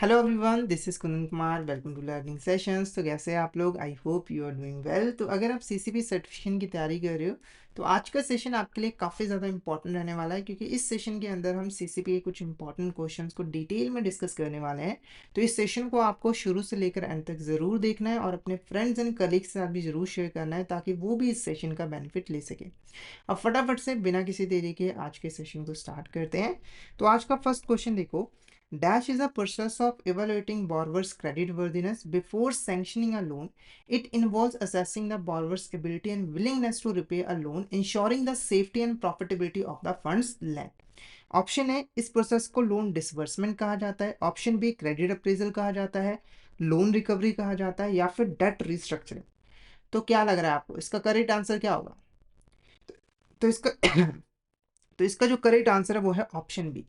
Hello everyone, this is Kundan Kumar. Welcome to learning sessions. तो कैसे हैं आप लोग? I hope you are doing well. तो अगर आप सीसीपी सर्टिफिकेशन की तैयारी कर रहे हो तो आज का सेशन आपके लिए काफ़ी ज़्यादा इंपॉर्टेंट रहने वाला है, क्योंकि इस सेशन के अंदर हम सीसीपी के कुछ इंपॉर्टेंट क्वेश्चंस को डिटेल में डिस्कस करने वाले हैं। तो इस सेशन को आपको शुरू से लेकर एंड तक ज़रूर देखना है और अपने फ्रेंड्स एंड कलीग्स के साथ भी ज़रूर शेयर करना है, ताकि वो भी इस सेशन का बेनिफिट ले सके। अब फटाफट से बिना किसी देरी के आज के सेशन को स्टार्ट करते हैं। तो आज का फर्स्ट क्वेश्चन देखो। Dash is a process of evaluating borrower's creditworthiness before sanctioning a loan. It involves assessing the borrower's ability and willingness to repay a loan, ensuring the safety and profitability of the funds lent. Option है इस process को loan disbursement कहा जाता है, option B credit appraisal कहा जाता है, loan recovery कहा जाता है, या फिर डेट रिस्ट्रक्चरिंग। तो क्या लग रहा है आपको, इसका करेक्ट आंसर क्या होगा? तो इसका तो इसका जो करेक्ट आंसर है वो है option B,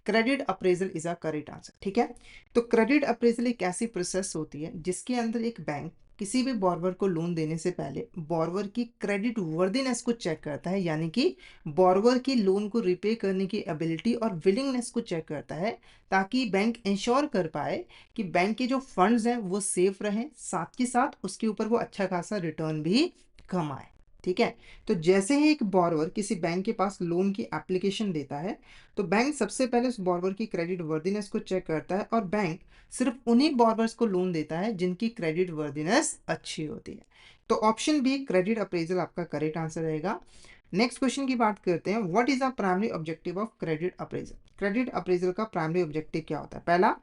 credit appraisal is a correct answer. ठीक है। तो क्रेडिट अप्रेजल एक ऐसी प्रोसेस होती है जिसके अंदर एक बैंक किसी भी बॉर्वर को लोन देने से पहले बॉर्वर की क्रेडिट वर्दीनेस को चेक करता है, यानी कि बॉर्वर की लोन को रिपे करने की एबिलिटी और विलिंगनेस को चेक करता है, ताकि बैंक इंश्योर कर पाए कि बैंक के जो फंड्स हैं वो सेफ रहें, साथ ही साथ उसके ऊपर वो अच्छा खासा रिटर्न भी कमाए। ठीक है। तो जैसे ही एक बॉर्वर किसी बैंक के पास लोन की एप्लीकेशन देता है, तो बैंक सबसे पहले उस बॉर्वर की क्रेडिट वर्दीनेस को चेक करता है, और बैंक सिर्फ उन्हीं बॉर्वर्स को लोन देता है जिनकी क्रेडिट वर्दीनेस अच्छी होती है। तो ऑप्शन बी, क्रेडिट अप्रेजल, आपका करेक्ट आंसर रहेगा। नेक्स्ट क्वेश्चन की बात करते हैं। What is the primary objective of credit appraisal? Credit appraisal का प्राइमरी ऑब्जेक्टिव क्या होता है? पहला,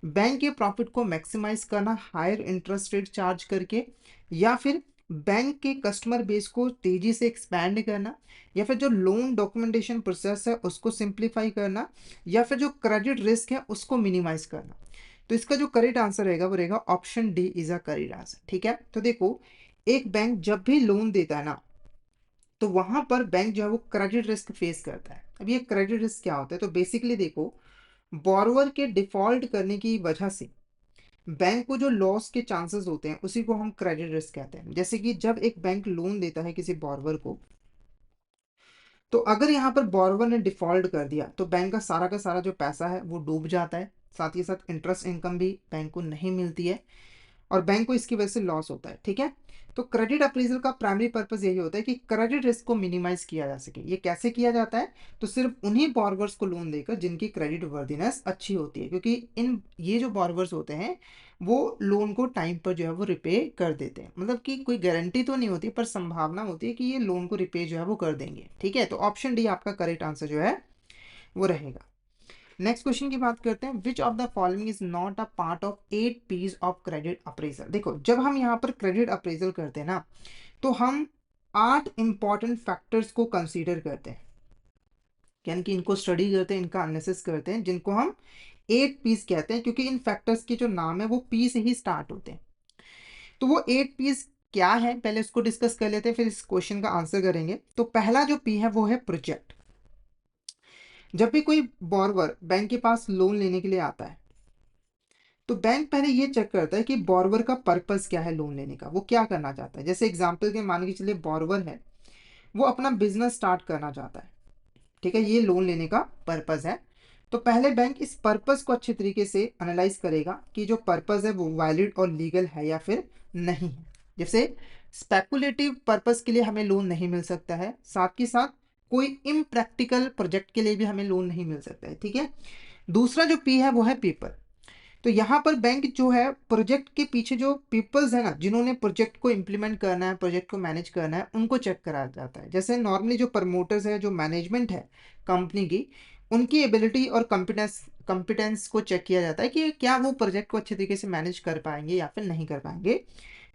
बैंक के प्रॉफिट को मैक्सिमाइज करना हायर इंटरेस्ट रेट चार्ज करके, या फिर बैंक के कस्टमर बेस को तेजी से एक्सपैंड करना, या फिर जो लोन डॉक्यूमेंटेशन प्रोसेस है उसको सिंप्लीफाई करना, या फिर जो क्रेडिट रिस्क है उसको मिनिमाइज करना। तो इसका जो करेक्ट आंसर रहेगा वो रहेगा option D is a correct answer. ठीक है। तो देखो, एक बैंक जब भी लोन देता है ना, तो वहां पर बैंक जो है वो क्रेडिट रिस्क फेस करता है। अब ये क्रेडिट रिस्क क्या होता है? तो बेसिकली देखो, बोरोवर के डिफॉल्ट करने की वजह से बैंक को जो लॉस के चांसेस होते हैं उसी को हम क्रेडिट रिस्क कहते हैं। जैसे कि जब एक बैंक लोन देता है किसी बोरोवर को, तो अगर यहाँ पर बोरोवर ने डिफॉल्ट कर दिया तो बैंक का सारा जो पैसा है वो डूब जाता है, साथ ही साथ इंटरेस्ट इनकम भी बैंक को नहीं मिलती है, और बैंक को इसकी वजह से लॉस होता है। ठीक है। तो क्रेडिट अप्रेजल का प्राइमरी पर्पस यही होता है कि क्रेडिट रिस्क को मिनिमाइज किया जा सके। ये कैसे किया जाता है? तो सिर्फ उन्हीं बॉर्गर्स को लोन देकर जिनकी क्रेडिट वर्दीनेस अच्छी होती है, क्योंकि इन ये जो बॉर्गर्स होते हैं वो लोन को टाइम पर जो है वो रिपे कर देते हैं। मतलब कि कोई गारंटी तो नहीं होती, पर संभावना होती है कि ये लोन को रिपे जो है वो कर देंगे। ठीक है। तो ऑप्शन डी आपका करेक्ट आंसर जो है वो रहेगा। नेक्स्ट क्वेश्चन की बात करते हैं। Which of the following is not a part of 8 P's of credit appraisal? देखो, जब हम यहाँ पर क्रेडिट अप्रेजल करते हैं ना, तो हम 8 इंपॉर्टेंट फैक्टर्स को कंसीडर करते हैं, यानी कि इनको स्टडी करते हैं, इनका एनालिसिस करते हैं, जिनको हम 8 P's कहते हैं, क्योंकि इन फैक्टर्स के जो नाम है वो पी से ही स्टार्ट होते हैं। तो वो 8 P's क्या है, पहले उसको डिस्कस कर लेते हैं, फिर इस क्वेश्चन का आंसर करेंगे। तो पहला जो पी है वो है प्रोजेक्ट। जब भी कोई बोरवर बैंक के पास लोन लेने के लिए आता है, तो बैंक पहले ये चेक करता है कि बोरवर का पर्पस क्या है लोन लेने का, वो क्या करना चाहता है। जैसे एग्जांपल के मान के चलिए, बोरवर है, वो अपना बिजनेस स्टार्ट करना चाहता है। ठीक है, ये लोन लेने का पर्पस है। तो पहले बैंक इस पर्पस को अच्छे तरीके से एनालाइज करेगा कि जो पर्पस है वो वैलिड और लीगल है या फिर नहीं है। जैसे स्पेकुलेटिव पर्पस के लिए हमें लोन नहीं मिल सकता है, साथ ही साथ कोई इम्प्रैक्टिकल प्रोजेक्ट के लिए भी हमें लोन नहीं मिल सकता है। ठीक है। दूसरा जो पी है वो है पीपल। तो यहाँ पर बैंक जो है प्रोजेक्ट के पीछे जो पीपल्स है ना, जिन्होंने प्रोजेक्ट को इम्प्लीमेंट करना है, प्रोजेक्ट को मैनेज करना है, उनको चेक करा जाता है। जैसे नॉर्मली जो प्रमोटर्स है, जो मैनेजमेंट है कंपनी की, उनकी एबिलिटी और कॉम्पिटेंस को चेक किया जाता है कि क्या वो प्रोजेक्ट को अच्छे तरीके से मैनेज कर पाएंगे या फिर नहीं कर पाएंगे।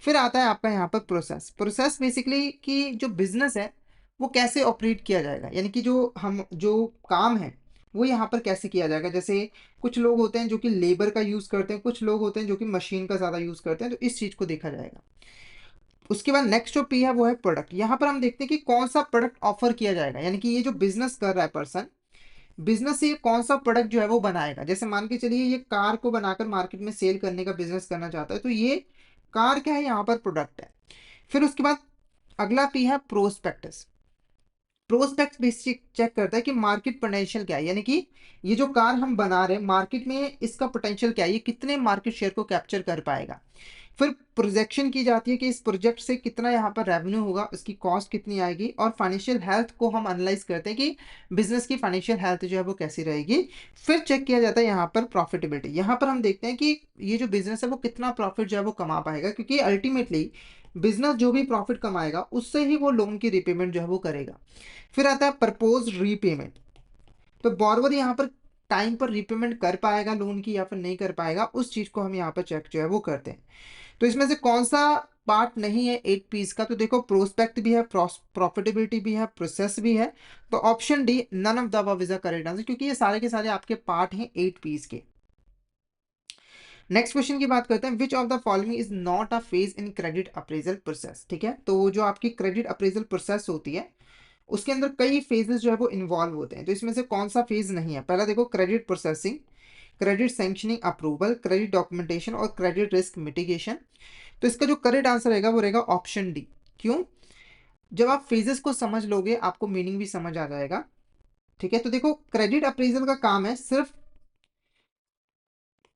फिर आता है आपका यहाँ पर प्रोसेस। प्रोसेस बेसिकली कि जो बिजनेस है वो कैसे ऑपरेट किया जाएगा, यानी कि जो काम है वो यहाँ पर कैसे किया जाएगा। जैसे कुछ लोग होते हैं जो कि लेबर का यूज़ करते हैं, कुछ लोग होते हैं जो कि मशीन का ज़्यादा यूज़ करते हैं, तो इस चीज़ को देखा जाएगा। उसके बाद नेक्स्ट जो पी है वो है प्रोडक्ट। यहाँ पर हम देखते हैं कि कौन सा प्रोडक्ट ऑफर किया जाएगा, यानी कि ये जो बिजनेस कर रहा है पर्सन, बिजनेस से ये कौन सा प्रोडक्ट जो है वो बनाएगा। जैसे मान के चलिए ये कार को बनाकर मार्केट में सेल करने का बिजनेस करना चाहता है, तो ये कार क्या है, यहाँ पर प्रोडक्ट है। फिर उसके बाद अगला पी है प्रोस्पेक्टस। प्रोस्पेक्ट भी चेक करता है कि मार्केट पोटेंशियल क्या है, यानी कि ये जो कार हम बना रहे हैं मार्केट में इसका पोटेंशियल क्या है, ये कितने मार्केट शेयर को कैप्चर कर पाएगा। फिर प्रोजेक्शन की जाती है कि इस प्रोजेक्ट से कितना यहाँ पर रेवेन्यू होगा, उसकी कॉस्ट कितनी आएगी, और फाइनेंशियल हेल्थ को हम एनालाइज करते हैं कि बिजनेस की फाइनेंशियल हेल्थ जो है वो कैसी रहेगी। फिर चेक किया जाता है यहाँ पर प्रॉफिटेबिलिटी। यहाँ पर हम देखते हैं कि ये जो बिजनेस है वो कितना प्रॉफिट जो है वो कमा पाएगा, क्योंकि अल्टीमेटली बिजनेस जो भी प्रॉफिट कमाएगा उससे ही वो लोन की रिपेमेंट जो है वो करेगा। फिर आता है प्रपोज रीपेमेंट। तो बॉर्वर यहाँ पर टाइम पर रिपेमेंट कर पाएगा लोन की या फिर नहीं कर पाएगा, उस चीज को हम यहाँ पर चेक जो है वो करते हैं। तो इसमें से कौन सा पार्ट नहीं है 8 पीस का, तो देखो प्रोस्पेक्ट भी है, प्रॉफिटेबिलिटी भी है, प्रोसेस भी है। तो option D none of the above is the correct answer, क्योंकि ये सारे के सारे आपके पार्ट हैं 8 पीस के। नेक्स्ट क्वेश्चन की बात करते हैं, which of the following is not a phase in credit appraisal process. ठीक है, तो जो आपकी क्रेडिट अप्रेजल प्रोसेस होती है उसके अंदर कई फेजेस जो है वो इन्वॉल्व होते हैं, तो इसमें से कौन सा फेज नहीं है। पहला देखो credit processing, credit sanctioning approval, credit documentation और क्रेडिट रिस्क मिटिगेशन। तो इसका जो करेक्ट आंसर रहेगा वो रहेगा ऑप्शन डी। क्यों? जब आप फेजेस को समझ लोगे आपको मीनिंग भी समझ आ जाएगा। ठीक है, तो देखो क्रेडिट अप्रेजल का काम है सिर्फ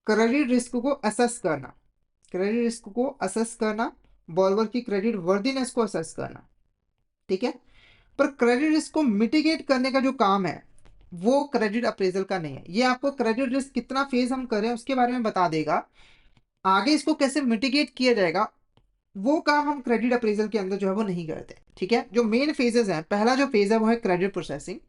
क्रेडिट रिस्क को असेस करना, क्रेडिट रिस्क को असेस करना, बॉर्रोवर की क्रेडिट वर्दीनेस को असेस करना। ठीक है, पर क्रेडिट रिस्क को मिटिगेट करने का जो काम है वो क्रेडिट अप्रेजल का नहीं है। ये आपको क्रेडिट रिस्क कितना फेज हम कर रहे हैं उसके बारे में बता देगा, आगे इसको कैसे मिटिगेट किया जाएगा वो काम हम क्रेडिट अप्रेजल के अंदर जो है वो नहीं करते। ठीक है, जो मेन फेजेस हैं, पहला जो फेज है वो है क्रेडिट प्रोसेसिंग।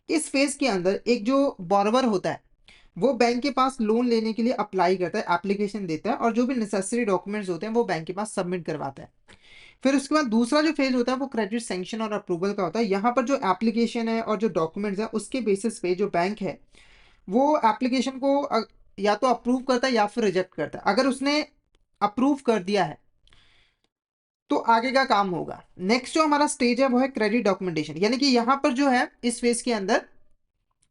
इस फेज के अंदर एक जो बॉर्रोवर होता है वो बैंक के पास लोन लेने के लिए अप्लाई करता है, एप्लीकेशन देता है, और जो भी नेसेसरी डॉक्यूमेंट्स होते हैं वो बैंक के पास सबमिट करवाता है। फिर उसके बाद दूसरा जो फेज होता है वो क्रेडिट सैंक्शन और अप्रूवल का होता है। यहाँ पर जो एप्लीकेशन है और जो डॉक्यूमेंट्स है उसके बेसिस पे जो बैंक है वो एप्लीकेशन को या तो अप्रूव करता है या फिर रिजेक्ट करता है। अगर उसने अप्रूव कर दिया है तो आगे का काम होगा। नेक्स्ट जो हमारा स्टेज है वो है क्रेडिट डॉक्यूमेंटेशन, यानी कि यहाँ पर जो है इस फेज के अंदर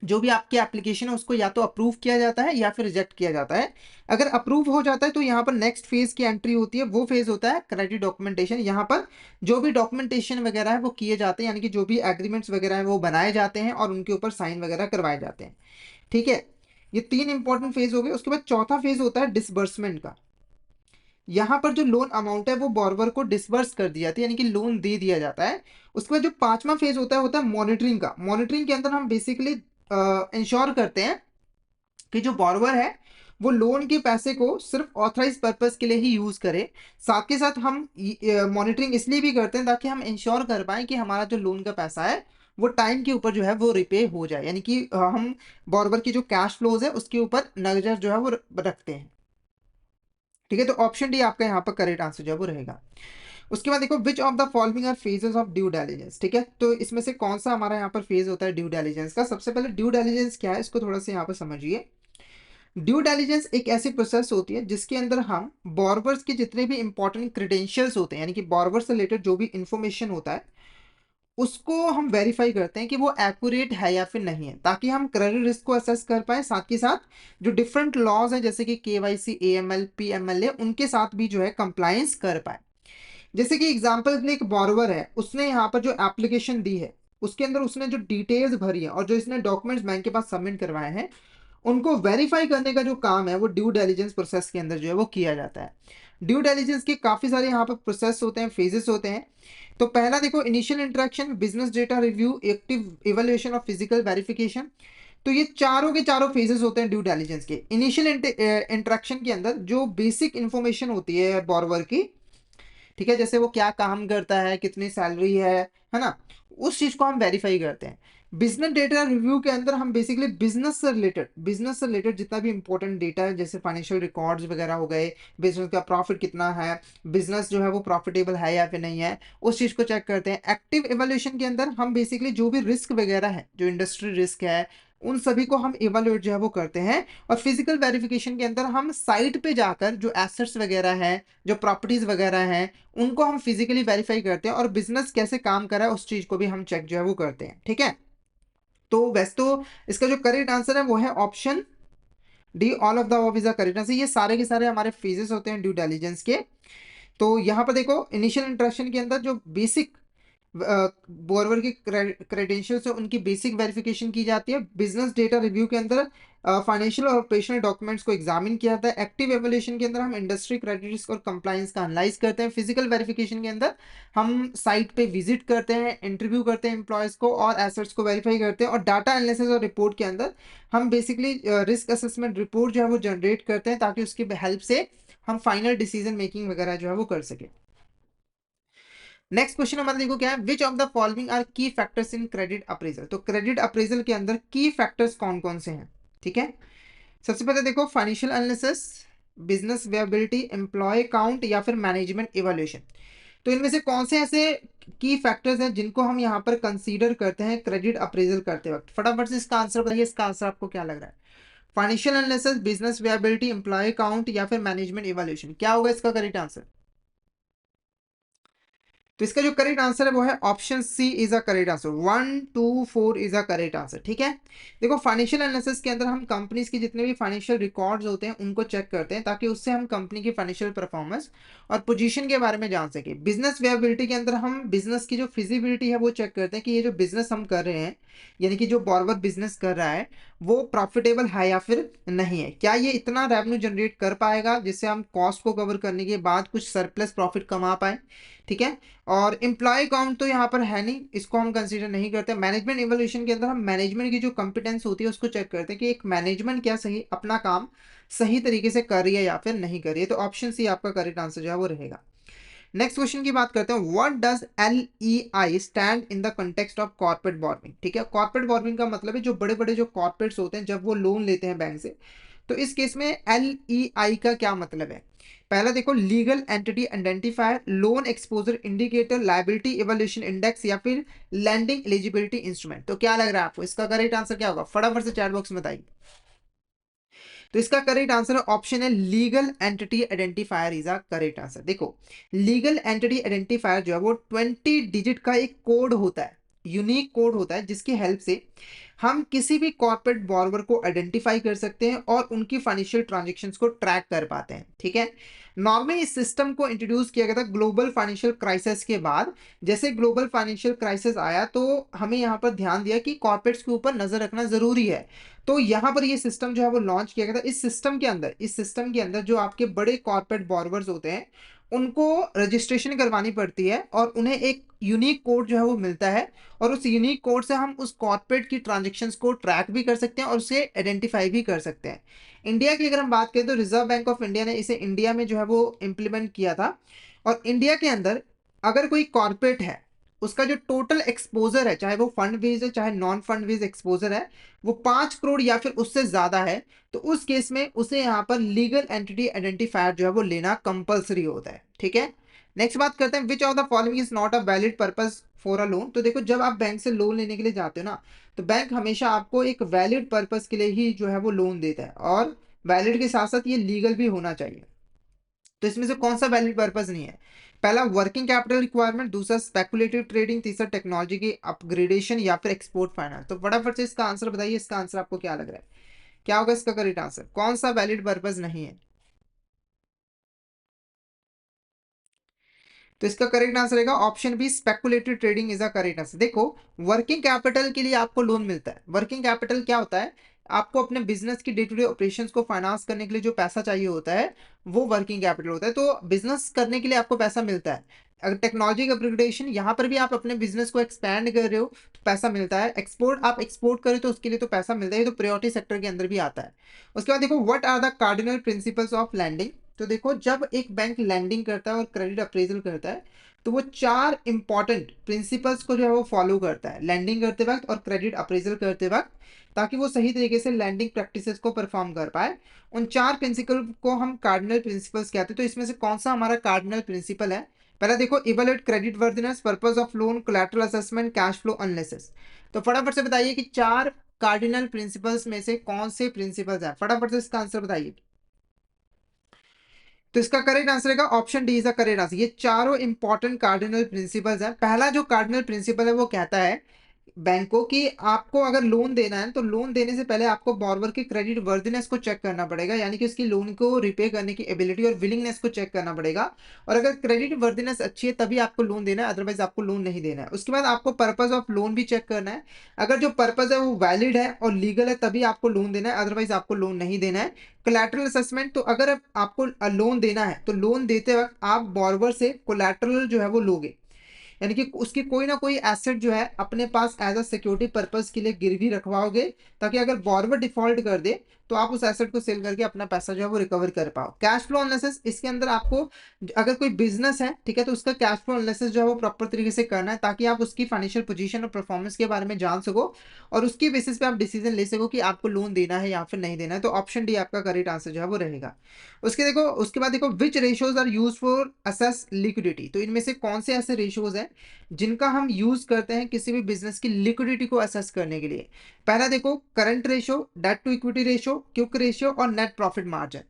जो भी आपकी एप्लीकेशन है उसको या तो अप्रूव किया जाता है या फिर रिजेक्ट किया जाता है। अगर अप्रूव हो जाता है तो यहाँ पर नेक्स्ट फेज की एंट्री होती है, वो फेज होता है क्रेडिट डॉक्यूमेंटेशन। यहाँ पर जो भी डॉक्यूमेंटेशन वगैरह है वो किए जाते हैं, यानी कि जो भी एग्रीमेंट्स वगैरह है वो बनाए जाते हैं और उनके ऊपर साइन वगैरह करवाए जाते हैं। ठीक है, ये 3 इंपॉर्टेंट फेज हो गए। उसके बाद चौथा फेज होता है डिसबर्समेंट का। यहाँ पर जो लोन अमाउंट है वो बॉर्रोवर को डिसबर्स कर दी जाती है, यानी कि लोन दे दिया जाता है। उसके बाद जो पांचवा फेज होता है मॉनिटरिंग का। मॉनिटरिंग के अंदर हम बेसिकली इंश्योर करते हैं कि जो बॉर्रोवर है वो लोन के पैसे को सिर्फ ऑथराइज पर्पस के लिए ही यूज करे। साथ के साथ हम मॉनिटरिंग इसलिए भी करते हैं ताकि हम इंश्योर कर पाए कि हमारा जो लोन का पैसा है वो टाइम के ऊपर जो है वो रिपे हो जाए, यानी कि हम बॉर्रोवर की जो कैश फ्लोज है उसके ऊपर नजर जो है वो रखते हैं। ठीक है, तो ऑप्शन डी आपका यहाँ पर करेक्ट आंसर जो है वो रहेगा। उसके बाद देखो which of the following are phases of due diligence. ठीक है, तो इसमें से कौन सा हमारा यहाँ पर फेज होता है ड्यू डिलिजेंस का। सबसे पहले ड्यू डिलिजेंस क्या है इसको थोड़ा सा यहाँ पर समझिए। ड्यू डिलिजेंस एक ऐसी प्रोसेस होती है जिसके अंदर हम बॉर्रोवर्स के जितने भी इंपॉर्टेंट क्रेडेंशियल्स होते हैं, यानी कि बॉर्रोवर से रिलेटेड जो भी इंफॉर्मेशन होता है उसको हम वेरीफाई करते हैं कि वो एक्यूरेट है या फिर नहीं है, ताकि हम क्रेडिट रिस्क को असेस कर पाए। साथ के साथ जो डिफरेंट लॉज हैं जैसे कि केवाईसी, एएमएल, पीएमएलए, उनके साथ भी जो है कंप्लायंस कर पाए। जैसे कि एग्जांपल के लिए एक बॉर्रोवर है, उसने यहाँ पर जो एप्लीकेशन दी है उसके अंदर उसने जो डिटेल्स भरी है और जो इसने डॉक्यूमेंट्स बैंक के पास सबमिट करवाए हैं उनको वेरीफाई करने का जो काम है वो ड्यू डिलिजेंस प्रोसेस के अंदर जो है वो किया जाता है। ड्यू डिलिजेंस के काफी सारे यहाँ पर प्रोसेस होते हैं, फेजेस होते हैं। तो पहला देखो initial interaction, business data review, active evaluation और फिजिकल वेरिफिकेशन। तो ये चारों के चारों फेजेस होते हैं ड्यू डिलिजेंस के। इनिशियल इंटरेक्शन के अंदर जो बेसिक इंफॉर्मेशन होती है बॉर्रोवर की, ठीक है, जैसे वो क्या काम करता है, कितनी सैलरी है ना, उस चीज को हम वेरीफाई करते हैं। बिजनेस डेटा रिव्यू के अंदर हम बेसिकली बिजनेस से रिलेटेड जितना भी इंपॉर्टेंट डेटा है जैसे फाइनेंशियल रिकॉर्ड्स वगैरह हो गए, बिजनेस का प्रॉफिट कितना है, बिजनेस जो है वो प्रॉफिटेबल है या फिर नहीं है, उस चीज को चेक करते हैं। एक्टिव एवेल्यूएशन के अंदर हम बेसिकली जो भी रिस्क वगैरह है, जो इंडस्ट्री रिस्क है, उन सभी को हम इवेल्युएट जो है वो करते हैं। और फिजिकल वेरिफिकेशन के अंदर हम साइट पे जाकर जो एसेट्स वगैरह हैं, जो प्रॉपर्टीज वगैरह हैं, उनको हम फिजिकली वेरीफाई करते हैं और बिजनेस कैसे काम कर रहा है उस चीज को भी हम चेक जो है वो करते हैं। ठीक है, तो वैसे तो इसका जो करेक्ट आंसर है वो है option D, all of the above is the correct answer. ये सारे के सारे हमारे फेजेस होते हैं ड्यू डिलिजेंस के। तो यहाँ पर देखो इनिशियल इंटरेक्शन के अंदर जो बेसिक बोरवर की क्रेडेंशियल से उनकी बेसिक वेरिफिकेशन की जाती है। बिजनेस डेटा रिव्यू के अंदर फाइनेंशियल और ऑपरेशनल डॉक्यूमेंट्स को एग्जामिन किया जाता है। एक्टिव एवोल्यूशन के अंदर हम इंडस्ट्री क्राइटेरिया और कंप्लायंस का एनालाइज करते हैं। फिजिकल वेरिफिकेशन के अंदर हम साइट पे विजिट करते हैं, इंटरव्यू करते हैं एम्प्लॉयज को और एसेट्स को वेरीफाई करते हैं। और डाटा एनालिसिस और रिपोर्ट के अंदर हम बेसिकली रिस्क असेसमेंट रिपोर्ट जो है वो जनरेट करते हैं ताकि उसकी हेल्प से हम फाइनल डिसीजन मेकिंग वगैरह जो है वो कर सके। नेक्स्ट क्वेश्चन हमारा देखो क्या है, which of the following are key factors in credit appraisal. तो क्रेडिट अप्रेजल के अंदर की फैक्टर्स कौन कौन से हैं, ठीक है। सबसे पहले देखो financial analysis, business viability, employee count या फिर मैनेजमेंट इवैल्यूएशन। तो इनमें से कौन से ऐसे की फैक्टर्स हैं जिनको हम यहाँ पर कंसीडर करते हैं क्रेडिट अप्रेजल करते वक्त। फटाफट से इसका आंसर बताइए, इसका आंसर आपको क्या लग रहा है। Financial analysis, business viability, employee count या फिर मैनेजमेंट इवैल्यूएशन, क्या होगा इसका करेक्ट आंसर। तो इसका जो करेक्ट आंसर है वो है option C is a correct answer. 1 2 4 is a correct answer, ठीक है। देखो फाइनेंशियल एनालिसिस के अंदर हम कंपनीज के जितने भी फाइनेंशियल रिकॉर्ड्स होते हैं उनको चेक करते हैं ताकि उससे हम कंपनी की फाइनेंशियल परफॉर्मेंस और पोजीशन के बारे में जान सके। बिजनेस वेबिलिटी के अंदर हम बिजनेस की जो फिजिबिलिटी है वो चेक करते हैं कि ये जो बिजनेस हम कर रहे हैं, यानी कि जो बॉर्वर बिजनेस कर रहा है वो प्रॉफिटेबल है या फिर नहीं है, क्या ये इतना रेवेन्यू जनरेट कर पाएगा जिससे हम कॉस्ट को कवर करने के बाद कुछ सरप्लस प्रॉफिट कमा पाए, ठीक है। और एम्प्लॉय काउंट तो यहाँ पर है नहीं, इसको हम कंसीडर नहीं करते। मैनेजमेंट इवोल्यूशन के अंदर हम मैनेजमेंट की जो कंपिटेंस होती है उसको चेक करते हैं कि एक मैनेजमेंट क्या सही अपना काम सही तरीके से कर रही है या फिर नहीं कर रही है। तो ऑप्शन सी आपका करेक्ट आंसर जो है वो रहेगा। नेक्स्ट क्वेश्चन की बात करते हैं, what does LEI stand in the context of corporate borrowing, ठीक है। कॉर्पोरेट बॉर्बिंग का मतलब है जो बड़े बड़े जो कॉर्पोरेट्स होते हैं जब वो लोन लेते हैं बैंक से, तो इस केस में LEI का क्या मतलब है। पहला देखो, legal entity identifier, loan exposure indicator, liability evolution index या फिर लैंडिंग एलिजिबिलिटी इंस्ट्रूमेंट। तो क्या लग रहा है आपको इसका करेक्ट आंसर क्या होगा, फटाफट से चैट बॉक्स में बताइए। तो इसका करेक्ट आंसर ऑप्शन है legal entity identifier is a correct answer. देखो लीगल एंटिटी आइडेंटिफायर जो है वो 20 डिजिट का एक कोड होता है, यूनिक कोड होता है जिसकी हेल्प से हम किसी भी कॉर्पोरेट बॉर्वर को आइडेंटिफाई कर सकते हैं और उनकी फाइनेंशियल ट्रांजैक्शंस को ट्रैक कर पाते हैं, ठीक है। नॉर्मली इस सिस्टम को इंट्रोड्यूस किया गया था ग्लोबल फाइनेंशियल क्राइसिस के बाद। जैसे ग्लोबल फाइनेंशियल क्राइसिस आया तो हमें यहाँ पर ध्यान दिया कि कॉर्पोरेट्स के ऊपर नजर रखना जरूरी है। तो यहाँ पर ये सिस्टम जो है वो लॉन्च किया गया था। इस सिस्टम के अंदर जो आपके बड़े कॉर्पोरेट बॉर्वर्स होते हैं उनको रजिस्ट्रेशन करवानी पड़ती है और उन्हें एक यूनिक कोड जो है वो मिलता है। और उस यूनिक कोड से हम उस कॉर्पोरेट की ट्रांजेक्शन्स को ट्रैक भी कर सकते हैं और उसे आइडेंटिफाई भी कर सकते हैं। इंडिया की अगर हम बात करें तो रिजर्व बैंक ऑफ इंडिया ने इसे इंडिया में जो है वो इम्प्लीमेंट किया था। और इंडिया के अंदर अगर कोई कॉर्पोरेट है उसका जो टोटल एक्सपोजर है, चाहे वो फंड बेस्ड है चाहे नॉन फंड बेस्ड एक्सपोजर है, वो 5 करोड़ या फिर उससे ज्यादा है, तो उस केस में उसे यहाँ पर लीगल एंटिटी आइडेंटिफायर जो है वो लेना कंपलसरी होता है, ठीक है। नेक्स्ट बात करते हैं, which of the following is not a valid purpose for a loan. तो देखो जब आप बैंक से लोन लेने के लिए जाते हो ना, तो बैंक हमेशा आपको एक वैलिड पर्पस के लिए ही जो है वो लोन देता है और वैलिड के साथ साथ ये लीगल भी होना चाहिए। तो इसमें से कौन सा वैलिड पर्पस नहीं है। पहला वर्किंग कैपिटल रिक्वायरमेंट, दूसरा स्पेकुलेटिव ट्रेडिंग, तीसरा टेक्नोलॉजी की अपग्रेडेशन या फिर एक्सपोर्ट फाइनेंस। तो फटाफट से इसका आंसर बताइए, इसका आंसर आपको क्या लग रहा है, क्या होगा इसका करेक्ट आंसर, कौन सा वैलिड पर्पस नहीं है। तो इसका करेक्ट आंसर रहेगा option B, speculative trading is a correct answer. देखो वर्किंग कैपिटल के लिए आपको लोन मिलता है। वर्किंग कैपिटल क्या होता है, आपको अपने बिजनेस की डे टू डे ऑपरेशंस को फाइनेंस करने के लिए जो पैसा चाहिए होता है वो वर्किंग कैपिटल होता है। तो बिजनेस करने के लिए आपको पैसा मिलता है। अगर टेक्नोलॉजी का अपग्रेडेशन, यहाँ पर भी आप अपने बिजनेस को एक्सपैंड कर रहे हो तो पैसा मिलता है। एक्सपोर्ट, आप एक्सपोर्ट करें तो उसके लिए तो पैसा मिलता है, तो प्रायोरिटी सेक्टर के अंदर भी आता है। उसके बाद देखो what are the cardinal principles of lending. तो देखो जब एक बैंक लैंडिंग करता है और क्रेडिट अप्रेजल करता है तो वो 4 इंपॉर्टेंट प्रिंसिपल्स को जो है वो फॉलो करता है लैंडिंग करते वक्त और क्रेडिट अप्रेजल करते वक्त, ताकि वो सही तरीके से लैंडिंग प्रैक्टिसेस को परफॉर्म कर पाए। उन 4 प्रिंसिपल को हम कार्डिनल प्रिंसिपल्स कहते हैं। तो इसमें से कौन सा हमारा कार्डिनल प्रिंसिपल है। पहला देखो evaluate credit worthiness, purpose of loan, collateral assessment, cash flow analysis. तो फटाफट से बताइए कि 4 कार्डिनल प्रिंसिपल्स में से कौन से प्रिंसिपल्स हैं, फटाफट से इसका आंसर बताइए। तो इसका करेक्ट आंसर रहेगा option D is the correct answer. ये चारों इंपॉर्टेंट कार्डिनल प्रिंसिपल्स हैं। पहला जो कार्डिनल प्रिंसिपल है वो कहता है बैंक को कि आपको अगर लोन देना है तो लोन देने से पहले आपको बॉर्रोवर की क्रेडिट वर्दिनेस को चेक करना पड़ेगा, यानी कि उसकी लोन को रिपे करने की एबिलिटी और विलिंगनेस को चेक करना पड़ेगा। और अगर क्रेडिट वर्दिनेस अच्छी है तभी आपको लोन देना है, अदरवाइज आपको लोन नहीं देना है। उसके बाद आपको पर्पज ऑफ लोन भी चेक करना है। अगर जो पर्पज है वो वैलिड है और लीगल है तभी आपको लोन देना है, अदरवाइज आपको लोन नहीं देना है। कोलैटरल असेसमेंट, तो अगर आपको लोन देना है तो लोन देते वक्त आप बॉर्रोवर से कोलैटरल जो है वो लोगे, यानी कि उसकी कोई ना कोई एसेट जो है अपने पास एज अ सिक्योरिटी पर्पस के लिए गिरवी रखवाओगे, ताकि अगर बॉर्रोवर डिफॉल्ट कर दे तो आप उस एसेट को सेल करके अपना पैसा जो है वो रिकवर कर पाओ। कैश फ्लो एनालिसिस, इसके अंदर आपको अगर कोई बिजनेस है, ठीक है, तो उसका कैश फ्लो एनालिसिस जो है वो प्रॉपर तरीके से करना है, ताकि आप उसकी फाइनेंशियल पोजीशन और परफॉर्मेंस के बारे में जान सको और उसकी बेसिस पे आप डिसीजन ले सको कि आपको लोन देना है या फिर नहीं देना है। तो ऑप्शन डी आपका करेक्ट आंसर जो है वो रहेगा। उसके बाद देखो which ratios are use for assess liquidity, तो इनमें से कौन से ऐसे रेशियोज हैं जिनका हम यूज करते हैं किसी भी बिजनेस की लिक्विडिटी को असेस करने के लिए। पहला देखो current ratio, debt to equity ratio, quick ratio और नेट प्रॉफिट मार्जिन।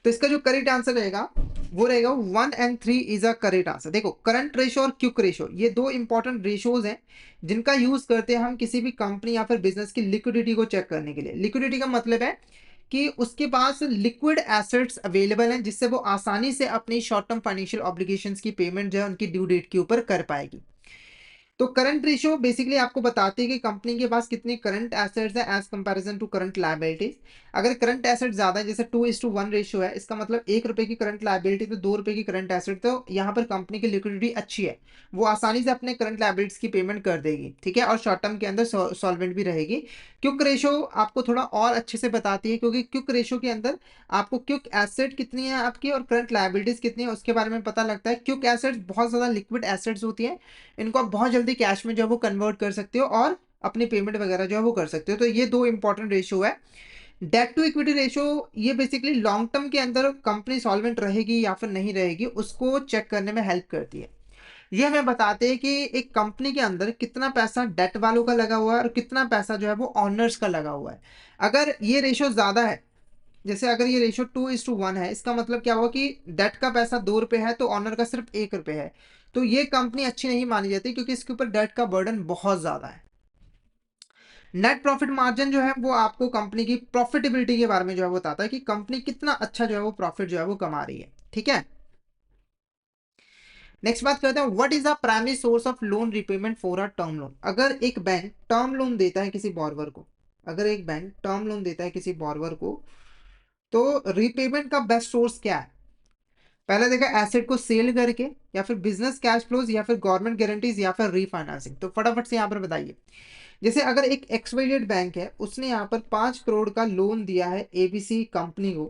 तो इसका जो करेक्ट आंसर रहेगा वो रहेगा 1 and 3 is a correct answer. देखो करंट रेशियो और क्विक रेशियो ये दो इंपॉर्टेंट रेशियोज हैं जिनका यूज करते हैं हम किसी भी कंपनी या फिर बिजनेस की लिक्विडिटी को चेक करने के लिए। लिक्विडिटी का मतलब है कि उसके पास लिक्विड एसेट्स अवेलेबल हैं जिससे वो आसानी से अपनी शॉर्ट टर्म फाइनेंशियल ऑब्लिगेशंस की पेमेंट जो है उनकी ड्यू डेट के ऊपर कर पाएगी। तो करंट रेशियो बेसिकली आपको बताती है कि कंपनी के पास कितनी करंट एसेट्स है as comparison to current liabilities. अगर करंट एसेट ज्यादा है, जैसे 2:1 रेशियो है, इसका मतलब 1 रुपए की करंट लायबिलिटी तो 2 रुपए की करंट एसेट, तो यहाँ पर कंपनी की लिक्विडिटी अच्छी है, वो आसानी से अपने करंट लायबिलिटीज की पेमेंट कर देगी, ठीक है, और शॉर्ट टर्म के अंदर सॉल्वेंट भी रहेगी। क्विक रेशियो आपको थोड़ा और अच्छे से बताती है, क्योंकि क्विक रेशियो के अंदर आपको क्विक एसेट कितनी है आपकी और करंट लायबिलिटीज कितनी है उसके बारे में पता लगता है। क्विक एसेट्स बहुत ज्यादा लिक्विड एसेट्स होती है, इनको आप बहुत जल्दी कैश में जो है वो कन्वर्ट कर सकते हो और अपनी पेमेंट वगैरह जो है वो कर सकते हो। तो ये दो इंपॉर्टेंट रेशियो है। डेट टू इक्विटी रेशियो ये बेसिकली लॉन्ग टर्म के अंदर कंपनी सॉल्वेंट रहेगी या फिर नहीं रहेगी उसको चेक करने में हेल्प करती है। ये हमें बताते हैं कि एक कंपनी के अंदर कितना पैसा डेट वालों का लगा हुआ है और कितना पैसा जो है वो ऑनर्स का लगा हुआ है। अगर ये रेशियो ज्यादा है, जैसे अगर ये रेशियो 2:1 है, इसका मतलब क्या हुआ कि डेट का पैसा 2 रुपए है तो ऑनर का सिर्फ 1 रुपए है, तो ये कंपनी अच्छी नहीं मानी जाती क्योंकि इसके ऊपर डेट का बर्डन बहुत ज्यादा है। नेट प्रॉफिट मार्जिन जो है वो आपको कंपनी की प्रॉफिटेबिलिटी के बारे में जो है वो बताता है कि कंपनी कितना अच्छा जो है वो प्रॉफिट जो है वो कमा रही है, ठीक है। नेक्स्ट बात करते हैं what is the primary source of loan repayment for a term loan. अगर एक बैंक टर्म लोन देता है किसी बॉर्रोवर को, अगर एक बैंक टर्म लोन देता है किसी बॉर्रोवर को, तो रिपेमेंट का बेस्ट सोर्स क्या है? पहले देखा एसेट को सेल करके, या फिर बिजनेस कैश फ्लोज, या फिर गवर्नमेंट गारंटीज, या फिर रीफाइनेंसिंग। तो फटाफट से यहाँ पर बताइए। जैसे अगर एक एक्सवाइजेड बैंक है, उसने यहाँ पर 5 करोड़ का लोन दिया है एबीसी कंपनी को,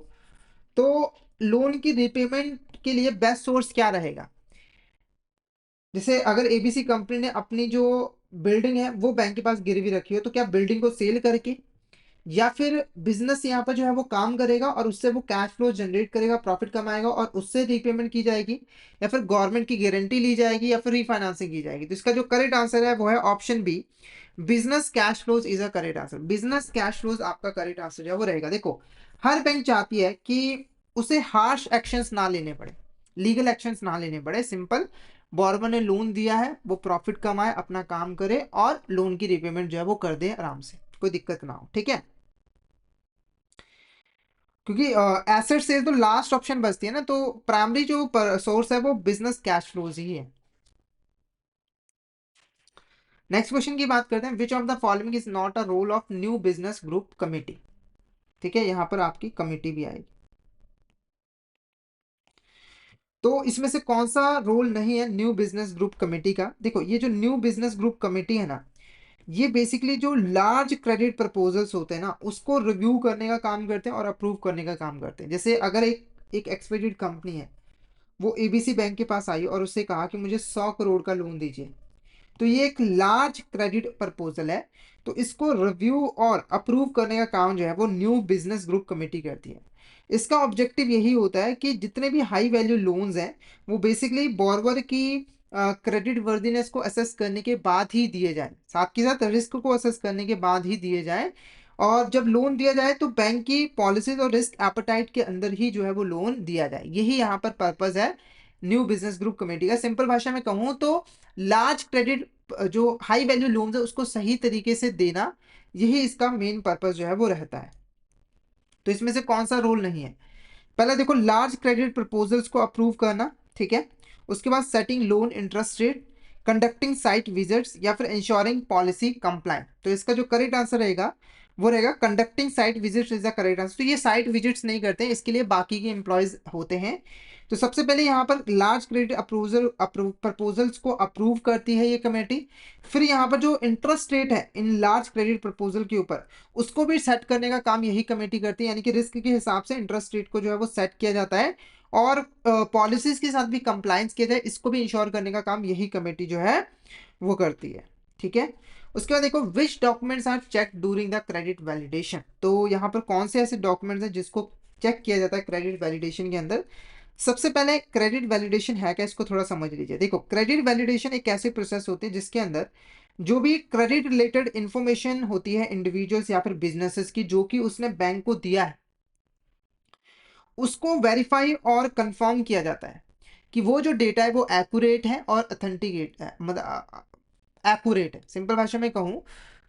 तो लोन की रिपेमेंट के लिए बेस्ट सोर्स क्या रहेगा? जैसे अगर एबीसी कंपनी ने अपनी जो बिल्डिंग है वो बैंक के पास गिरवी रखी हो, तो क्या बिल्डिंग को सेल करके, या फिर बिजनेस यहाँ पर जो है वो काम करेगा और उससे वो कैश फ्लो जनरेट करेगा, प्रॉफिट कमाएगा और उससे रीपेमेंट की जाएगी, या फिर गवर्नमेंट की गारंटी ली जाएगी, या फिर रीफाइनेंसिंग की जाएगी। तो इसका जो करेक्ट आंसर है वो है option B, business cash flows is a correct answer. Business cash flows आपका करेक्ट आंसर जो है वो रहेगा। देखो हर बैंक चाहती है कि उसे हार्श एक्शंस ना लेने पड़े, लीगल एक्शंस ना लेने पड़े, सिंपल बॉर्बर ने लोन दिया है वो प्रॉफिट कमाए, अपना काम करे और लोन की रिपेमेंट जो है वो कर दे आराम से, कोई दिक्कत ना हो, ठीक है। क्योंकि एसेट से तो लास्ट ऑप्शन बचती है ना, तो प्राइमरी जो सोर्स है वो बिजनेस कैश फ्लोज ही है। नेक्स्ट क्वेश्चन की बात करते हैं which of the following is not a role of new business group committee. ठीक है, यहां पर आपकी कमिटी भी आएगी। तो इसमें से कौन सा रोल नहीं है न्यू बिजनेस ग्रुप कमेटी का? देखो ये जो न्यू बिजनेस ग्रुप कमेटी है ना, ये बेसिकली जो लार्ज क्रेडिट प्रपोजल्स होते हैं ना उसको रिव्यू करने का काम करते हैं और अप्रूव करने का काम करते हैं। जैसे अगर एक एक्सपेक्टेड कंपनी है, वो एबीसी बैंक के पास आई और उससे कहा कि मुझे 100 करोड़ का लोन दीजिए, तो ये एक लार्ज क्रेडिट प्रपोजल है, तो इसको रिव्यू और अप्रूव करने का काम जो है वो न्यू बिजनेस ग्रुप कमेटी करती है। इसका ऑब्जेक्टिव यही होता है कि जितने भी हाई वैल्यू लोन्स हैं वो बेसिकली बॉर्रोवर की क्रेडिट वर्दीनेस को असेस करने के बाद ही दिए जाए, साथ के साथ रिस्क को असेस करने के बाद ही दिए जाए, और जब लोन दिया जाए तो बैंक की पॉलिसीज और रिस्क एपेटाइट के अंदर ही जो है वो लोन दिया जाए, यही यहाँ पर पर्पज है न्यू बिजनेस ग्रुप कमेटी का। सिंपल भाषा में कहूँ तो लार्ज क्रेडिट जो हाई वैल्यू लोन्स है उसको सही तरीके से देना, यही इसका मेन पर्पस जो है वो रहता है। तो इसमें से कौन सा रोल नहीं है? पहला देखो, लार्ज क्रेडिट प्रपोजल्स को अप्रूव करना, ठीक है। उसके बाद setting loan interest rate, conducting site visits, या फिर इंश्योरिंग पॉलिसी कंप्लाइंट। तो इसका जो करेक्ट आंसर रहेगा वो रहेगा conducting site visits is the correct answer. तो ये साइट विजिट्स नहीं करते हैं, इसके लिए बाकी के एम्प्लॉयज होते हैं। तो सबसे पहले यहाँ पर लार्ज क्रेडिट प्रपोजल्स को अप्रूव करती है ये कमेटी। फिर यहाँ पर जो इंटरेस्ट रेट है इन लार्ज क्रेडिट प्रपोजल के ऊपर, उसको भी सेट करने का काम यही कमेटी करती है, यानी कि रिस्क के हिसाब से इंटरेस्ट रेट को जो है वो सेट किया जाता है, और पॉलिसीज के साथ भी कंप्लायंस किया जाए, इसको भी इंश्योर करने का काम यही कमेटी जो है वो करती है, ठीक है। उसके बाद देखो, which documents are check during the credit validation. तो यहाँ पर कौन से ऐसे डॉक्यूमेंट्स हैं जिसको चेक किया जाता है क्रेडिट वैलिडेशन के अंदर? सबसे पहले क्रेडिट वैलिडेशन है क्या, इसको थोड़ा समझ लीजिए। देखो, क्रेडिट वैलिडेशन एक ऐसी प्रोसेस होती है जिसके अंदर जो भी क्रेडिट रिलेटेड इंफॉर्मेशन होती है इंडिविजुअल्स या फिर बिजनेसेस की, जो कि उसने बैंक को दिया है, उसको वेरीफाई और कंफर्म किया जाता है कि वो जो डेटा है वो एक्यूरेट है और अथेंटिकेट है, मतलब एक्यूरेट है। सिंपल भाषा में कहूँ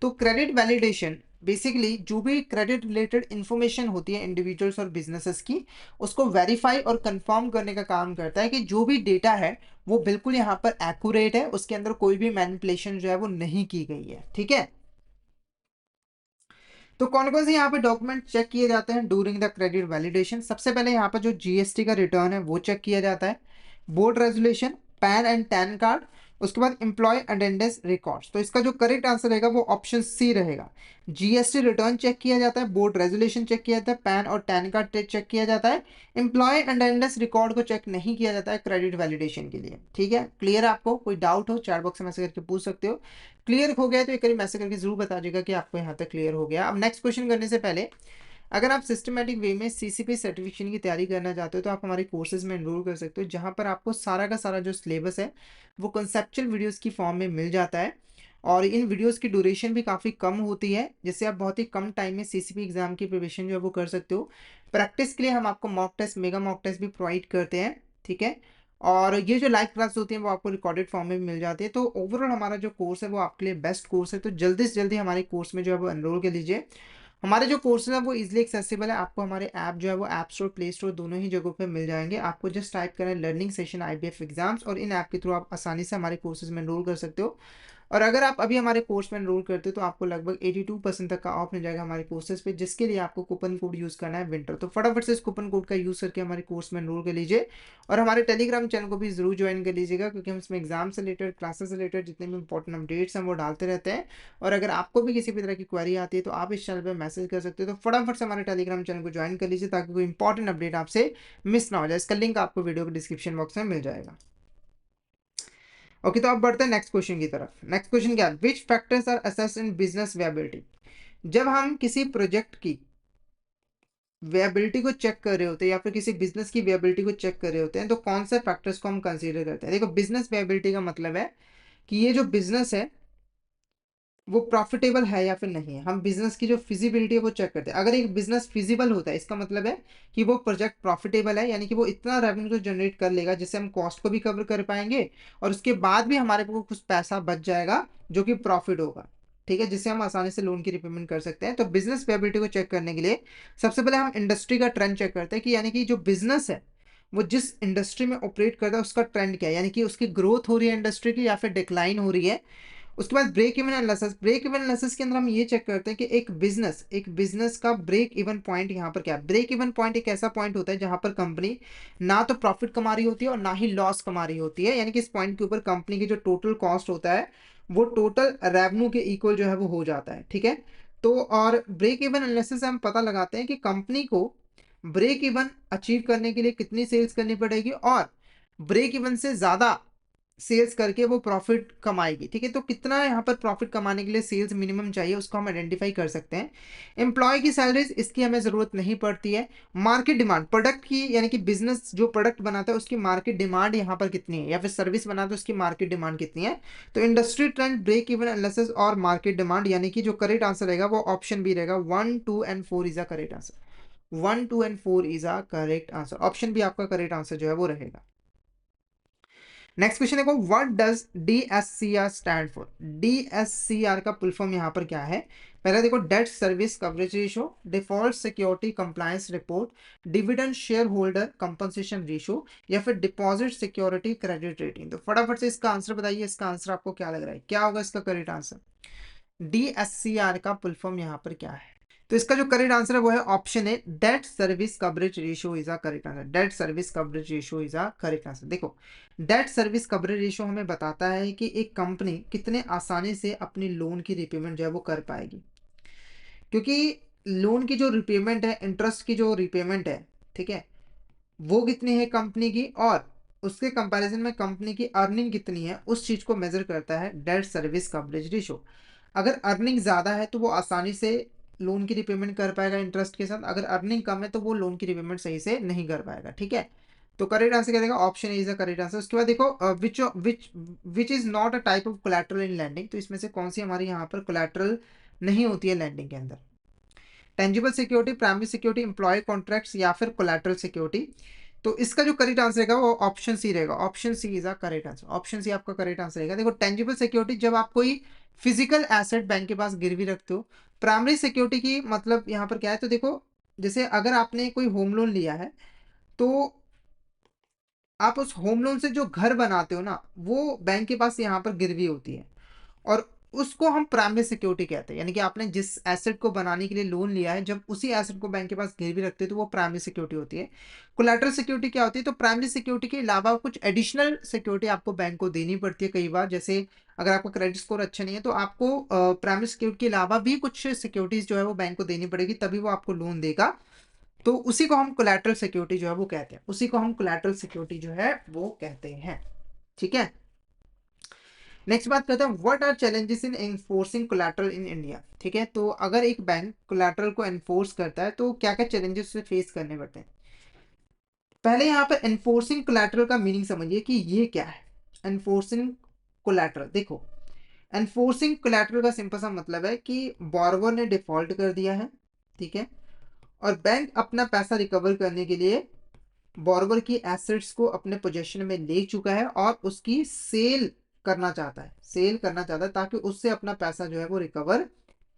तो क्रेडिट वैलिडेशन बेसिकली जो भी क्रेडिट रिलेटेड इंफॉर्मेशन होती है इंडिविजुअल्स और बिजनेसेस की, उसको वेरीफाई और कंफर्म करने का काम करता है कि जो भी डेटा है वो बिल्कुल यहाँ पर एक्यूरेट है, उसके अंदर कोई भी मैनिपुलेशन जो है वो नहीं की गई है, ठीक है। तो कौन कौन से यहाँ पे डॉक्यूमेंट चेक किए जाते हैं ड्यूरिंग द क्रेडिट वैलिडेशन? सबसे पहले यहाँ पर जो जीएसटी का रिटर्न है वो चेक किया जाता है, board resolution, pan and tan card, उसके बाद एम्प्लॉय अटेंडेंस रिकॉर्ड्स। तो इसका जो करेक्ट आंसर रहेगा वो ऑप्शन सी रहेगा। जीएसटी रिटर्न चेक किया जाता है, बोर्ड रेजोल्यूशन चेक किया जाता है, पैन और टैन कार्ड चेक किया जाता है, एम्प्लॉय अटेंडेंस रिकॉर्ड को चेक नहीं किया जाता है क्रेडिट वैलिडेशन के लिए, ठीक है। क्लियर? आपको कोई डाउट हो चैट बॉक्स में मैसेज करके पूछ सकते हो। क्लियर हो गया तो एक बार मैसेज करके जरूर बता दीजिएगा कि आपको यहाँ तक क्लियर हो गया। अब नेक्स्ट क्वेश्चन करने से पहले, अगर आप सिस्टमेटिक वे में सीसीपी सर्टिफिकेशन की तैयारी करना चाहते हो तो आप हमारे कोर्सेज में एनरोल कर सकते हो, जहाँ पर आपको सारा का सारा जो सिलेबस है वो कंसेप्चुअल वीडियोस की फॉर्म में मिल जाता है, और इन वीडियोस की ड्यूरेशन भी काफ़ी कम होती है, जिससे आप बहुत ही कम टाइम में सीसीपी एग्जाम की प्रिपरेशन जो है वो कर सकते हो। प्रैक्टिस के लिए हम आपको mock test, mega mock test भी प्रोवाइड करते हैं, ठीक है। और ये जो लाइव क्लास होती है वो आपको रिकॉर्डेड फॉर्म में भी मिल जाती है। तो ओवरऑल हमारा जो कोर्स है वो आपके लिए बेस्ट कोर्स है, तो जल्दी से जल्दी हमारे कोर्स में जो है वो एनरोल कर लीजिए। हमारे जो कोर्सेज है वो इजीली एक्सेसिबल है, आपको हमारे ऐप जो है वो ऐप स्टोर, प्ले स्टोर दोनों ही जगहों पे मिल जाएंगे। आपको जस्ट टाइप करना है लर्निंग सेशन आईबीएफ एग्जाम्स, और इन ऐप के थ्रू आप आसानी से हमारे कोर्सेज में एनरोल कर सकते हो। और अगर आप अभी हमारे कोर्स में एनरोल करते हो तो आपको लगभग 82% तक का ऑफ मिल जाएगा हमारे कोर्सेज पे, जिसके लिए आपको कूपन कोड यूज़ करना है विंटर। तो फटाफट से इस कूपन कोड का यूज़ करके हमारे कोर्स में एनरोल कर लीजिए, और हमारे टेलीग्राम चैनल को भी जरूर ज्वाइन कर लीजिएगा, क्योंकि हम इसमें एग्जाम से रिलेटेड, क्लासेस से रिलेटेड जितने भी इंपॉर्टेंट अपडेट्स हैं वो डालते रहते हैं। और अगर आपको भी किसी भी तरह की क्वेरी आती है तो आप इस चैनल पर मैसेज कर सकते हो। तो फटाफट से हमारे टेलीग्राम चैनल को ज्वाइन कर लीजिए ताकि कोई इंपॉर्टेंट अपडेट आपसे मिस ना हो जाए। इसका लिंक आपको वीडियो के डिस्क्रिप्शन बॉक्स में मिल जाएगा। ओके, तो अब बढ़ते हैं नेक्स्ट क्वेश्चन की तरफ। नेक्स्ट क्वेश्चन क्या है? Which factors are assessed in business viability. जब हम किसी प्रोजेक्ट की विएबिलिटी को चेक कर रहे होते हैं या फिर किसी बिजनेस की विएबिलिटी को चेक कर रहे होते हैं, तो कौन से फैक्टर्स को हम कंसीडर करते हैं? देखो, बिजनेस विएबिलिटी का मतलब है कि ये जो बिजनेस है वो प्रॉफिटेबल है या फिर नहीं है। हम बिजनेस की जो फिजिबिलिटी है वो चेक करते हैं। अगर एक बिजनेस फिजिबल होता है, इसका मतलब है कि वो प्रोजेक्ट प्रॉफिटेबल है, यानी कि वो इतना रेवेन्यू तो जनरेट कर लेगा जिससे हम कॉस्ट को भी कवर कर पाएंगे, और उसके बाद भी हमारे को कुछ पैसा बच जाएगा जो कि प्रॉफिट होगा, ठीक है, जिससे हम आसानी से लोन की रिपेमेंट कर सकते हैं। तो बिजनेस विएबिलिटी को चेक करने के लिए सबसे पहले हम इंडस्ट्री का ट्रेंड चेक करते हैं, कि यानी कि जो बिजनेस है वो जिस इंडस्ट्री में ऑपरेट करता है उसका ट्रेंड क्या है, यानी कि उसकी ग्रोथ हो रही है इंडस्ट्री की या फिर डिक्लाइन हो रही है। उसके बाद break even analysis. Break even analysis के अंदर हम ये चेक करते हैं कि एक बिजनेस का ब्रेक इवन पॉइंट यहाँ पर क्या है। ब्रेक इवन पॉइंट एक ऐसा पॉइंट होता है जहां पर कंपनी ना तो प्रॉफिट कमा रही होती है और ना ही लॉस कमा रही होती है, यानी कि इस पॉइंट के ऊपर कंपनी की जो टोटल कॉस्ट होता है वो टोटल रेवेन्यू के इक्वल जो है वो हो जाता है, ठीक है। तो और ब्रेक इवन एनालिसिस से हम पता लगाते हैं कि कंपनी को ब्रेक इवन अचीव करने के लिए कितनी सेल्स करनी पड़ेगी, और ब्रेक इवन से ज्यादा सेल्स करके वो प्रॉफिट कमाएगी, ठीक है। तो कितना यहाँ पर प्रॉफिट कमाने के लिए सेल्स मिनिमम चाहिए उसको हम आइडेंटिफाई कर सकते हैं। एम्प्लॉय की सैलरीज, इसकी हमें ज़रूरत नहीं पड़ती है। मार्केट डिमांड, प्रोडक्ट की, यानी कि बिजनेस जो प्रोडक्ट बनाता है उसकी मार्केट डिमांड यहाँ पर कितनी है, या फिर सर्विस बनाता है उसकी मार्केट डिमांड कितनी है। तो industry trend, break even analysis और मार्केट डिमांड, यानी कि जो करेक्ट आंसर रहेगा वो ऑप्शन बी रहेगा। 1, 2 and 4 is a correct answer. 1, 2 and 4 is a correct answer. Option B आपका करेक्ट आंसर जो है वो रहेगा। नेक्स्ट क्वेश्चन देखो, what does DSCR stand for. DSCR का फुल फॉर्म यहाँ पर क्या है? पहला देखो, debt service coverage ratio, default security compliance report, dividend shareholder compensation ratio, या फिर डिपॉजिट सिक्योरिटी क्रेडिट रेटिंग। तो फटाफट से इसका आंसर बताइए, इसका आंसर आपको क्या लग रहा है, क्या होगा इसका करेक्ट आंसर? DSCR का फुल फॉर्म यहाँ पर क्या है? तो इसका जो करेक्ट आंसर है वो है ऑप्शन है, date service coverage ratio is a correct answer. Date service coverage ratio is a correct answer. देखो, डेट सर्विस कवरेज रेशियो हमें बताता है कि एक कंपनी कितने आसानी से अपनी लोन की रिपेमेंट जो है वो कर पाएगी, क्योंकि लोन की जो रिपेमेंट है, इंटरेस्ट की जो रिपेमेंट है, ठीक है, वो कितनी है कंपनी की, और उसके कंपैरिजन में कंपनी की अर्निंग कितनी है, उस चीज को मेजर करता है डेट सर्विस कवरेज रेशियो। अगर अर्निंग ज्यादा है तो वो आसानी से लोन की रिपेमेंट कर पाएगा इंटरेस्ट के साथ, अगर अर्निंग कम है तो वो लोन की रिपेमेंट सही से नहीं कर पाएगा, ठीक है। तो करेक्ट आंसर क्या देगा? Option is the correct answer. उसके बाद देखो, which which which is not a type of collateral in lending. तो इसमें से कौन सी हमारी यहाँ पर कोलैटरल नहीं होती है लैंडिंग के अंदर? Tangible security, primary security, employee contracts, या फिर कोलैटरल सिक्योरिटी। तो इसका जो करेक्ट आंसर रहेगा वो ऑप्शन सी रहेगा। Option C is a correct answer. Option C आपका करेक्ट आंसर रहेगा। देखो, टेंजिबल सिक्योरिटी जब आप कोई फिजिकल एसेट बैंक के पास गिरवी रखते हो। प्राइमरी सिक्योरिटी की मतलब यहाँ पर क्या है? तो देखो, जैसे अगर आपने कोई होम लोन लिया है, तो आप उस होम लोन से जो घर बनाते हो ना, वो बैंक के पास यहाँ पर गिरवी होती है, और उसको हम प्राइमरी सिक्योरिटी कहते हैं। यानी कि आपने जिस एसेट को बनाने के लिए लोन लिया है, जब उसी एसेट को बैंक के पास गिरवी रखते हैं तो वो प्राइमरी सिक्योरिटी होती है। कोलैटरल सिक्योरिटी क्या होती है? तो प्राइमरी सिक्योरिटी के अलावा कुछ एडिशनल सिक्योरिटी आपको बैंक को देनी पड़ती है कई बार। जैसे अगर आपका क्रेडिट स्कोर अच्छा नहीं है तो आपको प्राइमरी सिक्योरिटी के अलावा भी कुछ सिक्योरिटीज जो है वो बैंक को देनी पड़ेगी, तभी वो आपको लोन देगा। तो उसी को हम कोलैटरल सिक्योरिटी जो है वो कहते हैं, उसी को हम कोलैटरल सिक्योरिटी जो है वो कहते हैं, ठीक है। नेक्स्ट बात करते हैं, what are challenges in enforcing collateral in India. ठीक है, तो अगर एक बैंक कोलैटरल को एनफोर्स करता है तो क्या क्या चैलेंजेस से फेस करने पड़ते हैं? पहले यहाँ पर एनफोर्सिंग कोलैटरल का मीनिंग समझिए कि ये क्या है। एनफोर्सिंग कोलैटरल, देखो, एनफोर्सिंग कोलैटरल का सिंपल सा मतलब है कि बोरोवर ने डिफॉल्ट कर दिया है, ठीक है, और बैंक अपना पैसा रिकवर करने के लिए बोरोवर की एसेट्स को अपने पोजेशन में ले चुका है और उसकी सेल करना चाहता है, सेल करना चाहता है ताकि उससे अपना पैसा जो है वो रिकवर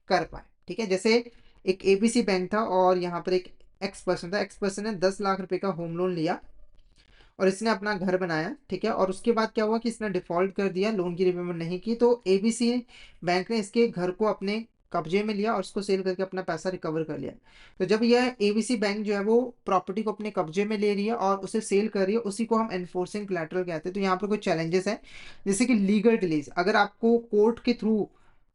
कर पाए, ठीक है। जैसे एक एबीसी बैंक था और यहाँ पर एक एक्स पर्सन था, एक्स पर्सन ने 10 लाख रुपए का होम लोन लिया और इसने अपना घर बनाया, ठीक है, और उसके बाद क्या हुआ कि इसने डिफॉल्ट कर दिया, लोन की रिपेमेंट नहीं की, तो एबीसी बैंक ने इसके घर को अपने कब्जे में लिया और उसको सेल करके अपना पैसा रिकवर कर लिया। तो जब यह एबीसी बैंक जो है वो प्रॉपर्टी को अपने कब्जे में ले रही है और उसे सेल कर रही है, उसी को हम एनफोर्सिंग कोलैटरल कहते हैं। तो यहाँ पर कुछ चैलेंजेस हैं, जैसे कि लीगल डिलेज। अगर आपको कोर्ट के थ्रू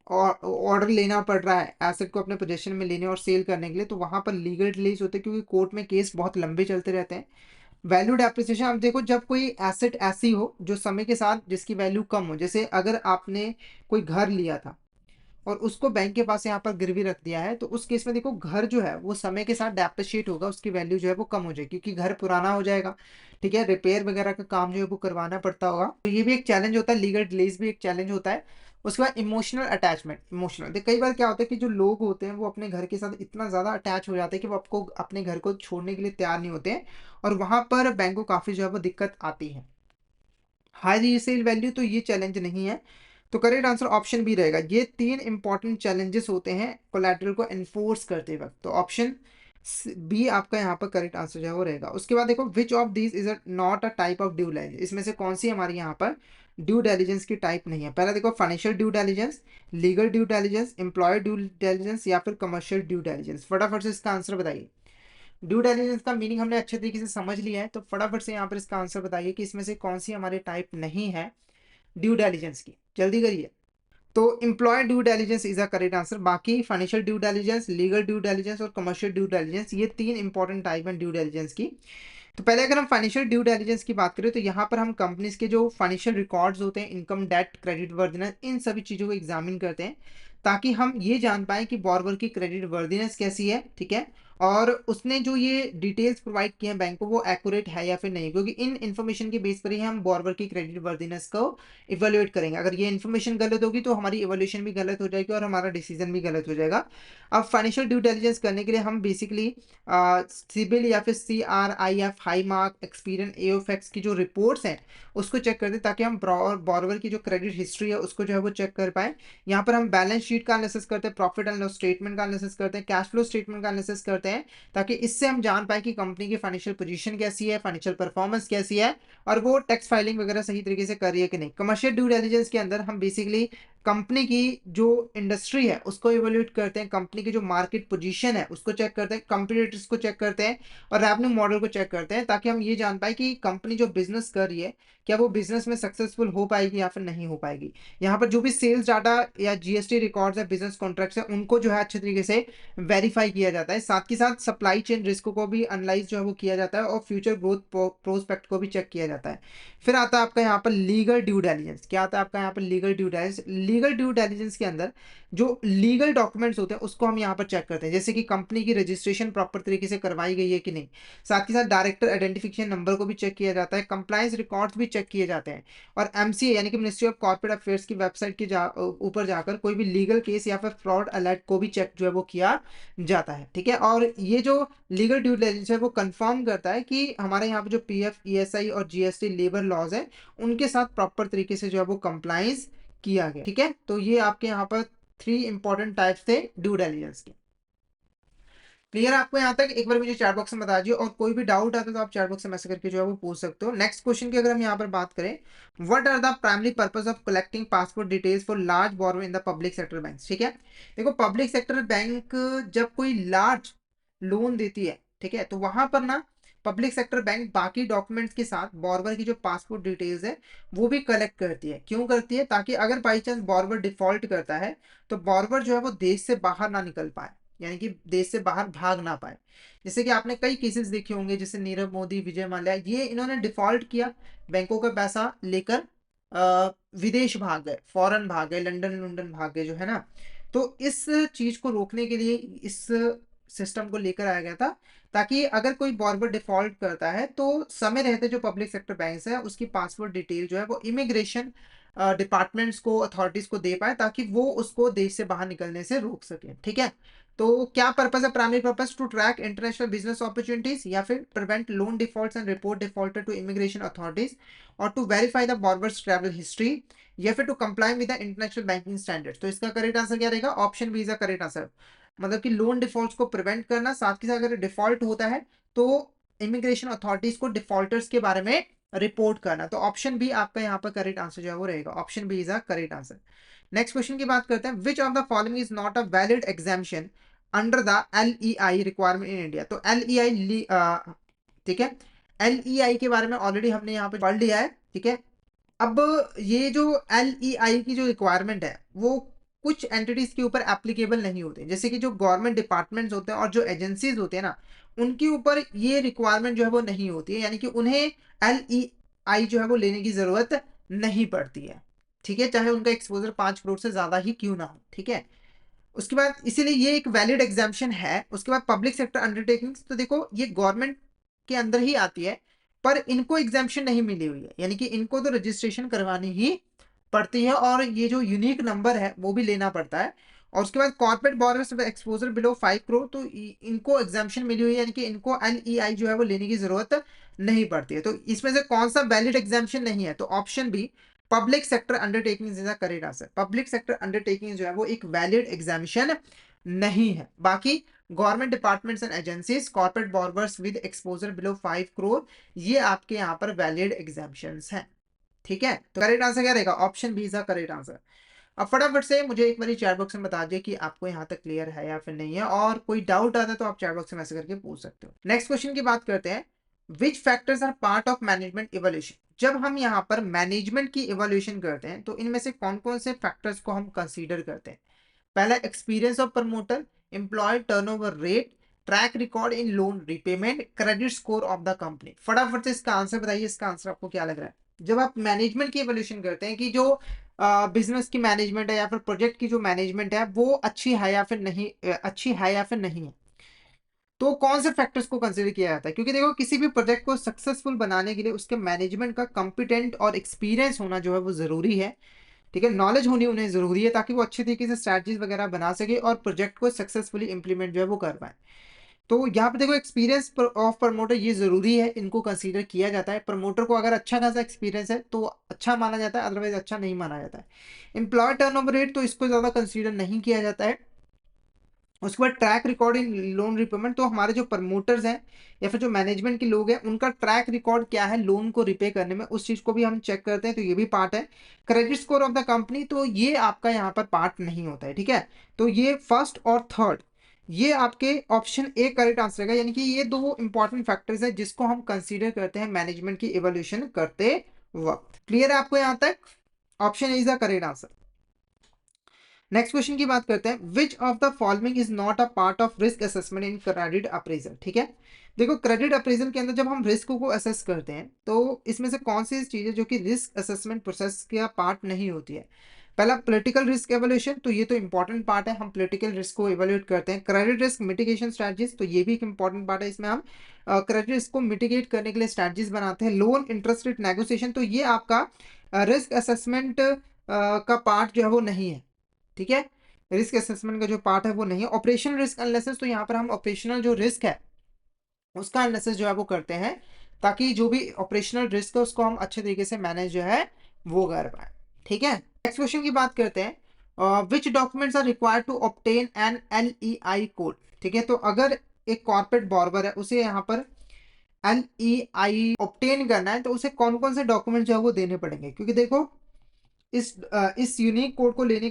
ऑर्डर लेना पड़ रहा है एसेट को अपने पोजेशन में लेने और सेल करने के लिए, तो वहां पर लीगल डिलेज होते हैं, क्योंकि कोर्ट में केस बहुत लंबे चलते रहते हैं। वैल्यू डेप्रिसिएशन, आप देखो, जब कोई एसेट ऐसी हो जो समय के साथ जिसकी वैल्यू कम हो, जैसे अगर आपने कोई घर लिया था और उसको बैंक के पास यहाँ पर गिरवी रख दिया है, तो उस केस में देखो घर जो है वो समय के साथ डेप्रिशिएट होगा, उसकी वैल्यू जो है वो कम हो जाएगी क्योंकि घर पुराना हो जाएगा, ठीक है, रिपेयर वगैरह का काम जो है वो करवाना पड़ता होगा। तो ये भी एक चैलेंज होता है, लीगल डिलेज भी एक चैलेंज होता है। उसके बाद इमोशनल अटैचमेंट, इमोशनल देख, कई बार क्या होता है कि जो लोग होते हैं वो अपने घर के साथ इतना ज़्यादा अटैच हो जाते हैं कि वो आपको अपने घर को छोड़ने के लिए तैयार नहीं होते हैं, और वहाँ पर बैंक को काफ़ी जो है वो दिक्कत आती है। हाई रीसेल वैल्यू, तो ये चैलेंज नहीं है। तो करेक्ट आंसर ऑप्शन बी रहेगा। ये तीन इंपॉर्टेंट चैलेंजेस होते हैं कोलैटरल को एनफोर्स करते वक्त, तो ऑप्शन बी आपका यहाँ पर करेक्ट आंसर जो है वो रहेगा। उसके बाद देखो, which of these is not a type of due diligence. इसमें से कौन सी हमारी यहाँ पर ड्यू डिलिजेंस की टाइप नहीं है? पहला देखो, financial due diligence, legal due diligence, employee due diligence, या फिर कमर्शियल ड्यू डिलिजेंस। फटाफट से इसका आंसर बताइए। ड्यू डिलिजेंस का मीनिंग हमने अच्छे तरीके से समझ लिया है, तो फटाफट से यहाँ पर इसका आंसर बताइए कि इसमें से कौन सी हमारी टाइप नहीं है ड्यू डिलिजेंस की, जल्दी करिए। तो employ due diligence is a correct answer. बाकी financial due diligence, legal due diligence और कमर्शियल ड्यू डिलिजेंस, ये तीन इंपॉर्टेंट टाइप हैं ड्यू डिलिजेंस की। तो पहले अगर हम फाइनेंशियल ड्यू डिलिजेंस की बात करें तो यहाँ पर हम कंपनीज के जो फाइनेंशियल रिकॉर्ड्स होते हैं, इनकम, डेट, क्रेडिट वर्दिनेस, इन सभी चीज़ों को एग्जामिन करते हैं ताकि हम ये जान पाए कि बोरोवर की क्रेडिट वर्दिनेस कैसी है, ठीक है, और उसने जो ये डिटेल्स प्रोवाइड किए हैं बैंक को वो एक्यूरेट है या फिर नहीं, क्योंकि इन इन्फॉर्मेशन के बेस पर ही हम बोरोवर की क्रेडिट वर्दीनेस को इवेल्युएट करेंगे। अगर ये इन्फॉर्मेशन गलत होगी तो हमारी इवोल्यूशन भी गलत हो जाएगी और हमारा डिसीजन भी गलत हो जाएगा। अब फाइनेंशियल ड्यू डिलिजेंस करने के लिए हम बेसिकली सिबिल या फिर CRIF, high mark, experience, AOFX की जो रिपोर्ट्स हैं उसको चेक करते हैं, ताकि हम बोरोवर की जो क्रेडिट हिस्ट्री है उसको जो है वो चेक कर पाए। यहाँ पर हम बैलेंस शीट का एनालिसिस करते हैं, प्रॉफिट एंड लॉस स्टेटमेंट का एनालिसिस करते हैं, कैश फ्लो स्टेटमेंट का एनालिसिस करते हैं, ताकि इससे हम जान पाए कि कंपनी की फाइनेंशियल पोजीशन कैसी है, फाइनेंशियल परफॉर्मेंस कैसी है, और वो टैक्स फाइलिंग वगैरह सही तरीके से कर रही है कि नहीं। कमर्शियल ड्यू डिलिजेंस के अंदर हम बेसिकली कंपनी की जो इंडस्ट्री है उसको इवेल्युएट करते हैं, कंपनी की जो मार्केट पोजीशन है उसको चेक करते हैं, कंपटीटर्स को चेक करते हैं, और रेवेन्यू मॉडल को चेक करते हैं, ताकि हम ये जान पाए कि कंपनी जो बिजनेस कर रही है क्या वो बिजनेस में सक्सेसफुल हो पाएगी या फिर नहीं हो पाएगी। यहाँ पर जो भी सेल्स डाटा या GST रिकॉर्ड्स है, बिजनेस कॉन्ट्रैक्ट्स है, उनको जो है अच्छे तरीके से वेरीफाई किया जाता है। साथ ही साथ सप्लाई चेन रिस्क को भी एनालाइज जो है वो किया जाता है, और फ्यूचर ग्रोथ प्रोस्पेक्ट को भी चेक किया जाता है। फिर आता है आपका यहाँ पर लीगल ड्यू डिलिजेंस। क्या आता है आपका यहाँ पर legal due diligence? Legal due diligence के अंदर जो लीगल डॉक्यूमेंट्स होते हैं उसको हम यहाँ पर चेक करते हैं, जैसे कि कंपनी की रजिस्ट्रेशन प्रॉपर तरीके से करवाई गई है कि नहीं। साथ ही साथ डायरेक्टर आइडेंटिफिकेशन नंबर को भी चेक किया जाता है, कंप्लायंस रिकॉर्ड्स भी चेक किए जाते हैं, और MCA यानी कि मिनिस्ट्री ऑफ कॉर्पोरेट अफेयर्स की वेबसाइट के ऊपर जाकर कोई भी लीगल केस या फिर फ्रॉड अलर्ट को भी चेक जो है वो किया जाता है। ठीक है, और ये जो लीगल ड्यू डिलिजेंस है वो कंफर्म करता है कि हमारे यहाँ पे जो PF, ESI और GST लेबर लॉज है उनके साथ प्रॉपर तरीके से जो है वो कंप्लाइंस किया गया। ठीक है, तो ये आपके यहाँ पर 3 इंपॉर्टेंट टाइप्स थे ड्यू डिलिजेंस के। क्लियर आपको यहाँ तक? एक बार मुझे चैट बॉक्स में बता दीजिए, और कोई भी डाउट आता है तो आप चैट बॉक्स में मैसेज करके जो है वो पूछ सकते हो। नेक्स्ट क्वेश्चन की अगर हम यहाँ पर बात करें, what are the primary purpose of collecting passport details for large borrow in the public sector bank? ठीक है, देखो पब्लिक सेक्टर बैंक जब कोई लार्ज लोन देती है, ठीक है, तो वहां पर ना पब्लिक सेक्टर बैंक बाकी डॉक्यूमेंट्स के साथ बोरोवर की जो पासपोर्ट डिटेल्स है वो भी कलेक्ट करती है। क्यों करती है? ताकि अगर बाई चांस बोरोवर डिफॉल्ट करता है तो बोरोवर जो है वो देश से बाहर ना निकल पाए, यानी कि देश से बाहर भाग ना पाए। जैसे कि आपने कई केसेस देखे होंगे, जैसे नीरव मोदी, विजय माल्या, ये इन्होंने डिफॉल्ट किया, बैंकों का पैसा लेकर विदेश भाग गए, फॉरेन भाग गए, लंदन लंदन भाग गए जो है ना। तो इस चीज को रोकने के लिए इस सिस्टम को लेकर आया गया था, ताकि अगर कोई बॉर्बर डिफॉल्ट करता है तो समय रहते जो पब्लिक सेक्टर बैंक्स है उसकी पासपोर्ट डिटेल जो है वो इमिग्रेशन डिपार्टमेंट्स को, अथॉरिटीज को दे पाए, ताकि वो उसको देश से बाहर निकलने से रोक सके। ठीक है, तो क्या पर्पस है? Primary purpose to track international business opportunities, या फिर prevent loan defaults and report defaulter to immigration authorities, और to verify the borrower's travel history, या फिर to comply with the international banking standards. तो इसका करेक्ट आंसर क्या रहेगा? Option B is the correct answer. मतलब कि लोन डिफॉल्ट्स को प्रिवेंट करना, साथ ही साथ अगर डिफॉल्ट होता है तो इमिग्रेशन अथॉरिटीज को डिफॉल्टर्स के बारे में रिपोर्ट करना। तो ऑप्शन बी आपका यहाँ पर करेक्ट आंसर जो है वो रहेगा, option B is a correct answer. Next question की बात करते हैं, which of the following is not a valid exemption under the LEI requirement in India? तो LEI, ठीक है, LEI के बारे में ऑलरेडी हमने यहाँ पे पढ़ लिया है। ठीक है, अब ये जो LEI की जो रिक्वायरमेंट है वो कुछ एंटिटीज के ऊपर एप्लीकेबल नहीं होते, जैसे कि जो गवर्नमेंट डिपार्टमेंट्स होते हैं और जो एजेंसीज होते हैं ना, उनके ऊपर ये रिक्वायरमेंट जो है वो नहीं होती है, यानी कि उन्हें LEI जो है वो लेने की जरूरत नहीं पड़ती है। ठीक है, चाहे उनका एक्सपोजर 5 करोड़ से ज्यादा ही क्यों ना हो। ठीक है, उसके बाद इसीलिए ये एक वैलिड एग्जाम्पशन है। उसके बाद पब्लिक सेक्टर अंडरटेकिंग्स, तो देखो ये गवर्नमेंट के अंदर ही आती है, पर इनको एग्जाम्पशन नहीं मिली हुई है, यानी कि इनको तो रजिस्ट्रेशन करवानी ही पड़ती है, और ये जो यूनिक नंबर है वो भी लेना पड़ता है। और उसके बाद corporate borrowers exposure below 5 crore, तो इनको एग्जाम्पशन मिली हुई है, यानी कि इनको LEI जो है वो लेने की जरूरत नहीं पड़ती है। तो इसमें से कौन सा वैलिड एग्जाम्पशन नहीं है? तो option B, public sector undertaking is the correct answer. Public sector undertaking जो है वो एक वैलिड एग्जामिशन नहीं है। बाकी government departments and agencies, corporate borrowers with exposure below 5 crore, ये आपके यहाँ पर वैलिड एग्जामिशंस हैं। ठीक है, तो करेक्ट आंसर क्या रहेगा? Option B is the correct answer. अब फटाफट से मुझे एक बार चैट बॉक्स में बता दीजिए कि आपको यहाँ तक क्लियर है या फिर नहीं है, और कोई डाउट आता है तो आप चैट बॉक्स में मैसेज करके पूछ सकते हो। नेक्स्ट क्वेश्चन की बात करते हैं, which factors are part of management evolution? जब हम यहाँ पर मैनेजमेंट की इवोल्यूशन करते हैं तो इनमें से कौन कौन से फैक्टर्स को हम कंसीडर करते हैं? पहला, experience of promoter, employee turnover rate, track record in loan repayment, credit score of the company. फटाफट से इसका आंसर बताइए, इसका आंसर आपको क्या लग रहा है? जब आप मैनेजमेंट की इवोल्यूशन करते हैं कि जो बिजनेस की मैनेजमेंट है या फिर प्रोजेक्ट की जो मैनेजमेंट है वो अच्छी है या फिर नहीं, अच्छी है या फिर नहीं है, तो कौन से फैक्टर्स को कंसिडर किया जाता है? क्योंकि देखो किसी भी प्रोजेक्ट को सक्सेसफुल बनाने के लिए उसके मैनेजमेंट का कॉम्पिटेंट और एक्सपीरियंस होना जो है वो ज़रूरी है। ठीक है, नॉलेज होनी उन्हें ज़रूरी है ताकि वो अच्छे तरीके से स्ट्रैटेजीज वगैरह बना सके और प्रोजेक्ट को सक्सेसफुली इंप्लीमेंट जो है वो कर पाए। तो यहाँ पे देखो एक्सपीरियंस ऑफ प्रमोटर ये ज़रूरी है, इनको कंसीडर किया जाता है। प्रमोटर को अगर अच्छा खासा एक्सपीरियंस है तो अच्छा माना जाता है, अदरवाइज अच्छा नहीं माना जाता है। एम्प्लॉय टर्नओवर रेट तो इसको ज़्यादा कंसीडर नहीं किया जाता है। उसके बाद track record in loan repayment, तो हमारे जो प्रमोटर्स हैं या फिर जो मैनेजमेंट के लोग हैं उनका ट्रैक रिकॉर्ड क्या है लोन को रिपे करने में, उस चीज़ को भी हम चेक करते हैं, तो ये भी पार्ट है। Credit score of the company, तो ये आपका यहाँ पर पार्ट नहीं होता है। ठीक है, तो ये फर्स्ट और थर्ड ये आपके ऑप्शन ए करेक्ट आंसर है, यानी कि ये दो इंपॉर्टेंट फैक्टर्स है जिसको हम कंसीडर करते हैं मैनेजमेंट की इवोल्यूशन करते वक्त। क्लियर है आपको यहाँ तक? Option a is the correct answer. Next question की बात करते हैं, which of the following is not a part of risk assessment in credit appraisal. ठीक है, देखो क्रेडिट अप्रेजल के अंदर जब हम रिस्क को असेस करते हैं तो इसमें से कौन सी चीज है जो कि रिस्क असेसमेंट प्रोसेस का पार्ट नहीं होती है? पहला पॉलिटिकल रिस्क एवोल्यूशन, तो ये तो इंपॉर्टेंट पार्ट है, हम पॉलिटिकल रिस्क को एवेल्यूएट करते हैं। क्रेडिट रिस्क मिटिगेशन स्ट्रेटजीज, तो ये भी एक इंपॉर्टेंट पार्ट है, इसमें हम क्रेडिट रिस्क को मिटिगेट करने के लिए स्ट्रेटजीज बनाते हैं। लोन इंटरेस्ट रेट नेगोशिएशन, तो ये आपका रिस्क असेसमेंट का पार्ट जो है वो नहीं है। ठीक है, रिस्क असेसमेंट का जो पार्ट है वो नहीं है। ऑपरेशनल रिस्क एनालिसिस, तो यहाँ पर हम ऑपरेशनल जो रिस्क है उसका एनालिसिस जो है वो करते हैं ताकि जो भी ऑपरेशनल रिस्क है उसको हम अच्छे तरीके से मैनेज जो है वो कर पाए। ठीक है, नेक्स्ट क्वेश्चन की बात करते हैं, which documents are required to obtain an LEI code. ठीक है, तो अगर एक कॉर्पोरेट बॉर्बर है उसे यहाँ पर LEI ऑब्टेन करना है तो उसे कौन कौन से डॉक्यूमेंट जो है वो देने पड़ेंगे? क्योंकि देखो इस यूनिक कोड को लेने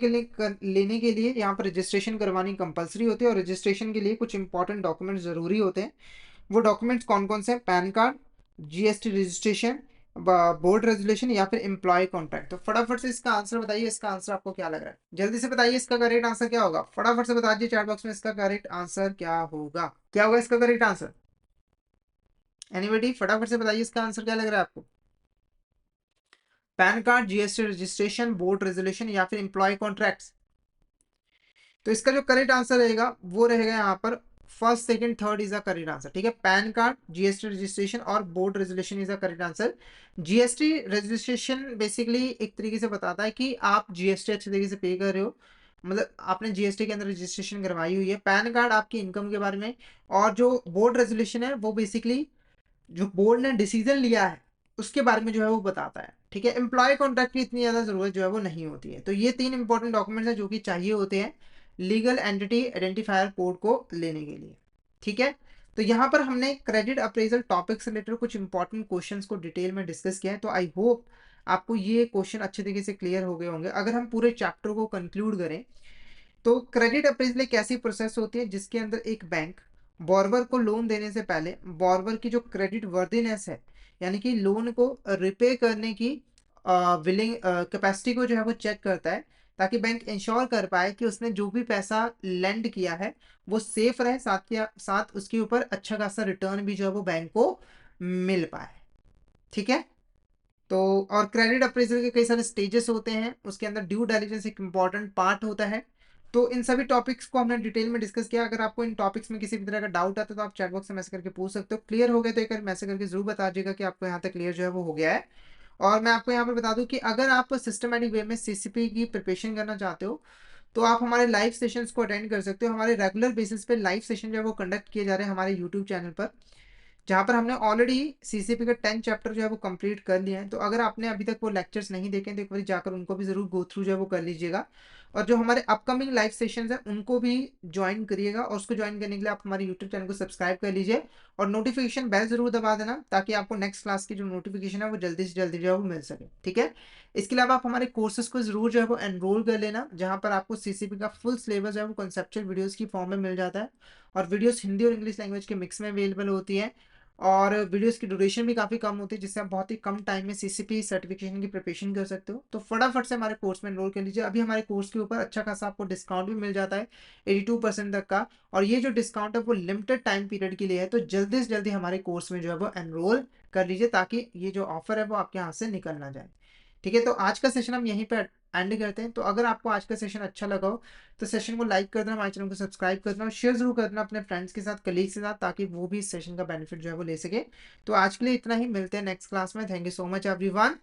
के लिए यहाँ पर रजिस्ट्रेशन करवानी कंपलसरी होती है, और रजिस्ट्रेशन के लिए कुछ इंपॉर्टेंट डॉक्यूमेंट्स ज़रूरी होते हैं। वो डॉक्यूमेंट्स कौन कौन से हैं? Pan card, GST registration, board resolution या फिर एम्प्लॉय कॉन्ट्रैक्ट। तो फटाफट से इसका आंसर बताइए, इसका आंसर आपको क्या लग रहा है? जल्दी से बताइए इसका करेक्ट आंसर क्या होगा, फटाफट से बता दीजिए चैट बॉक्स में इसका करेक्ट आंसर क्या होगा, क्या होगा इसका करेक्ट आंसर? एनीबॉडी फटाफट से बताइए इसका आंसर क्या लग रहा है आपको? Pan card, GST registration, board resolution या फिर एम्प्लॉय कॉन्ट्रैक्ट्स। तो इसका जो करेक्ट आंसर रहेगा वो रहेगा यहाँ पर first second third is the correct answer. ठीक है, पैन कार्ड, GST रजिस्ट्रेशन और board resolution is the correct answer. GST registration basically एक तरीके से बताता है कि आप GST अच्छे तरीके से पे कर रहे हो, मतलब आपने GST के अंदर रजिस्ट्रेशन करवाई हुई है। पैन कार्ड आपकी इनकम के बारे में, और जो बोर्ड रेजोल्यूशन है वो बेसिकली जो बोर्ड ने डिसीजन लिया है उसके बारे में जो है वो बताता है। ठीक है, एम्प्लॉय कॉन्ट्रैक्ट की इतनी ज़्यादा ज़रूरत जो है वो नहीं होती है। तो ये तीन इंपॉर्टेंट डॉक्यूमेंट्स हैं जो कि चाहिए होते हैं लीगल एंटिटी आइडेंटिफायर कोड को लेने के लिए। ठीक है, तो यहाँ पर हमने क्रेडिट अप्रेजल टॉपिक से रिलेटेड कुछ इंपॉर्टेंट क्वेश्चंस को डिटेल में डिस्कस किया है। तो आई होप आपको ये क्वेश्चन अच्छे तरीके से क्लियर हो गए होंगे। अगर हम पूरे चैप्टर को कंक्लूड करें तो क्रेडिट अप्रेजल एक ऐसी प्रोसेस होती है जिसके अंदर एक बैंक बॉर्बर को लोन देने से पहले बॉर्बर की जो क्रेडिट वर्दीनेस है, यानी कि लोन को रिपे करने की विलिंग कैपेसिटी को जो है वो चेक करता है, ताकि बैंक इंश्योर कर पाए कि उसने जो भी पैसा लेंड किया है वो सेफ रहे, साथ के साथ उसके ऊपर अच्छा खासा रिटर्न भी जो है वो बैंक को मिल पाए। ठीक है, तो और क्रेडिट अप्रेजल के कई सारे स्टेजेस होते हैं, उसके अंदर ड्यू डिलिजेंस एक इंपॉर्टेंट पार्ट होता है। तो इन सभी टॉपिक्स को हमने डिटेल में डिस्कस किया। अगर आपको इन टॉपिक्स में किसी भी तरह का डाउट आता है तो आप चैट बॉक्स में मैसेज करके पूछ सकते हो। क्लियर हो गया तो एक बार मैसेज करके जरूर बता दीजिएगा कि आपको यहाँ तक क्लियर जो है वो हो गया है। और मैं आपको यहाँ पर बता दूं कि अगर आप सिस्टमेटिक वे में CCP की प्रिपरेशन करना चाहते हो तो आप हमारे लाइव सेशंस को अटेंड कर सकते हो। हमारे रेगुलर बेसिस पे लाइव सेशन जो है वो कंडक्ट किए जा रहे हैं हमारे यूट्यूब चैनल पर, जहाँ पर हमने ऑलरेडी CCP का 10 चैप्टर जो है वो कंप्लीट कर लिया है। तो अगर आपने अभी तक वो लेक्चर्स नहीं देखे तो एक बार जाकर उनको भी ज़रूर गो थ्रू जो है वो कर लीजिएगा। और जो हमारे अपकमिंग लाइव सेशंस हैं उनको भी ज्वाइन करिएगा, और उसको ज्वाइन करने के लिए आप हमारे यूट्यूब चैनल को सब्सक्राइब कर लीजिए और नोटिफिकेशन बेल जरूर दबा देना ताकि आपको नेक्स्ट क्लास की जो नोटिफिकेशन है वो जल्दी से जल्दी जो है वो मिल सके। ठीक है, इसके अलावा आप हमारे कोर्सेज को जरूर जो है वो एनरोल कर लेना, जहाँ पर आपको CCP का फुल सिलेबस जो है वो कंसेप्चुअल वीडियोज़ की फॉर्म में मिल जाता है, और वीडियोस हिंदी और इंग्लिश लैंग्वेज के मिक्स में अवेलेबल होती है, और वीडियोस की ड्यूरेशन भी काफ़ी कम होती है, जिससे आप बहुत ही कम टाइम में CCP सर्टिफिकेशन की प्रिपरेशन कर सकते हो। तो फटाफट से हमारे कोर्स में एनरोल कर लीजिए। अभी हमारे कोर्स के ऊपर अच्छा खासा आपको डिस्काउंट भी मिल जाता है 82% तक का, और ये जो डिस्काउंट है वो लिमिटेड टाइम पीरियड के लिए है। तो जल्दी से जल्दी हमारे कोर्स में जो है वो एनरोल कर लीजिए ताकि ये जो ऑफर है वो आपके हाथ से निकल ना जाए। ठीक है, तो आज का सेशन हम यहीं पर एंड करते हैं। तो अगर आपको आज का सेशन अच्छा लगा हो तो सेशन को लाइक कर देना, हमारे चैनल को सब्सक्राइब कर देना और शेयर जरूर कर देना अपने फ्रेंड्स के साथ, कलीग्स के साथ, ताकि वो भी इस सेशन का बेनिफिट जो है वो ले सके। तो आज के लिए इतना ही, मिलते हैं नेक्स्ट क्लास में। Thank you so much everyone.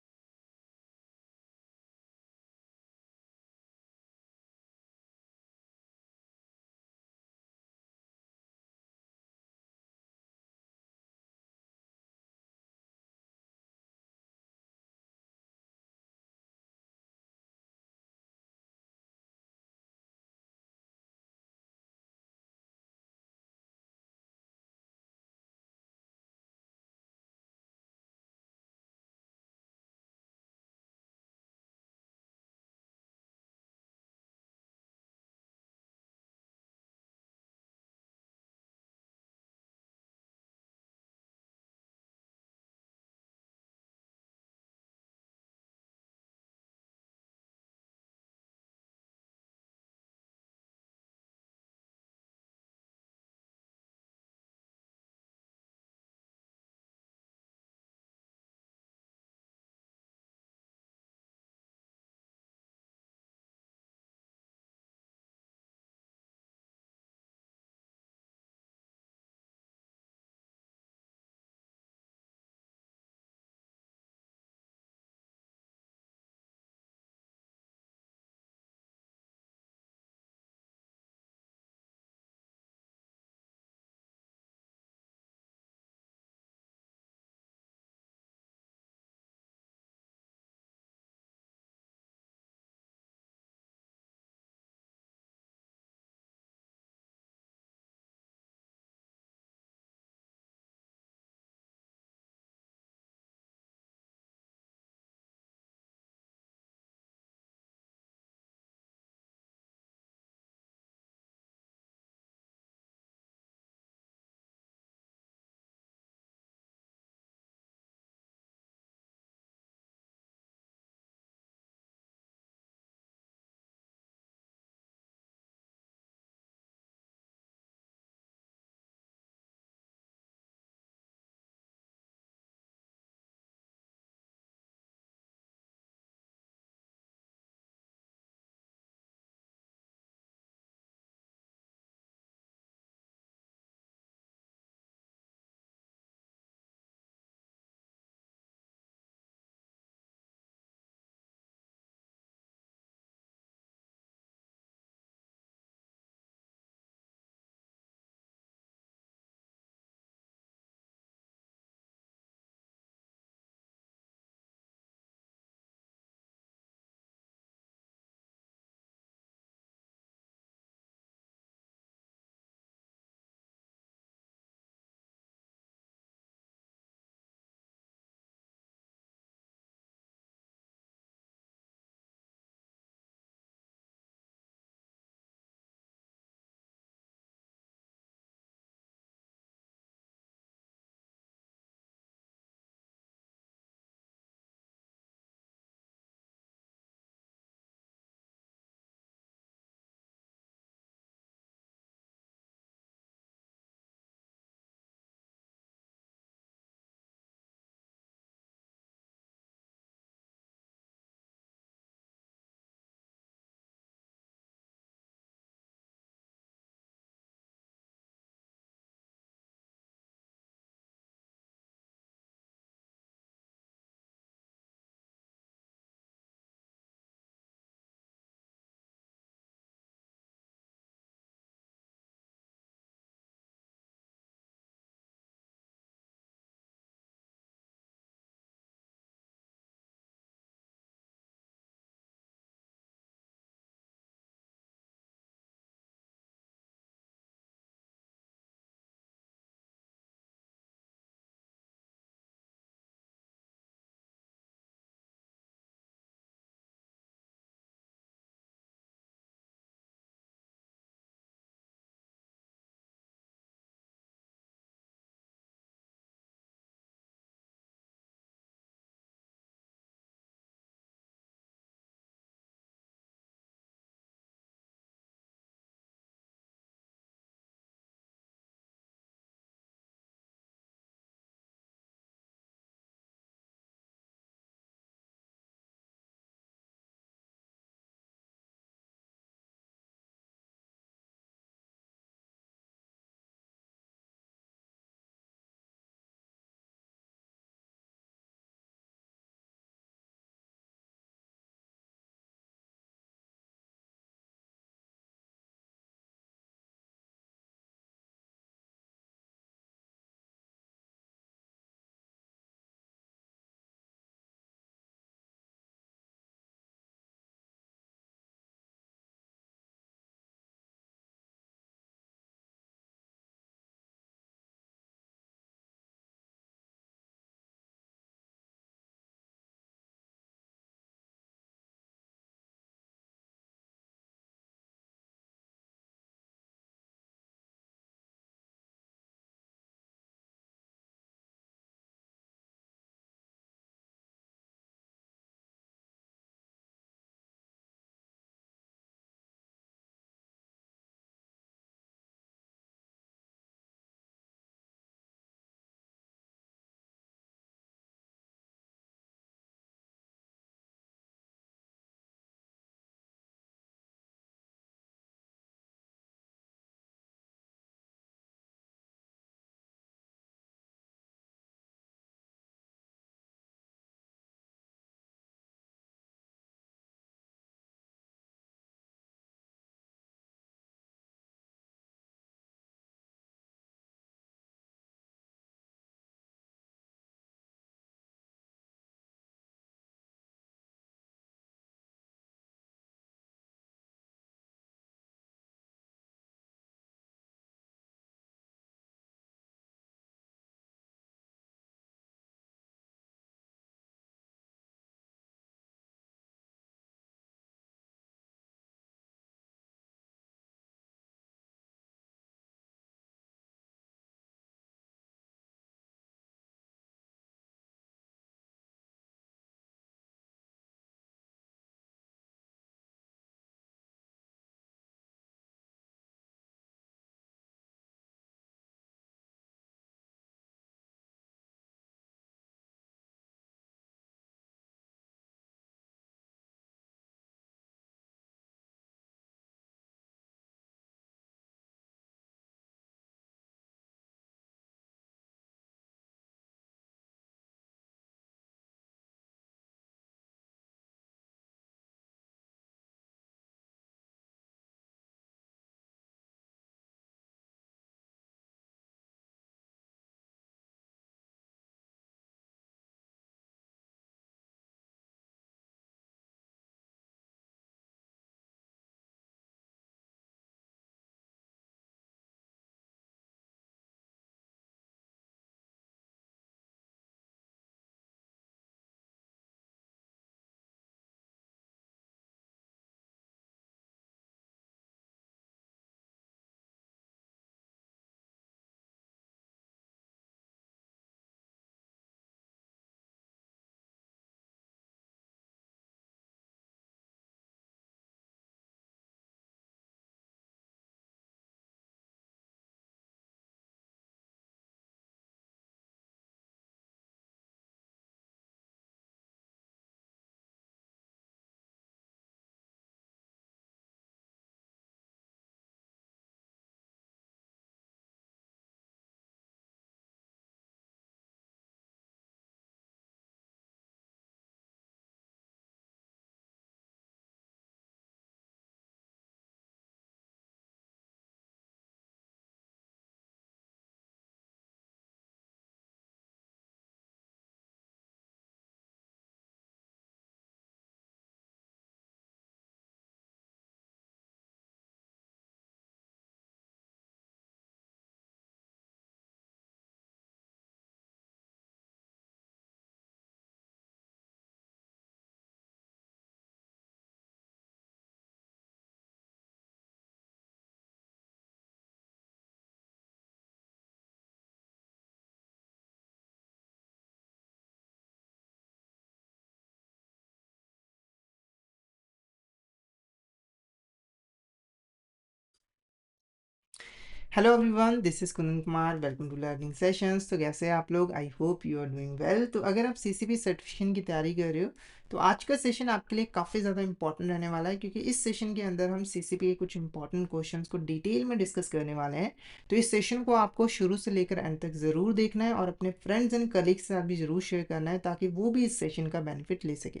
Hello everyone, this is Kundan Kumar. Welcome to learning sessions. तो कैसे हैं आप लोग? I hope you are doing well. तो अगर आप सीसीपी सर्टिफिकेशन की तैयारी कर रहे हो तो आज का सेशन आपके लिए काफ़ी ज़्यादा इंपॉर्टेंट रहने वाला है, क्योंकि इस सेशन के अंदर हम सीसीपी के कुछ इंपॉर्टेंट क्वेश्चंस को डिटेल में डिस्कस करने वाले हैं। तो इस सेशन को आपको शुरू से लेकर एंड तक ज़रूर देखना है और अपने फ्रेंड्स एंड कलीग्स के साथ भी ज़रूर शेयर करना है, ताकि वो भी इस सेशन का बेनिफिट ले सके।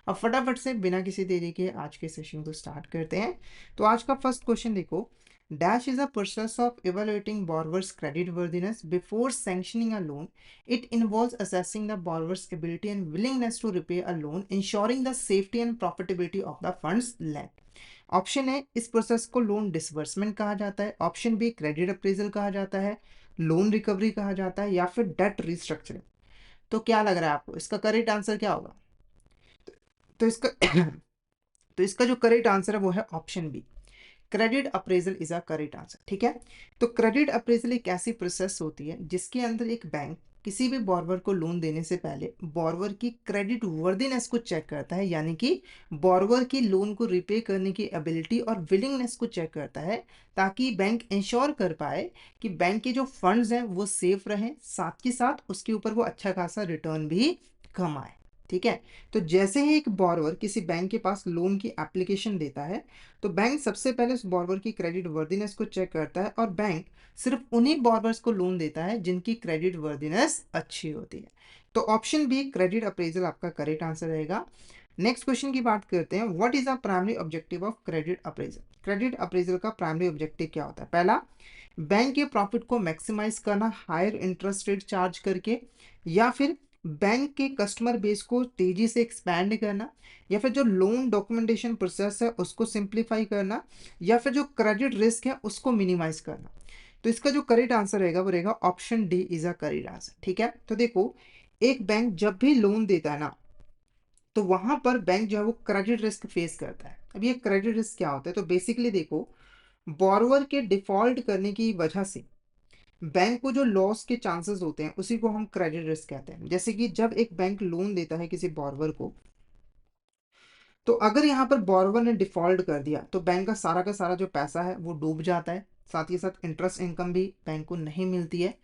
अब फटाफट से बिना किसी देरी के आज के सेशन को स्टार्ट करते हैं। तो आज का फर्स्ट क्वेश्चन देखो। Dash is a process of evaluating borrower's creditworthiness before sanctioning a loan. It involves assessing the borrower's ability and willingness to repay a loan, ensuring the safety and profitability of the funds lent. Option A, इस process को loan disbursement कहा जाता है। Option B, credit appraisal कहा जाता है। Loan recovery कहा जाता है, या फिर डेट रिस्ट्रक्चरिंग। तो क्या लग रहा है आपको, इसका करेक्ट आंसर क्या होगा? तो इसका तो इसका जो करेक्ट आंसर है वो है option B, credit appraisal is a correct answer. ठीक है। तो क्रेडिट अप्रेजल एक ऐसी प्रोसेस होती है जिसके अंदर एक बैंक किसी भी बॉर्वर को लोन देने से पहले बॉर्वर की क्रेडिट वर्दीनेस को चेक करता है, यानी कि बॉर्वर की लोन को रिपे करने की एबिलिटी और विलिंगनेस को चेक करता है, ताकि बैंक इंश्योर कर पाए कि बैंक के जो फंड्स हैं वो सेफ रहें, साथ ही साथ उसके ऊपर वो अच्छा खासा रिटर्न भी कमाए। ठीक है। तो जैसे ही एक बॉर्वर किसी बैंक के पास लोन की एप्लीकेशन देता है, तो बैंक सबसे पहले उस बॉर्वर की क्रेडिट वर्दीनेस को चेक करता है, और बैंक सिर्फ उन्हीं बॉर्वर्स को लोन देता है जिनकी क्रेडिट वर्दीनेस अच्छी होती है। तो ऑप्शन बी, क्रेडिट अप्रेजल, आपका करेक्ट आंसर रहेगा। नेक्स्ट क्वेश्चन की बात करते हैं। What is the primary objective of credit appraisal? Credit appraisal का प्राइमरी ऑब्जेक्टिव क्या होता है? पहला, बैंक के प्रॉफिट को मैक्सिमाइज करना हायर इंटरेस्ट रेट चार्ज करके, या फिर बैंक के कस्टमर बेस को तेजी से एक्सपैंड करना, या फिर जो लोन डॉक्यूमेंटेशन प्रोसेस है उसको सिंप्लीफाई करना, या फिर जो क्रेडिट रिस्क है उसको मिनिमाइज करना। तो इसका जो करेक्ट आंसर रहेगा वो रहेगा option D is a correct answer. ठीक है। तो देखो, एक बैंक जब भी लोन देता है ना, तो वहां पर बैंक जो है वो क्रेडिट रिस्क फेस करता है। अब ये क्रेडिट रिस्क क्या होता है? तो बेसिकली देखो, बोरोवर के डिफॉल्ट करने की वजह से बैंक को जो लॉस के चांसेस होते हैं उसी को हम क्रेडिट रिस्क कहते हैं। जैसे कि जब एक बैंक लोन देता है किसी बोरोवर को, तो अगर यहाँ पर बोरोवर ने डिफॉल्ट कर दिया तो बैंक का सारा जो पैसा है वो डूब जाता है, साथ ही साथ इंटरेस्ट इनकम भी बैंक को नहीं मिलती है,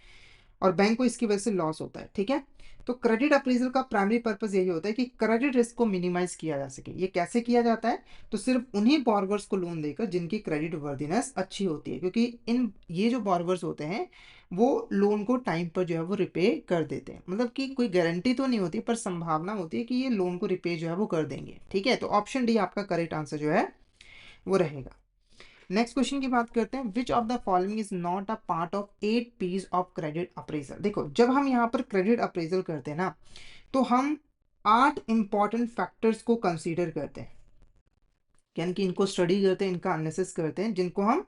और बैंक को इसकी वजह से लॉस होता है। ठीक है। तो क्रेडिट अप्रेजल का प्राइमरी पर्पस यही होता है कि क्रेडिट रिस्क को मिनिमाइज किया जा सके। ये कैसे किया जाता है? तो सिर्फ उन्हीं बॉर्वर्स को लोन देकर जिनकी क्रेडिट वर्दीनेस अच्छी होती है, क्योंकि इन ये जो बॉर्वर्स होते हैं वो लोन को टाइम पर जो है वो रिपे कर देते हैं। मतलब कि कोई गारंटी तो नहीं होती, पर संभावना होती है कि ये लोन को रिपे जो है वो कर देंगे। ठीक है। तो ऑप्शन डी आपका करेक्ट आंसर जो है वो रहेगा। नेक्स्ट क्वेश्चन की बात करते हैं। Which of the following is not a part of 8 P's of credit appraisal? देखो, जब हम यहाँ पर क्रेडिट अप्रेजल करते हैं ना, तो हम 8 इंपॉर्टेंट फैक्टर्स को कंसीडर करते हैं, यानी कि इनको स्टडी करते हैं, इनका एनालिसिस करते हैं, जिनको हम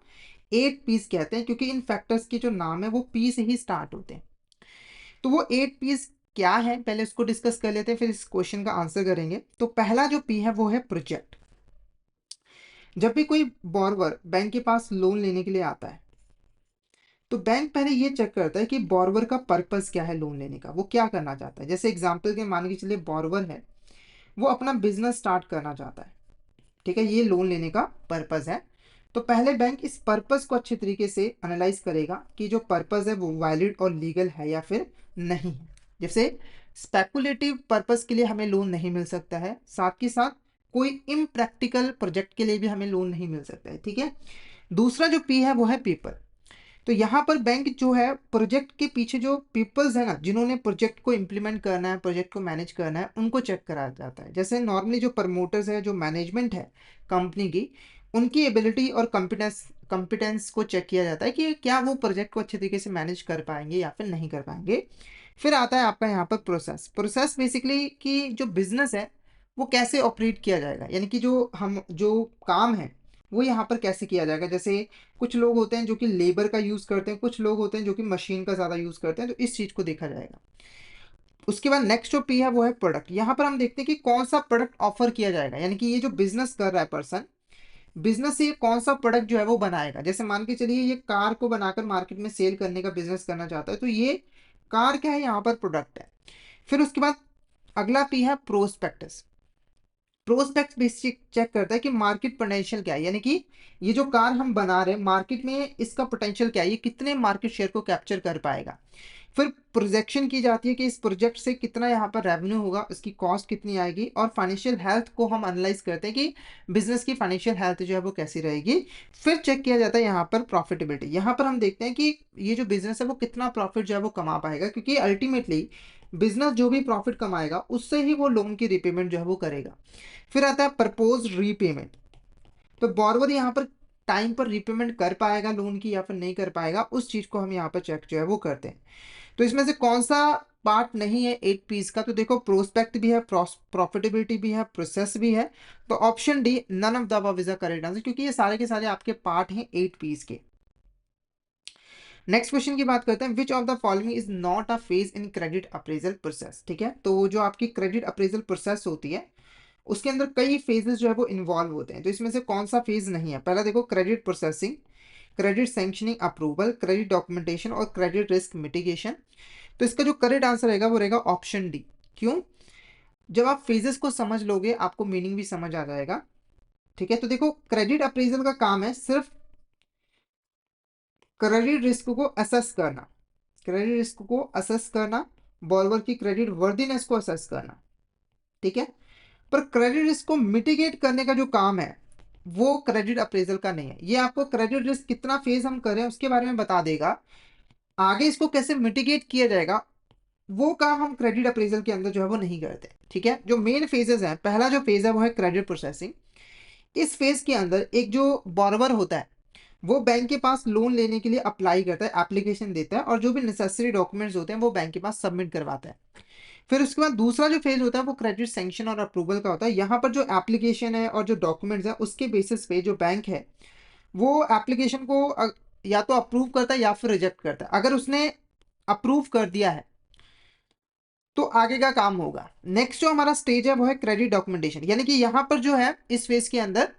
8 P's कहते हैं, क्योंकि इन फैक्टर्स के जो नाम है वो पी से ही स्टार्ट होते हैं। तो वो 8 P's क्या है, पहले उसको डिस्कस कर लेते हैं, फिर इस क्वेश्चन का आंसर करेंगे। तो पहला जो पी है वो है प्रोजेक्ट। जब भी कोई बोरवर बैंक के पास लोन लेने के लिए आता है, तो बैंक पहले ये चेक करता है कि बोरवर का पर्पस क्या है लोन लेने का, वो क्या करना चाहता है। जैसे एग्जांपल के मान के चलिए, बोरवर है, वो अपना बिजनेस स्टार्ट करना चाहता है। ठीक है, ये लोन लेने का पर्पस है। तो पहले बैंक इस पर्पस को अच्छे तरीके से एनालाइज करेगा कि जो पर्पस है वो वैलिड और लीगल है या फिर नहीं है। जैसे स्पेकुलेटिव पर्पस के लिए हमें लोन नहीं मिल सकता है, साथ ही साथ कोई इम्प्रैक्टिकल प्रोजेक्ट के लिए भी हमें लोन नहीं मिल सकता है। ठीक है। दूसरा जो पी है वो है पीपल। तो यहाँ पर बैंक जो है प्रोजेक्ट के पीछे जो पीपल्स है ना, जिन्होंने प्रोजेक्ट को इम्प्लीमेंट करना है, प्रोजेक्ट को मैनेज करना है, उनको चेक कराया जाता है। जैसे नॉर्मली जो प्रमोटर्स है, जो मैनेजमेंट है कंपनी की, उनकी एबिलिटी और कॉम्पिटेंस को चेक किया जाता है कि क्या वो प्रोजेक्ट को अच्छे तरीके से मैनेज कर पाएंगे या फिर नहीं कर पाएंगे। फिर आता है आपका यहाँ पर प्रोसेस। प्रोसेस बेसिकली कि जो बिजनेस है वो कैसे ऑपरेट किया जाएगा, यानी कि जो काम है वो यहाँ पर कैसे किया जाएगा। जैसे कुछ लोग होते हैं जो कि लेबर का यूज़ करते हैं, कुछ लोग होते हैं जो कि मशीन का ज़्यादा यूज़ करते हैं, तो इस चीज़ को देखा जाएगा। उसके बाद नेक्स्ट जो पी है वो है प्रोडक्ट। यहाँ पर हम देखते हैं कि कौन सा प्रोडक्ट ऑफर किया जाएगा, यानी कि ये जो बिजनेस कर रहा है पर्सन, बिजनेस से ये कौन सा प्रोडक्ट जो है वो बनाएगा। जैसे मान के चलिए ये कार को बनाकर मार्केट में सेल करने का बिजनेस करना चाहता है, तो ये कार क्या है, यहाँ पर प्रोडक्ट है। फिर उसके बाद अगला पी है प्रोस्पेक्टस। प्रोस्पेक्ट बेसिक चेक करता है कि मार्केट पोटेंशियल क्या है, यानी कि ये जो कार हम बना रहे हैं मार्केट में इसका पोटेंशियल क्या है, ये कितने मार्केट शेयर को कैप्चर कर पाएगा। फिर प्रोजेक्शन की जाती है कि इस प्रोजेक्ट से कितना यहाँ पर रेवेन्यू होगा, उसकी कॉस्ट कितनी आएगी, और फाइनेंशियल हेल्थ को हम एनालाइज करते हैं कि बिजनेस की फाइनेंशियल हेल्थ जो है वो कैसी रहेगी। फिर चेक किया जाता है यहाँ पर प्रॉफिटेबिलिटी, यहाँ पर हम देखते हैं कि ये जो बिजनेस है वो कितना प्रॉफिट जो है वो कमा पाएगा, क्योंकि अल्टीमेटली बिजनेस जो भी प्रॉफिट कमाएगा उससे ही वो लोन की रिपेमेंट जो है वो करेगा। फिर आता है प्रपोज रीपेमेंट, तो बॉर्वर यहाँ पर टाइम पर रिपेमेंट कर पाएगा लोन की या फिर नहीं कर पाएगा, उस चीज को हम यहाँ पर चेक जो है वो करते हैं। तो इसमें से कौन सा पार्ट नहीं है 8 पीस का, तो देखो प्रोस्पेक्ट भी है, प्रॉफिटेबिलिटी भी है, प्रोसेस भी है। तो option D none of the above is the correct answer, क्योंकि ये सारे के सारे आपके पार्ट हैं 8 पीस के। नेक्स्ट क्वेश्चन की बात करते हैं, which of the following is not a phase in credit appraisal process. ठीक है, तो जो आपकी क्रेडिट अप्रेजल प्रोसेस होती है उसके अंदर कई फेजेस जो है वो इन्वॉल्व होते हैं, तो इसमें से कौन सा फेज नहीं है। पहला देखो credit processing, credit sanctioning approval, credit documentation और क्रेडिट रिस्क मिटिगेशन। तो इसका जो करेक्ट आंसर रहेगा वो रहेगा ऑप्शन डी। क्यों? जब आप फेजेस को समझ लोगे आपको मीनिंग भी समझ आ जाएगा। ठीक है, तो देखो क्रेडिट अप्रेजल का काम है सिर्फ क्रेडिट रिस्क को असेस करना, क्रेडिट रिस्क को असेस करना, बॉर्रोवर की क्रेडिट वर्दीनेस को असेस करना। ठीक है, पर क्रेडिट रिस्क को मिटिगेट करने का जो काम है वो क्रेडिट अप्रेजल का नहीं है। ये आपको क्रेडिट रिस्क कितना फेज हम कर रहे हैं उसके बारे में बता देगा, आगे इसको कैसे मिटिगेट किया जाएगा वो काम हम क्रेडिट अप्रेजल के अंदर जो है वो नहीं करते। ठीक है, जो मेन फेजेस हैं, पहला जो फेज है वो है क्रेडिट प्रोसेसिंग। इस फेज के अंदर एक जो बॉर्रोवर होता है वो बैंक के पास लोन लेने के लिए अप्लाई करता है, एप्लीकेशन देता है, और जो भी नेसेसरी डॉक्यूमेंट्स होते हैं वो बैंक के पास सबमिट करवाता है। फिर उसके बाद दूसरा जो फेज होता है वो क्रेडिट सैंक्शन और अप्रूवल का होता है। यहाँ पर जो एप्लीकेशन है और जो डॉक्यूमेंट्स है उसके बेसिस पे जो बैंक है वो एप्लीकेशन को या तो अप्रूव करता है या फिर रिजेक्ट करता है। अगर उसने अप्रूव कर दिया है तो आगे का काम होगा। नेक्स्ट जो हमारा स्टेज है वो है क्रेडिट डॉक्यूमेंटेशन, यानी कि यहाँ पर जो है इस फेज के अंदर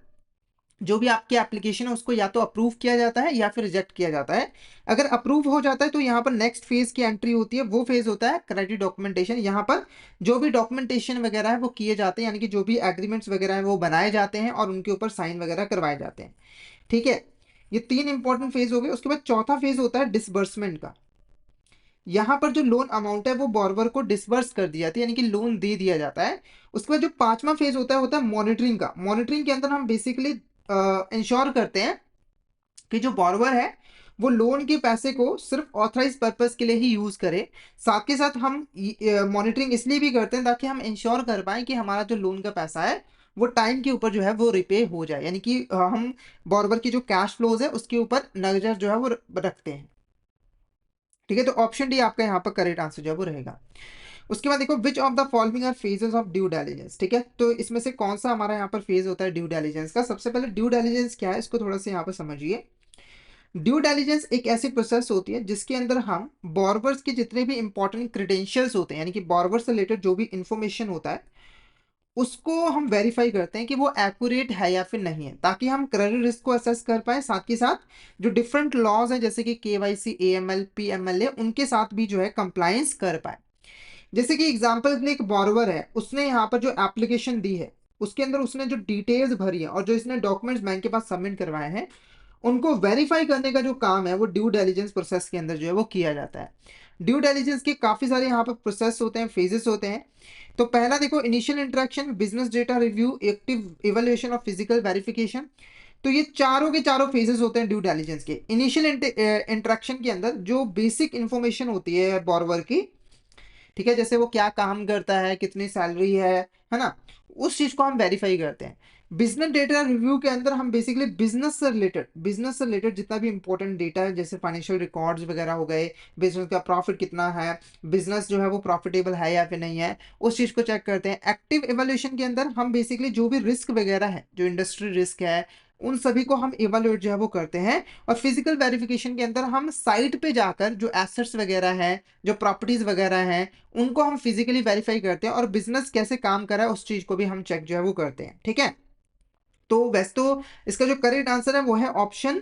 जो भी आपकी एप्लीकेशन है उसको या तो अप्रूव किया जाता है या फिर रिजेक्ट किया जाता है। अगर अप्रूव हो जाता है तो यहाँ पर नेक्स्ट फेज की एंट्री होती है, वो फेज होता है क्रेडिट डॉक्यूमेंटेशन। यहाँ पर जो भी डॉक्यूमेंटेशन वगैरह है वो किए जाते हैं, यानी कि जो भी एग्रीमेंट्स वगैरह है वो बनाए जाते हैं और उनके ऊपर साइन वगैरह करवाए जाते हैं। ठीक है, ये 3 इंपॉर्टेंट फेज हो गए। उसके बाद चौथा फेज होता है डिसबर्समेंट का। यहाँ पर जो लोन अमाउंट है वो बॉर्रोवर को डिसबर्स कर दी जाती है, यानी कि लोन दे दिया जाता है। उसके बाद जो पांचवा फेज होता है मॉनिटरिंग का। मॉनिटरिंग के अंदर हम बेसिकली इंश्योर करते हैं कि जो बॉर्रोवर है वो लोन के पैसे को सिर्फ ऑथराइज पर्पस के लिए ही यूज करे। साथ के साथ हम मॉनिटरिंग इसलिए भी करते हैं ताकि हम इंश्योर कर पाए कि हमारा जो लोन का पैसा है वो टाइम के ऊपर जो है वो रिपे हो जाए, यानी कि हम बॉर्रोवर की जो कैश फ्लोज है उसके ऊपर नजर जो है वो रखते हैं। ठीक है, तो ऑप्शन डी आपका यहाँ पर करेक्ट आंसर जो है वो रहेगा। उसके बाद देखो which of the following are phases of due diligence. ठीक है, तो इसमें से कौन सा हमारा यहाँ पर फेज होता है ड्यू डिलिजेंस का। सबसे पहले ड्यू डिलिजेंस क्या है इसको थोड़ा सा यहाँ पर समझिए। ड्यू डिलिजेंस एक ऐसी प्रोसेस होती है जिसके अंदर हम बॉर्रोवर्स के जितने भी इंपॉर्टेंट क्रेडेंशियल्स होते हैं, यानी कि बॉर्रोवर से रिलेटेड जो भी इंफॉर्मेशन होता है उसको हम वेरीफाई करते हैं कि वो एक्यूरेट है या फिर नहीं है, ताकि हम क्रेडिट रिस्क को असेस कर पाए। साथ के साथ जो डिफरेंट लॉज हैं जैसे कि केवाईसी, एएमएल, पीएमएलए, उनके साथ भी जो है कंप्लायंस कर पाए। जैसे कि एग्जांपल के लिए एक बॉर्रोवर है, उसने यहाँ पर जो एप्लीकेशन दी है उसके अंदर उसने जो डिटेल्स भरी है और जो इसने डॉक्यूमेंट्स बैंक के पास सबमिट करवाए हैं उनको वेरीफाई करने का जो काम है वो ड्यू डिलिजेंस प्रोसेस के अंदर जो है वो किया जाता है। ड्यू डिलिजेंस के काफी सारे यहाँ पर प्रोसेस होते हैं, फेजेस होते हैं। तो पहला देखो initial interaction, business data review, active evaluation और फिजिकल वेरिफिकेशन। तो ये चारों के चारों फेजेस होते हैं ड्यू डिलिजेंस के। इनिशियल इंटरेक्शन के अंदर जो बेसिक इंफॉर्मेशन होती है बॉर्रोवर की, ठीक है, जैसे वो क्या काम करता है, कितनी सैलरी है ना, उस चीज को हम वेरीफाई करते हैं। बिजनेस डेटा रिव्यू के अंदर हम बेसिकली बिजनेस से रिलेटेड जितना भी इंपॉर्टेंट डेटा है जैसे फाइनेंशियल रिकॉर्ड्स वगैरह हो गए, बिजनेस का प्रॉफिट कितना है, बिजनेस जो है वो प्रॉफिटेबल है या फिर नहीं है, उस चीज को चेक करते हैं। एक्टिव इवैल्यूएशन के अंदर हम बेसिकली जो भी रिस्क वगैरह है, जो इंडस्ट्री रिस्क है, उन सभी को हम इवैल्यूएट जो है वो करते हैं। और फिजिकल वेरिफिकेशन के अंदर हम साइट पे जाकर जो एसेट्स वगैरह हैं, जो प्रॉपर्टीज वगैरह हैं, उनको हम फिजिकली वेरीफाई करते हैं और बिजनेस कैसे काम कर रहा है उस चीज को भी हम चेक जो है वो करते हैं। ठीक है, तो वैसे तो इसका जो करेक्ट आंसर है वो है option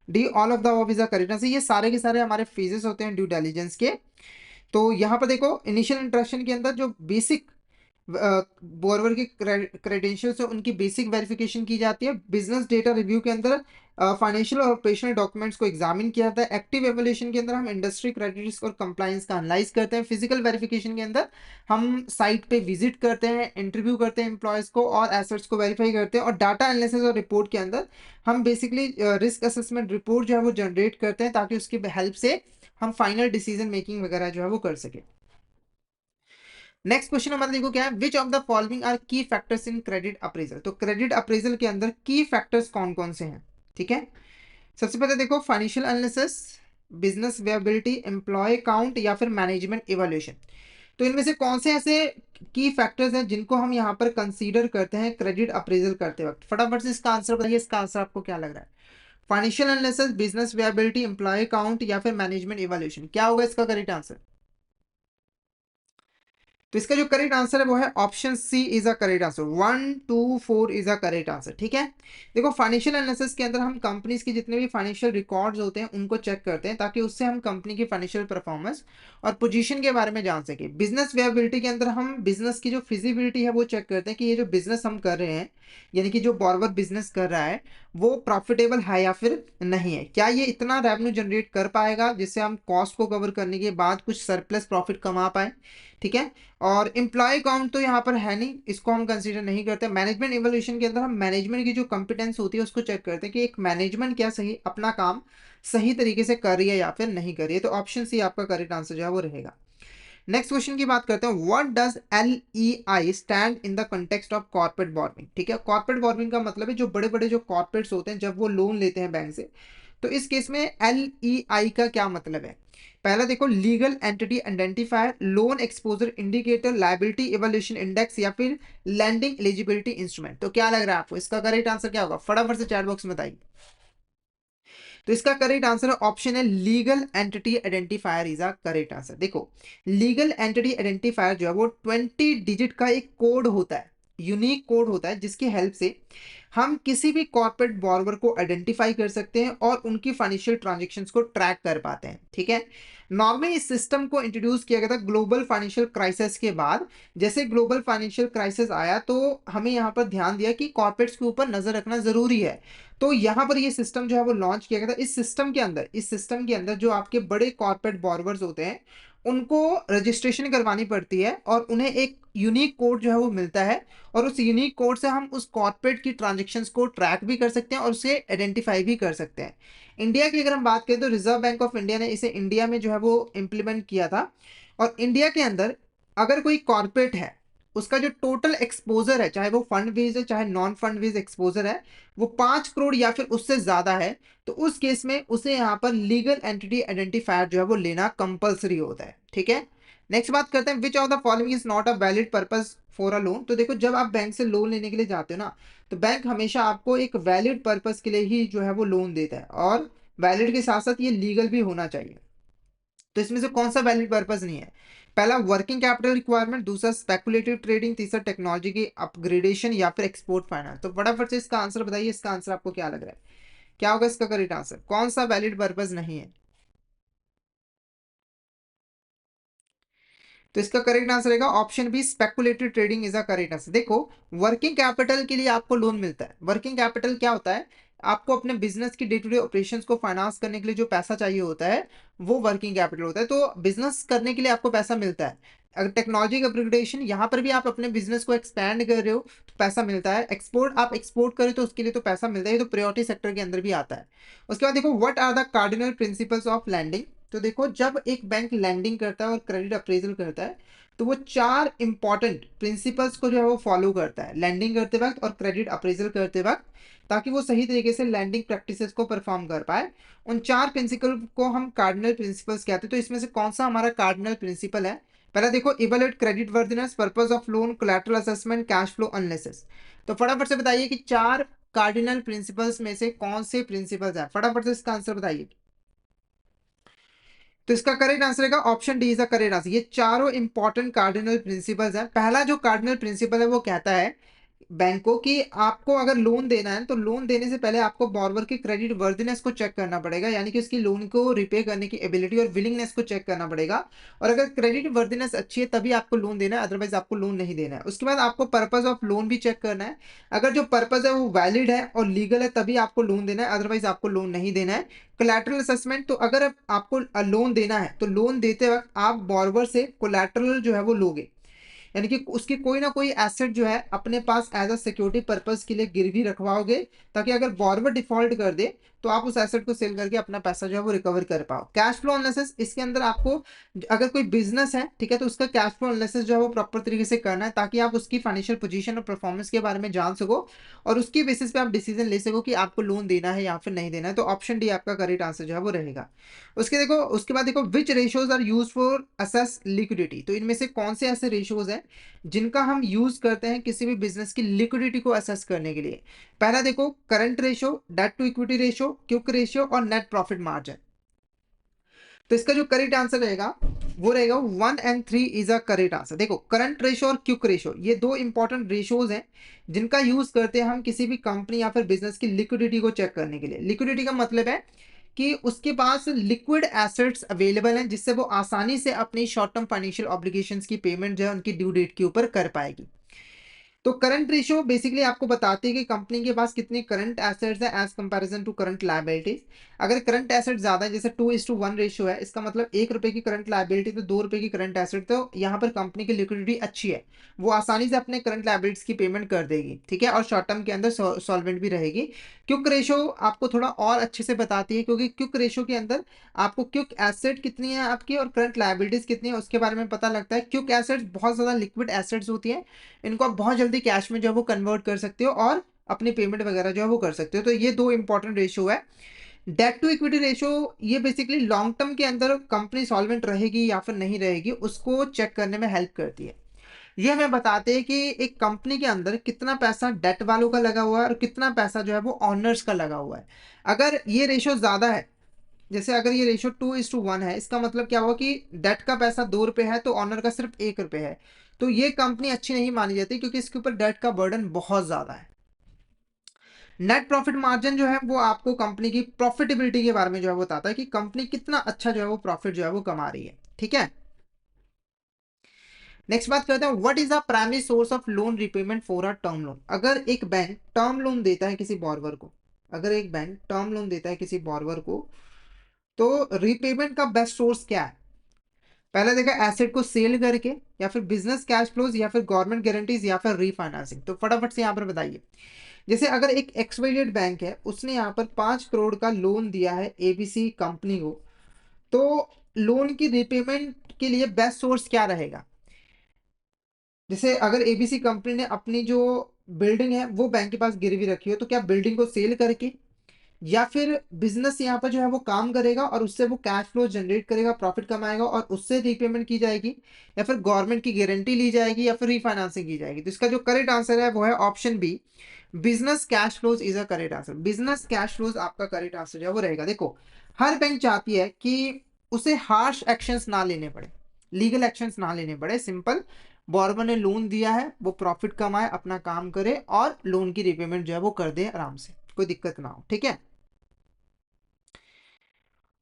D, all of the above is the correct answer. ये सारे के सारे हमारे फेजेस होते हैं ड्यू डिलिजेंस के। तो यहाँ पर देखो इनिशियल इंटरेक्शन के अंदर जो बेसिक बोरवर के क्रेडेंशियल्स है उनकी बेसिक वेरिफिकेशन की जाती है। बिजनेस डेटा रिव्यू के अंदर फाइनेंशियल और ऑपरेशनल डॉक्यूमेंट्स को एग्जामिन किया जाता है। एक्टिव एवोल्यूशन के अंदर हम इंडस्ट्री क्रेडिट रिस्क और कंप्लायंस का एनालाइज करते हैं। फिजिकल वेरिफिकेशन के अंदर हम साइट पे विजिट करते हैं, इंटरव्यू करते हैं एम्प्लॉयज को और एसेट्स को वेरीफाई करते हैं। और डाटा एनालिसिस और रिपोर्ट के अंदर हम बेसिकली रिस्क असेसमेंट रिपोर्ट जो है वो जनरेट करते हैं ताकि उसकी हेल्प से हम फाइनल डिसीजन मेकिंग वगैरह जो है वो कर सके। नेक्स्ट क्वेश्चन हमारा देखो क्या है, which of the following are key factors in credit appraisal. तो क्रेडिट अप्रेजल के अंदर की फैक्टर्स कौन कौन से हैं, ठीक है। सबसे पहले देखो financial analysis, business viability, employee count या फिर मैनेजमेंट इवैल्यूएशन। तो इनमें से कौन से ऐसे की फैक्टर्स हैं जिनको हम यहाँ पर कंसीडर करते हैं क्रेडिट अप्रेजल करते वक्त। फटाफट से इसका आंसर बताइए, इसका आंसर आपको क्या लग रहा है। Financial analysis, business viability, employee count या फिर मैनेजमेंट इवैल्यूएशन, क्या होगा इसका करेक्ट आंसर। तो इसका जो करेक्ट आंसर है वो है option C is a correct answer. 1 2 4 is a correct answer, ठीक है। देखो फाइनेंशियल एनालिसिस के अंदर हम कंपनीज के जितने भी फाइनेंशियल रिकॉर्ड्स होते हैं उनको चेक करते हैं ताकि उससे हम कंपनी की फाइनेंशियल परफॉर्मेंस और पोजीशन के बारे में जान सके। बिजनेस वेबिलिटी के अंदर हम बिजनेस की जो फिजिबिलिटी है वो चेक करते हैं कि ये जो बिजनेस हम कर रहे हैं, यानी कि जो बॉर्वर बिजनेस कर रहा है वो प्रॉफिटेबल है या फिर नहीं है, क्या ये इतना रेवेन्यू जनरेट कर पाएगा जिससे हम कॉस्ट को कवर करने के बाद कुछ सरप्लस प्रॉफिट कमा पाए, ठीक है। और एम्प्लॉय काउंट तो यहाँ पर है नहीं, इसको हम कंसीडर नहीं करते। मैनेजमेंट इवोल्यूशन के अंदर हम मैनेजमेंट की जो कंपिटेंस होती है उसको चेक करते हैं कि एक मैनेजमेंट क्या सही अपना काम सही तरीके से कर रही है या फिर नहीं कर रही है। तो ऑप्शन सी आपका करेक्ट आंसर जो है वो रहेगा। नेक्स्ट क्वेश्चन की बात करते हैं, what does LEI stand in the context of corporate borrowing. ठीक है, कॉर्पोरेट बॉर्बिंग का मतलब है जो बड़े बड़े जो कॉर्पोरेट्स होते हैं जब वो लोन लेते हैं बैंक से, तो इस केस में LEI का क्या मतलब है। पहला देखो, legal entity identifier, loan exposure indicator, liability evaluation index या फिर लैंडिंग एलिजिबिलिटी इंस्ट्रूमेंट। तो क्या लग रहा है आपको, इसका करेक्ट आंसर क्या होगा, फटाफट से चैट बॉक्स में बताइए। तो इसका करेक्ट आंसर है ऑप्शन है legal entity identifier is a correct answer. देखो लीगल एंटिटी आइडेंटिफायर जो है वो 20 डिजिट का एक कोड होता है, यूनिक कोड होता है जिसकी हेल्प से हम किसी भी कॉर्पोरेट बॉर्वर को आइडेंटिफाई कर सकते हैं और उनकी फाइनेंशियल ट्रांजैक्शंस को ट्रैक कर पाते हैं, ठीक है। नॉर्मली इस सिस्टम को इंट्रोड्यूस किया गया था ग्लोबल फाइनेंशियल क्राइसिस के बाद। जैसे ग्लोबल फाइनेंशियल क्राइसिस आया तो हमें यहाँ पर ध्यान दिया कि कॉर्पोरेट्स के ऊपर नजर रखना जरूरी है, तो यहाँ पर ये सिस्टम जो है वो लॉन्च किया गया था। इस सिस्टम के अंदर जो आपके बड़े कॉर्पोरेट बॉर्वर्स होते हैं उनको रजिस्ट्रेशन करवानी पड़ती है और उन्हें एक यूनिक कोड जो है वो मिलता है, और उस यूनिक कोड से हम उस कॉर्पोरेट की ट्रांजेक्शन्स को ट्रैक भी कर सकते हैं और उसे आइडेंटिफाई भी कर सकते हैं। इंडिया की अगर हम बात करें तो रिजर्व बैंक ऑफ इंडिया ने इसे इंडिया में जो है वो इम्प्लीमेंट किया था। और इंडिया के अंदर अगर कोई कॉर्पोरेट है, उसका जो टोटल एक्सपोजर है, चाहे वो फंड बेस्ड है चाहे नॉन फंड बेस्ड एक्सपोजर है, वो 5 करोड़ या फिर उससे ज्यादा है, तो उस केस में उसे यहाँ पर लीगल एंटिटी आइडेंटिफायर जो है वो लेना कंपलसरी होता है, ठीक है। नेक्स्ट बात करते हैं, which of the following is not a valid purpose for a loan. तो देखो जब आप बैंक से लोन लेने के लिए जाते हो ना, तो बैंक हमेशा आपको एक वैलिड पर्पस के लिए ही जो है वो लोन देता है, और वैलिड के साथ साथ ये लीगल भी होना चाहिए। तो इसमें से कौन सा वैलिड पर्पस नहीं है। पहला वर्किंग कैपिटल रिक्वायरमेंट, दूसरा स्पेकुलेटिव ट्रेडिंग, तीसरा टेक्नोलॉजी की अपग्रेडेशन या फिर एक्सपोर्ट फाइनेंस। तो फटाफट से इसका आंसर बताइए, इसका आंसर आपको क्या लग रहा है, क्या होगा इसका करेक्ट आंसर, कौन सा वैलिड पर्पस नहीं है। तो इसका करेक्ट आंसर रहेगा option B, speculative trading is a correct answer. देखो वर्किंग कैपिटल के लिए आपको लोन मिलता है। वर्किंग कैपिटल क्या होता है, आपको अपने बिजनेस की डे टू डे ऑपरेशंस को फाइनेंस करने के लिए जो पैसा चाहिए होता है वो वर्किंग कैपिटल होता है। तो बिजनेस करने के लिए आपको पैसा मिलता है। अगर टेक्नोलॉजी का अपग्रेडेशन, यहाँ पर भी आप अपने बिजनेस को एक्सपैंड कर रहे हो तो पैसा मिलता है। एक्सपोर्ट, आप एक्सपोर्ट करें तो उसके लिए तो पैसा मिलता है, तो प्रायोरिटी सेक्टर के अंदर भी आता है। उसके बाद देखो what are the cardinal principles of lending. तो देखो जब एक बैंक लैंडिंग करता है और क्रेडिट अप्रेजल करता है तो वो 4 इंपॉर्टेंट प्रिंसिपल्स को जो है वो फॉलो करता है लैंडिंग करते वक्त और क्रेडिट अप्रेजल करते वक्त, ताकि वो सही तरीके से लैंडिंग प्रैक्टिसेस को परफॉर्म कर पाए। उन 4 प्रिंसिपल को हम कार्डिनल प्रिंसिपल्स कहते हैं। तो इसमें से कौन सा हमारा कार्डिनल प्रिंसिपल है। पहला देखो evaluate credit worthiness, purpose of loan, collateral assessment, cash flow analysis. तो फटाफट से बताइए कि 4 कार्डिनल प्रिंसिपल्स में से कौन से प्रिंसिपल्स हैं, फटाफट से इसका आंसर बताइए। तो इसका करेक्ट आंसर रहेगा option D is the correct answer. ये चारों इंपॉर्टेंट कार्डिनल प्रिंसिपल्स हैं। पहला जो कार्डिनल प्रिंसिपल है वो कहता है बैंक को कि आपको अगर लोन देना है तो लोन देने से पहले आपको बॉर्रोवर की क्रेडिट वर्दिनेस को चेक करना पड़ेगा, यानी कि उसकी लोन को रिपे करने की एबिलिटी और विलिंगनेस को चेक करना पड़ेगा। और अगर क्रेडिट वर्दिनेस अच्छी है तभी आपको लोन देना है, अदरवाइज आपको लोन नहीं देना है। उसके बाद आपको पर्पज ऑफ लोन भी चेक करना है। अगर जो पर्पज है वो वैलिड है और लीगल है तभी आपको लोन देना है, अदरवाइज आपको लोन नहीं देना है। कोलैटरल असेसमेंट, तो अगर आपको लोन देना है तो लोन देते वक्त आप बॉर्रोवर से कोलैटरल जो है वो लोगे, यानी कि उसकी कोई ना कोई एसेट जो है अपने पास एज अ सिक्योरिटी पर्पस के लिए गिरवी रखवाओगे, ताकि अगर बॉर्रोवर डिफॉल्ट कर दे तो आप उस एसेट को सेल करके अपना पैसा जो है वो रिकवर कर पाओ। कैश फ्लो एनालिसिस, इसके अंदर आपको अगर कोई बिजनेस है, ठीक है, तो उसका कैश फ्लो एनालिसिस जो है वो प्रॉपर तरीके से करना है, ताकि आप उसकी फाइनेंशियल पोजीशन और परफॉर्मेंस के बारे में जान सको और उसकी बेसिस पे आप डिसीजन ले सको कि आपको लोन देना है या फिर नहीं देना है। तो ऑप्शन डी आपका करेक्ट आंसर जो है वो रहेगा। उसके बाद देखो which ratios are use for assess liquidity. तो इनमें से कौन से ऐसे रेशियोज हैं जिनका हम यूज करते हैं किसी भी बिजनेस की लिक्विडिटी को असेस करने के लिए? पहला देखो current ratio, debt to equity ratio, quick ratio और नेट प्रॉफिट मार्जिन। तो इसका जो करेक्ट आंसर रहेगा वो रहेगा 1 and 3 is a correct answer. देखो करंट रेशियो और क्विक रेशियो ये दो इंपॉर्टेंट रेशियोज हैं जिनका यूज करते हैं हम किसी भी कंपनी या फिर बिजनेस की लिक्विडिटी को चेक करने के लिए। लिक्विडिटी का मतलब है कि उसके पास लिक्विड एसेट्स अवेलेबल हैं जिससे वो आसानी से अपनी शॉर्ट टर्म फाइनेंशियल ऑब्लिगेशंस की पेमेंट जो है उनकी ड्यू डेट के ऊपर कर पाएगी। तो करंट रेशियो बेसिकली आपको बताती है कि कंपनी के पास कितनी करंट एसेट्स है as comparison to current liabilities. अगर करंट एसेट ज्यादा है, जैसे 2:1 रेशियो है, इसका मतलब 1 रुपए की करंट लायबिलिटी तो 2 रुपए की करंट एसेट, तो यहाँ पर कंपनी की लिक्विडिटी अच्छी है, वो आसानी से अपने करंट लायबिलिटीज की पेमेंट कर देगी, ठीक है, और शॉर्ट टर्म के अंदर सॉल्वेंट भी रहेगी। क्विक रेशियो आपको थोड़ा और अच्छे से बताती है, क्योंकि क्विक रेशियो के अंदर आपको क्विक एसेट कितनी है आपकी और करंट लायबिलिटीज कितनी है उसके बारे में पता लगता है। क्विक एसेट्स बहुत ज्यादा लिक्विड एसेट्स होती है, इनको आप बहुत जल्दी कैश में जो है वो कन्वर्ट कर सकते हो और अपनी पेमेंट वगैरह जो है वो कर सकते हो। तो ये दो इंपॉर्टेंट रेशियो है। डेट टू इक्विटी रेशियो ये बेसिकली लॉन्ग टर्म के अंदर कंपनी सॉल्वेंट रहेगी या फिर नहीं रहेगी उसको चेक करने में हेल्प करती है। ये हमें बताते हैं कि एक कंपनी के अंदर कितना पैसा डेट वालों का लगा हुआ है और कितना पैसा जो है वो ऑनर्स का लगा हुआ है। अगर ये रेशियो ज्यादा है, जैसे अगर ये रेशियो 2:1 है, इसका मतलब क्या हुआ कि डेट का पैसा 2 रुपए है तो ऑनर का सिर्फ 1 रुपए है, तो ये कंपनी अच्छी नहीं मानी जाती क्योंकि इसके ऊपर डेट का बर्डन बहुत ज्यादा है। नेट प्रॉफिट मार्जिन जो है वो आपको कंपनी की प्रॉफिटेबिलिटी के बारे में जो है वो बताता है कि कंपनी कितना अच्छा जो है वो प्रॉफिट जो है वो कमा रही है, ठीक है। नेक्स्ट बात करते हैं, what is the primary source of loan repayment for a term loan. अगर एक बैंक टर्म लोन देता है किसी बॉर्रोवर को, अगर एक बैंक टर्म लोन देता है किसी बॉर्रोवर को, तो रिपेमेंट का बेस्ट सोर्स क्या है? पहले देखा एसेट को सेल करके, या फिर बिजनेस कैश फ्लोज, या फिर गवर्नमेंट गारंटीज, या फिर रीफाइनेंसिंग। तो फटाफट से यहाँ पर बताइए। जैसे अगर एक एक्सवाइजेड बैंक है, उसने यहाँ पर 5 करोड़ का लोन दिया है एबीसी कंपनी को, तो लोन की रिपेमेंट के लिए बेस्ट सोर्स क्या रहेगा? जैसे अगर एबीसी कंपनी ने अपनी जो बिल्डिंग है वो बैंक के पास गिरवी रखी हो, तो क्या बिल्डिंग को सेल करके, या फिर बिजनेस यहाँ पर जो है वो काम करेगा और उससे वो कैश फ्लो जनरेट करेगा, प्रॉफिट कमाएगा और उससे रीपेमेंट की जाएगी, या फिर गवर्नमेंट की गारंटी ली जाएगी, या फिर रीफाइनेंसिंग की जाएगी? तो इसका जो करेक्ट आंसर है वो है option B, business cash flows is a correct answer. Business cash flows आपका करेक्ट आंसर जो है वो रहेगा। देखो हर बैंक चाहती है कि उसे हार्श एक्शंस ना लेने पड़े, लीगल एक्शंस ना लेने पड़े, सिंपल बॉर्रोवर ने लोन दिया है वो प्रॉफिट कमाए, अपना काम करे और लोन की रिपेमेंट जो है वो कर दे आराम से, कोई दिक्कत ना हो, ठीक है।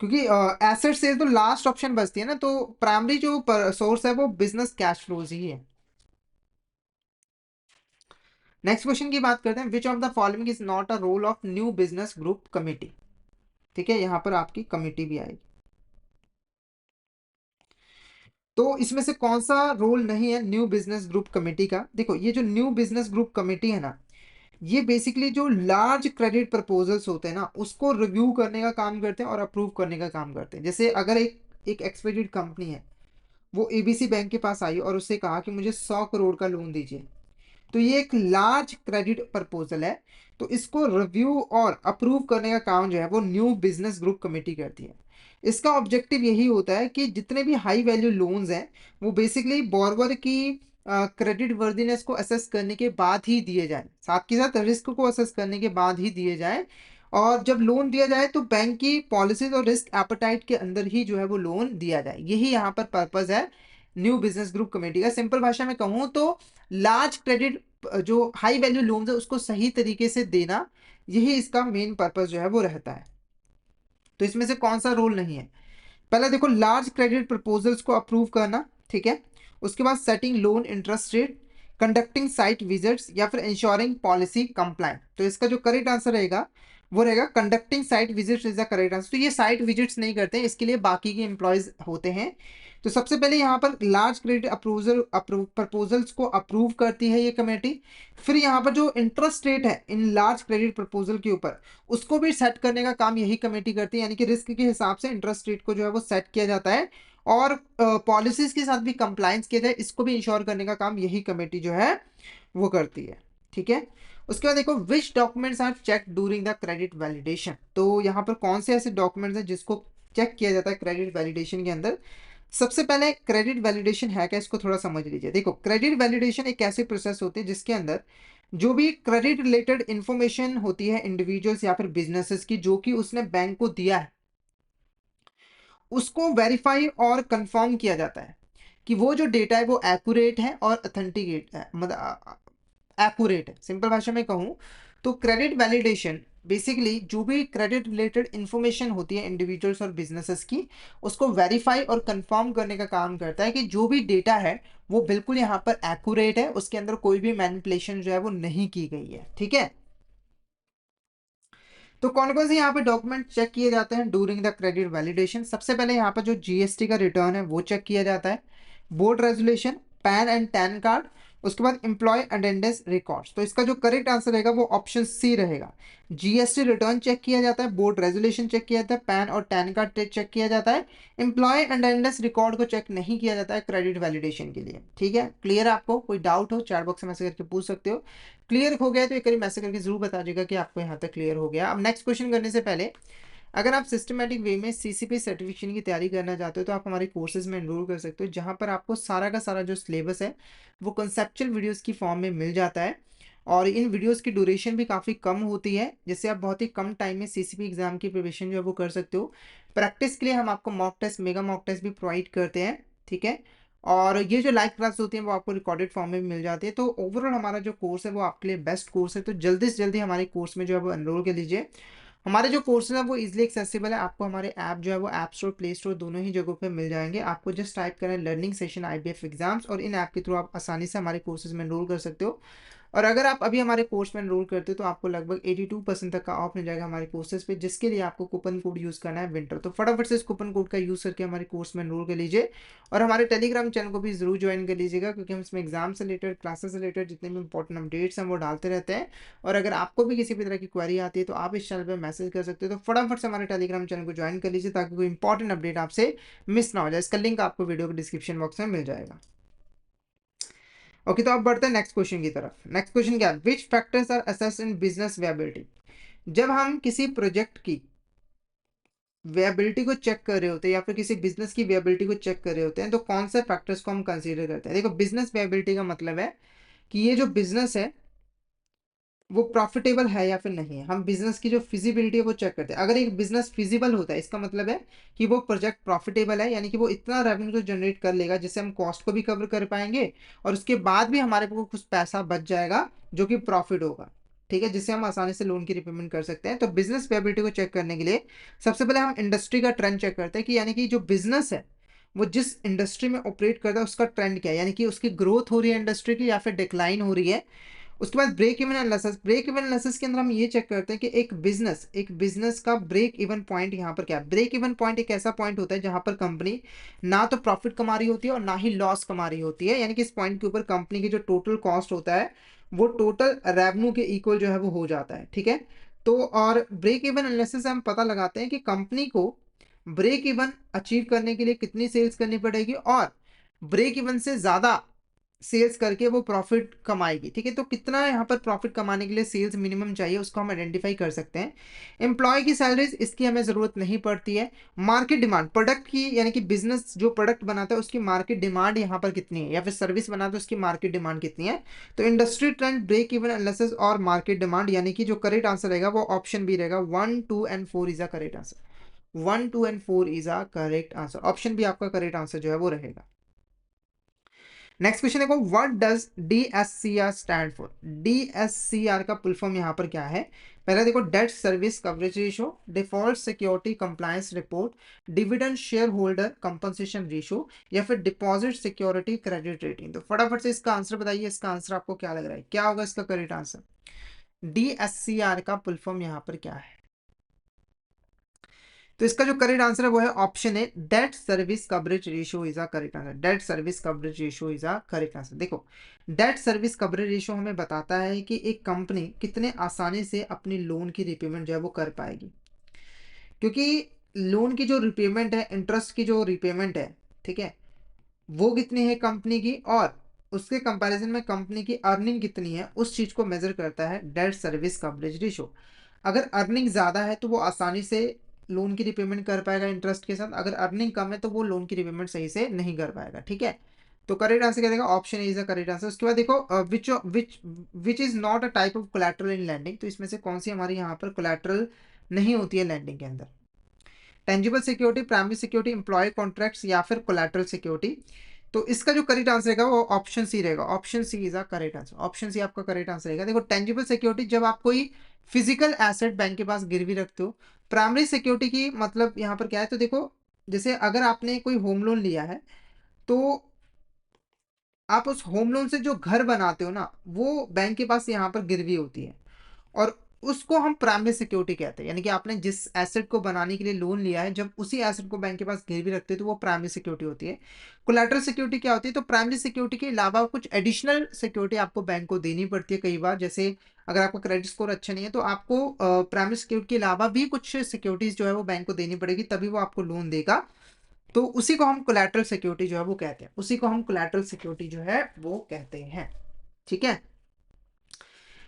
क्योंकि एसेट सेल तो लास्ट ऑप्शन बचती है ना, तो प्राइमरी जो सोर्स है वो बिजनेस कैश फ्लोज ही है। नेक्स्ट क्वेश्चन की बात करते हैं, which of the following is not a role of new business group committee. ठीक है, यहां पर आपकी कमिटी भी आएगी, तो इसमें से कौन सा रोल नहीं है न्यू बिजनेस ग्रुप कमेटी का? देखो ये जो न्यू बिजनेस ग्रुप कमेटी है ना, ये बेसिकली जो लार्ज क्रेडिट प्रपोजल्स होते हैं ना उसको रिव्यू करने का काम करते हैं और अप्रूव करने का काम करते हैं। जैसे अगर एक एक एक्सपेक्टेड कंपनी है, वो एबीसी बैंक के पास आई और उससे कहा कि मुझे 100 करोड़ का लोन दीजिए, तो ये एक लार्ज क्रेडिट प्रपोजल है, तो इसको रिव्यू और अप्रूव करने का काम जो है वो न्यू बिजनेस ग्रुप कमेटी करती है। इसका ऑब्जेक्टिव यही होता है कि जितने भी हाई वैल्यू लोन्स हैं वो बेसिकली बॉर्रोवर की क्रेडिट वर्दीनेस को असेस करने के बाद ही दिए जाए, साथ के साथ रिस्क को असेस करने के बाद ही दिए जाए, और जब लोन दिया जाए तो बैंक की पॉलिसीज और रिस्क एपेटाइट के अंदर ही जो है वो लोन दिया जाए, यही यहाँ पर पर्पज है न्यू बिजनेस ग्रुप कमेटी का। सिंपल भाषा में कहूँ तो लार्ज क्रेडिट जो हाई वैल्यू लोन्स है उसको सही तरीके से देना, यही इसका मेन पर्पस जो है वो रहता है। तो इसमें से कौन सा रोल नहीं है? पहला देखो, लार्ज क्रेडिट प्रपोजल्स को अप्रूव करना, ठीक है। उसके बाद setting loan interest rate, conducting site visits, या फिर इंश्योरिंग पॉलिसी कंप्लाइंट। तो इसका जो करेक्ट आंसर रहेगा वो रहेगा conducting site visits is the correct answer. तो ये साइट विजिट्स नहीं करते हैं, इसके लिए बाकी के एम्प्लॉयज होते हैं। तो सबसे पहले यहाँ पर लार्ज क्रेडिट प्रपोजल्स को अप्रूव करती है ये कमेटी। फिर यहाँ पर जो इंटरेस्ट रेट है इन लार्ज क्रेडिट प्रपोजल के ऊपर, उसको भी सेट करने का काम यही कमेटी करती है, यानी कि रिस्क के हिसाब से इंटरेस्ट रेट को जो है वो सेट किया जाता है, और पॉलिसीज के साथ भी कंप्लायंस किया जाए, इसको भी इंश्योर करने का काम यही कमेटी जो है वो करती है, ठीक है। उसके बाद देखो, which documents are check during the credit validation. तो यहाँ पर कौन से ऐसे डॉक्यूमेंट्स हैं जिसको चेक किया जाता है क्रेडिट वैलिडेशन के अंदर? सबसे पहले क्रेडिट वैलिडेशन है क्या, इसको थोड़ा समझ लीजिए। देखो, क्रेडिट वैलिडेशन एक ऐसी प्रोसेस होती है जिसके अंदर जो भी क्रेडिट रिलेटेड इंफॉर्मेशन होती है इंडिविजुअल्स या फिर बिजनेसेस की, जो कि उसने बैंक को दिया है, उसको वेरीफाई और कंफर्म किया जाता है कि वो जो डेटा है वो एक्यूरेट है और ऑथेंटिकेट है, मतलब एक्यूरेट है। सिंपल भाषा में कहूँ तो क्रेडिट वैलिडेशन बेसिकली जो भी क्रेडिट रिलेटेड इंफॉर्मेशन होती है इंडिविजुअल्स और बिजनेसेस की, उसको वेरीफाई और कंफर्म करने का काम करता है कि जो भी डेटा है वो बिल्कुल यहाँ पर एक्यूरेट है, उसके अंदर कोई भी मैनिपुलेशन जो है वो नहीं की गई है, ठीक है। तो कौन कौन से यहाँ पे डॉक्यूमेंट चेक किए जाते हैं ड्यूरिंग द क्रेडिट वैलिडेशन? सबसे पहले यहाँ पर जो जीएसटी का रिटर्न है वो चेक किया जाता है, board resolution, pan and tan card, उसके बाद एम्प्लॉय अटेंडेंस रिकॉर्ड्स। तो इसका जो करेक्ट आंसर रहेगा वो ऑप्शन सी रहेगा। जीएसटी रिटर्न चेक किया जाता है, बोर्ड रेजोल्यूशन चेक किया जाता है, पैन और टैन कार्ड चेक किया जाता है, एम्प्लॉय अटेंडेंस रिकॉर्ड को चेक नहीं किया जाता है क्रेडिट वैलिडेशन के लिए, ठीक है। क्लियर? आपको कोई डाउट हो चैट बॉक्स में मैसेज करके पूछ सकते हो। क्लियर हो गया तो एक बार मैसेज करके जरूर बता दीजिएगा कि आपको यहाँ तक क्लियर हो गया। अब नेक्स्ट क्वेश्चन करने से पहले, अगर आप सिस्टमेटिक वे में सीसीपी सर्टिफिकेशन की तैयारी करना चाहते हो तो आप हमारे कोर्सेज में एनरोल कर सकते हो, जहाँ पर आपको सारा का सारा जो सिलेबस है वो कंसेप्चुअल वीडियोस की फॉर्म में मिल जाता है, और इन वीडियोस की ड्यूरेशन भी काफ़ी कम होती है, जिससे आप बहुत ही कम टाइम में सीसीपी एग्जाम की प्रिपरेशन जो है वो कर सकते हो। प्रैक्टिस के लिए हम आपको mock test, mega mock test भी प्रोवाइड करते हैं, ठीक है। और ये जो लाइव क्लास होती है वो आपको रिकॉर्डेड फॉर्म में भी मिल जाती है। तो ओवरऑल हमारा जो कोर्स है वो आपके लिए बेस्ट कोर्स है, तो जल्दी से जल्दी हमारे कोर्स में जो है वो एनरोल कर लीजिए। हमारे जो कोर्सेज है वो इजीली एक्सेसिबल है, आपको हमारे ऐप जो है वो ऐप स्टोर, प्ले स्टोर दोनों ही जगहों पे मिल जाएंगे। आपको जस्ट टाइप करें लर्निंग सेशन आईबीएफ एग्जाम्स, और इन ऐप के थ्रू आप आसानी से हमारे कोर्सेज में एनरोल कर सकते हो। और अगर आप अभी हमारे कोर्स में एनरोल करते हो तो आपको लगभग 82% तक का ऑफ मिल जाएगा हमारे कोर्सेज पे, जिसके लिए आपको कूपन कोड यूज़ करना है विंटर। तो फटाफट से इस कूपन कोड का यूज़ करके हमारे कोर्स में एनरोल कर लीजिए, और हमारे टेलीग्राम चैनल को भी जरूर ज्वाइन कर लीजिएगा, क्योंकि हम इसमें एग्जाम से रिलेटेड, क्लासेस से रिलेटेड जितने भी इंपॉर्टेंट अपडेट्स हैं वो डालते रहते हैं। और अगर आपको भी किसी भी तरह की क्वेरी आती है तो आप इस चैनल पर मैसेज कर सकते हो। तो फटाफट से हमारे टेलीग्राम चैनल को ज्वाइन कर लीजिए ताकि कोई इंपॉर्टेंट अपडेट आपसे मिस ना हो जाए। इसका लिंक आपको वीडियो के डिस्क्रिप्शन बॉक्स में मिल जाएगा। ओके, तो अब बढ़ते हैं नेक्स्ट क्वेश्चन की तरफ। नेक्स्ट क्वेश्चन क्या है? Which factors are assessed in business viability. जब हम किसी प्रोजेक्ट की विएबिलिटी को चेक कर रहे होते हैं या फिर किसी बिजनेस की विएबिलिटी को चेक कर रहे होते हैं, तो कौन से फैक्टर्स को हम कंसीडर करते हैं? देखो, बिजनेस विएबिलिटी का मतलब है कि ये जो बिजनेस है वो प्रॉफिटेबल है या फिर नहीं है। हम बिजनेस की जो फिजिबिलिटी है वो चेक करते हैं। अगर एक बिजनेस फिजिबल होता है, इसका मतलब है कि वो प्रोजेक्ट प्रॉफिटेबल है, यानी कि वो इतना रेवेन्यू तो जनरेट कर लेगा जिससे हम कॉस्ट को भी कवर कर पाएंगे, और उसके बाद भी हमारे को कुछ पैसा बच जाएगा जो कि प्रॉफिट होगा, ठीक है, जिससे हम आसानी से लोन की रिपेमेंट कर सकते हैं। तो बिजनेस विएबिलिटी को चेक करने के लिए सबसे पहले हम इंडस्ट्री का ट्रेंड चेक करते हैं, कि यानी कि जो बिजनेस है वो जिस इंडस्ट्री में ऑपरेट करता है उसका ट्रेंड क्या है, यानी कि उसकी ग्रोथ हो रही है इंडस्ट्री की या फिर डिक्लाइन हो रही है। उसके बाद break even analysis. Break even analysis के अंदर हम ये चेक करते हैं कि एक बिजनेस का ब्रेक इवन पॉइंट यहाँ पर क्या है। ब्रेक इवन पॉइंट एक ऐसा पॉइंट होता है जहां पर कंपनी ना तो प्रॉफिट कमा रही होती है और ना ही लॉस कमा रही होती है, यानी कि इस पॉइंट के ऊपर कंपनी की जो टोटल कॉस्ट होता है वो टोटल रेवेन्यू के इक्वल जो है वो हो जाता है, ठीक है। तो और ब्रेक इवन एनालिसिस से हम पता लगाते हैं कि कंपनी को ब्रेक इवन अचीव करने के लिए कितनी सेल्स करनी पड़ेगी, और ब्रेक इवन से ज्यादा सेल्स करके वो प्रॉफिट कमाएगी, ठीक है। तो कितना यहाँ पर प्रॉफिट कमाने के लिए सेल्स मिनिमम चाहिए उसको हम आइडेंटिफाई कर सकते हैं। एम्प्लॉय की सैलरीज, इसकी हमें ज़रूरत नहीं पड़ती है। मार्केट डिमांड, प्रोडक्ट की, यानी कि बिजनेस जो प्रोडक्ट बनाता है उसकी मार्केट डिमांड यहाँ पर कितनी है, या फिर सर्विस बनाता है उसकी मार्केट डिमांड कितनी है। तो industry trend, break even analysis और मार्केट डिमांड, यानी कि जो करेक्ट आंसर रहेगा वो ऑप्शन बी रहेगा। 1, 2 and 4 is a correct answer. 1, 2 and 4 is a correct answer. Option B आपका करेक्ट आंसर जो है वो रहेगा। नेक्स्ट क्वेश्चन देखो, what does DSCR stand for. DSCR का फुल फॉर्म यहाँ पर क्या है? पहला देखो, debt service coverage ratio, default security compliance report, dividend shareholder compensation ratio, या फिर डिपॉजिट सिक्योरिटी क्रेडिट रेटिंग। तो फटाफट से इसका आंसर बताइए, इसका आंसर आपको क्या लग रहा है, क्या होगा इसका करेक्ट आंसर? DSCR का फुल फॉर्म यहाँ पर क्या है? तो इसका जो करेक्ट आंसर है वो है ऑप्शन है, date service coverage ratio is a correct answer. Date service coverage ratio is a correct answer. देखो, डेट सर्विस कवरेज रेशियो हमें बताता है कि एक कंपनी कितने आसानी से अपनी लोन की रिपेमेंट जो है वो कर पाएगी, क्योंकि लोन की जो रिपेमेंट है, इंटरेस्ट की जो रिपेमेंट है, ठीक है, वो कितनी है कंपनी की, और उसके कंपैरिजन में कंपनी की अर्निंग कितनी है, उस चीज को मेजर करता है डेट सर्विस कवरेज रेशियो। अगर अर्निंग ज्यादा है तो वो आसानी से लोन की रिपेमेंट कर पाएगा इंटरेस्ट के साथ, अगर अर्निंग कम है तो वो लोन की रिपेमेंट सही से नहीं कर पाएगा, ठीक है। तो करेक्ट आंसर क्या देगा? Option a is the correct answer. उसके बाद देखो, which which which is not a type of collateral in lending. तो इसमें से कौन सी हमारी यहाँ पर कोलैटरल नहीं होती है लैंडिंग के अंदर? Tangible security, primary security, employee contracts, या फिर कोलैटरल सिक्योरिटी। तो इसका जो करेक्ट आंसर रहेगा वो ऑप्शन सी रहेगा। Option C is a correct answer. Option C आपका करेक्ट आंसर रहेगा। देखो, टेंजिबल सिक्योरिटी जब आप कोई फिजिकल एसेट बैंक के पास गिरवी रखते हो। प्राइमरी सिक्योरिटी की मतलब यहाँ पर क्या है? तो देखो, जैसे अगर आपने कोई होम लोन लिया है, तो आप उस होम लोन से जो घर बनाते हो ना, वो बैंक के पास यहाँ पर गिरवी होती है, और उसको हम प्राइमरी सिक्योरिटी कहते हैं। यानी कि आपने जिस एसेट को बनाने के लिए लोन लिया है, जब उसी एसेट को बैंक के पास गिरवी रखते हैं तो वो प्राइमरी सिक्योरिटी होती है। कोलैटरल सिक्योरिटी क्या होती है? तो प्राइमरी सिक्योरिटी के अलावा कुछ एडिशनल सिक्योरिटी आपको बैंक को देनी पड़ती है कई बार। जैसे अगर आपका क्रेडिट स्कोर अच्छा नहीं है तो आपको प्राइमरी सिक्योरिटी के अलावा भी कुछ सिक्योरिटीज जो है वो बैंक को देनी पड़ेगी, तभी वो आपको लोन देगा। तो उसी को हम कोलैटरल सिक्योरिटी जो है वो कहते हैं, उसी को हम कोलैटरल सिक्योरिटी जो है वो कहते हैं, ठीक है।